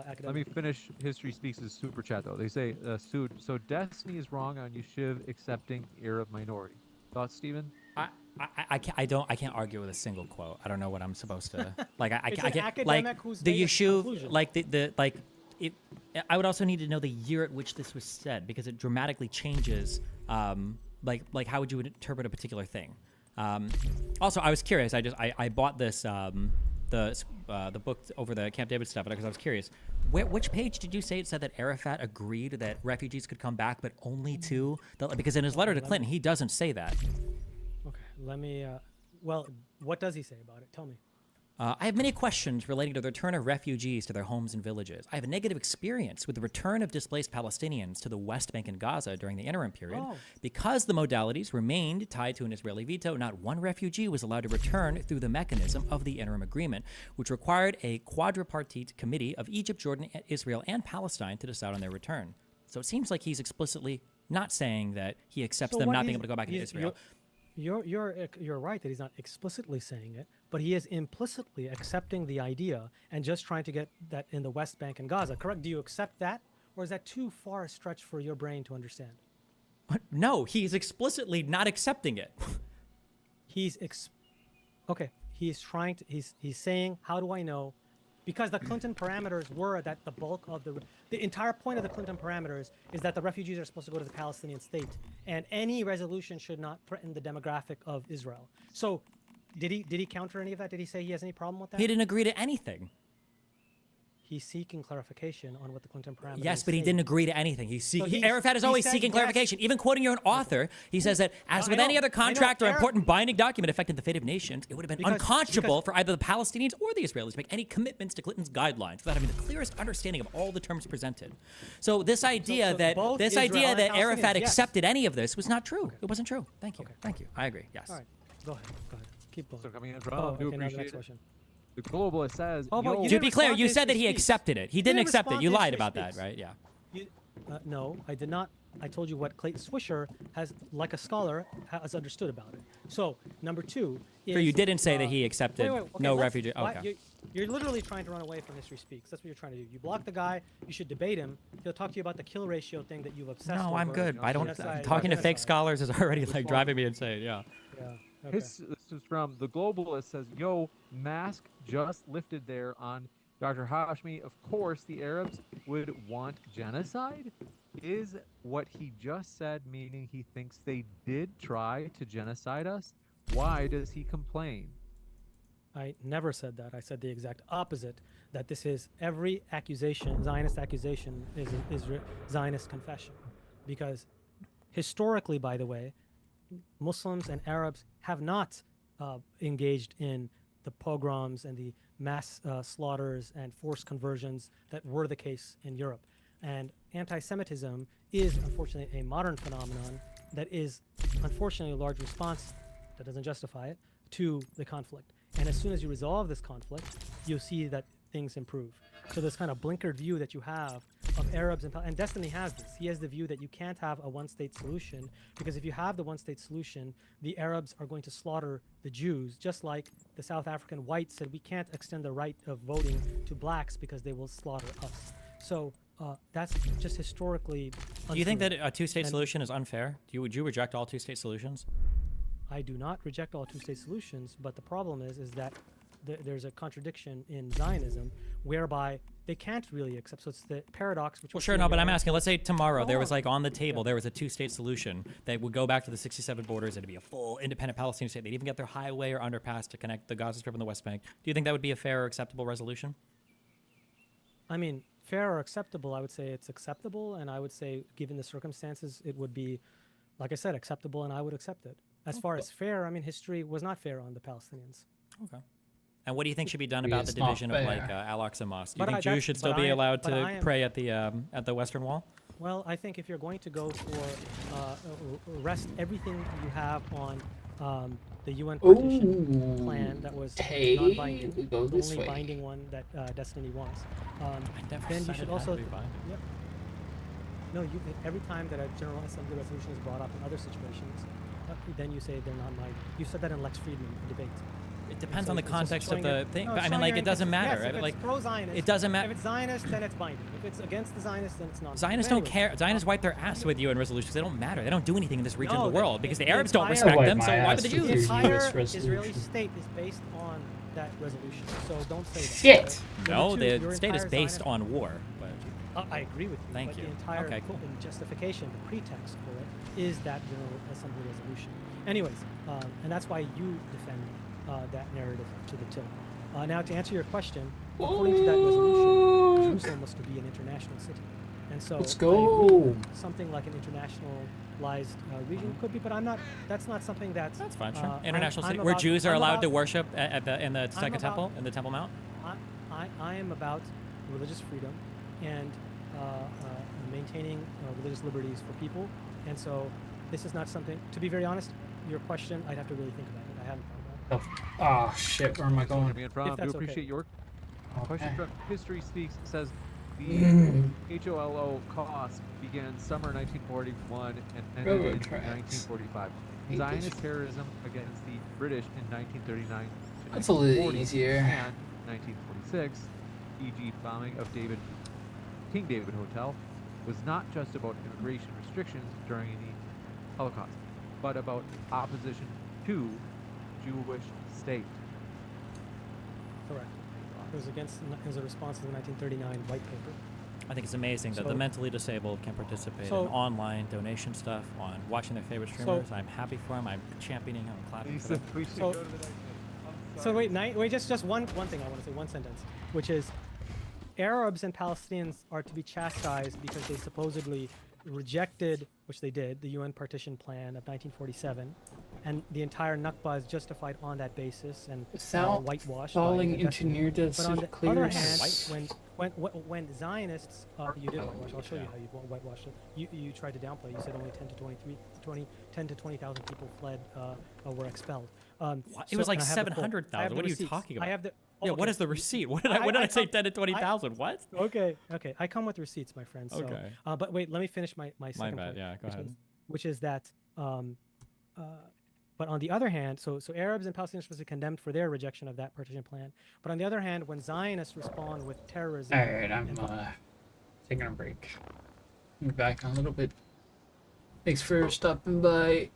academic. Let me finish History Speaks' super chat, though. They say, so Destiny is wrong on Yishuv accepting Arab minority. Thoughts, Stephen? I can't argue with a single quote. I don't know what I'm supposed to like. I It's can't an academic like who's the made a Yishuv, conclusion. like the like it. I would also need to know the year at which this was said because it dramatically changes. Like how would you interpret a particular thing? Also, I was curious. I bought this the book over the Camp David stuff because I was curious. Which page did you say it said that Arafat agreed that refugees could come back, but only to because in his letter to Clinton he doesn't say that. Okay, let me. Well, what does he say about it? Tell me. I have many questions relating to the return of refugees to their homes and villages. I have a negative experience with the return of displaced Palestinians to the West Bank and Gaza during the interim period. Oh. Because the modalities remained tied to an Israeli veto, not one refugee was allowed to return through the mechanism of the interim agreement, which required a quadripartite committee of Egypt, Jordan, Israel, and Palestine to decide on their return. So it seems like he's explicitly not saying that he accepts them what not he's- being able to go back into he's- Israel. You're right that he's not explicitly saying it, but he is implicitly accepting the idea and just trying to get that in the West Bank and Gaza. Correct? Do you accept that, or is that too far a stretch for your brain to understand? No, he's explicitly not accepting it. Okay. He's trying to. He's saying, how do I know? Because the Clinton parameters were that the bulk of the entire point of the Clinton parameters is that the refugees are supposed to go to the Palestinian state, and any resolution should not threaten the demographic of Israel. So, did he counter any of that? Did he say he has any problem with that? He didn't agree to anything. He's seeking clarification on what the Clinton parameters. Yes, but he say. didn't agree to anything. He's seeking. he- Arafat is he always said seeking yes. clarification. Even quoting your own author, he says that as I with know, any other I know, contract or Arab- important binding document affecting the fate of nations, it would have been Because- unconscionable because- for either the Palestinians or the Israelis to make any commitments to Clinton's guidelines without having the clearest understanding of all the terms presented. So this idea so that both this Israel idea and that Palestinians, Arafat yes. accepted any of this was not true. It wasn't true. Thank you. Thank you. I agree. Yes. All right, go ahead. Keep going. So coming in from, Oh, do okay, now the appreciate next it. question. The globalist says, Oh, but yo, you To didn't be clear, respond you to said that he history speaks. accepted it. He You didn't didn't accept it. respond You to lied history about that, speaks. right? Yeah. No, I did not. I told you what Clayton Swisher has, like a scholar, has understood about it. So, number two is... So you didn't say that he accepted okay, no let's- refugee. why- Okay. You're literally trying to run away from History Speaks. That's what you're trying to do. You block the guy. You should debate him. He'll talk to you about the kill ratio thing that you've obsessed No, I'm over. good. I don't. Genocide, Talking to fake genocide. scholars is already like driving me insane. Yeah. Yeah. Okay. this is from the globalist says, yo, mask just lifted there on Dr. Hashmi. Of course, the Arabs would want genocide. Is what he just said meaning he thinks they did try to genocide us? Why does he complain? I never said that. I said the exact opposite. That this is every accusation, Zionist accusation, is Zionist confession, because historically, by the way, Muslims and Arabs have not engaged in the pogroms and the mass slaughters and forced conversions that were the case in Europe. And anti-Semitism is unfortunately a modern phenomenon that is unfortunately a large response that doesn't justify it to the conflict. And as soon as you resolve this conflict, you'll see that things improve. So this kind of blinkered view that you have of Arabs and Destiny has this. He has the view that you can't have a one-state solution, because if you have the one-state solution, the Arabs are going to slaughter the Jews, just like the South African whites said we can't extend the right of voting to blacks because they will slaughter us. So that's just historically Do you think untrue. that a two-state And- solution is unfair? Would you reject all two-state solutions? I do not reject all two-state solutions, but the problem is that there's a contradiction in Zionism whereby they can't really accept. So it's the paradox. Which Well, we'll sure, see no, but I'm later. asking. Let's say tomorrow there was on. like on the table there was a two-state solution that would go back to the 67 borders. It'd be a full independent Palestinian state. They'd even get their highway or underpass to connect the Gaza Strip and the West Bank. Do you think that would be a fair or acceptable resolution? I mean, fair or acceptable, I would say it's acceptable, and I would say, given the circumstances, it would be, like I said, acceptable, and I would accept it. As far as fair, I mean, history was not fair on the Palestinians. Okay. And what do you think should be done Yeah, about the it's not division of like fair. Al-Aqsa Mosque? Do you But think I- Jews that- should but still be I am- allowed but to I am- pray at the Western Wall? Well, I think if you're going to go for rest everything you have on the UN partition plan that was Hey, non-binding, we go the this only way. binding one that Destiny wants, I never then you said should it had also. to be binding. Yep. No, every time that a General Assembly resolution is brought up in other situations, then you say they're non-binding. You said that in Lex Friedman debate. It depends So on the it's just context of showing the your- thing. no, But I it's mean, showing like, your it doesn't inconsist- matter. Yes, if Like, it's pro-Zionist, it doesn't If matter. it's Zionist, then it's binding. If it's against the Zionists, then it's not. Zionists But don't anyway, care. Zionists wipe their ass with UN resolutions. They don't matter. They don't do anything in this region No, of the world because the the Arabs don't entire- respect Wipe them. my So why ass would the with The Jews? your entire US Israeli resolution. state is based on that resolution. So don't say that. Shit! No, Number two, your the state is entire based Zionist- on war. But I agree with you. Thank but you. The entire Okay, cool. justification, the pretext for it, is that General Assembly resolution. Anyways, and that's why you defend that narrative to the tilt. Now, to answer your question, according to that resolution, Jerusalem was to be an international city, and so Let's I go. agree, something like an internationalized region could be, but I'm not. That's not something that's. that's fine. Sure. I'm- International I'm city where about- Jews are I'm allowed about- to worship in the Second about- Temple in the Temple Mount. I am about religious freedom and maintaining religious liberties for people, and so this is not something. To be very honest, your question, I'd have to really think about it. I haven't thought about it. Oh shit, where am I going? Me in front. If Do that's okay. appreciate your Okay. question from History Speaks says the Mm. HOLO cost began summer 1941 and ended Railroad in tracks. 1945. Hate Zionist this. terrorism against the British in 1939 to That's a little 1940 easier. and 1946, e.g. bombing of King David Hotel, was not just about immigration restrictions during the Holocaust, but about opposition to Jewish state. Correct. It was as a response to the 1939 white paper. I think it's amazing that the So- mentally disabled can participate So- in online donation stuff, on watching their favorite streamers. I'm happy for them. I'm championing them. I'm clapping He for said them. we should So- go to the next one. I'm So sorry. wait, just one thing I want to say, one sentence, which is Arabs and Palestinians are to be chastised because they supposedly rejected, which they did, the UN partition plan of 1947, and the entire Nakba is justified on that basis and Without whitewashed. by falling the into Destiny. near death But on the clear other s- hand, when Zionists, you did whitewash. I'll show you how you whitewashed it. You tried to downplay. You said only 10 to 20,000 people fled, were expelled. What? It So- was like and I have the quote. 700,000. I have the What are you receipts. talking I about? have the. Yeah, okay. what is the receipt? What did I say? come- 10 to 20,000. What? Okay. I come with receipts, my friend. So, Okay. but wait, let me finish my My second bad. point. Yeah, go which ahead. is- which is that, but on the other hand, so Arabs and Palestinians were condemned for their rejection of that partition plan. But on the other hand, when Zionists respond with terrorism, Alright, I'm taking a break. Be back in a little bit. Thanks for stopping by.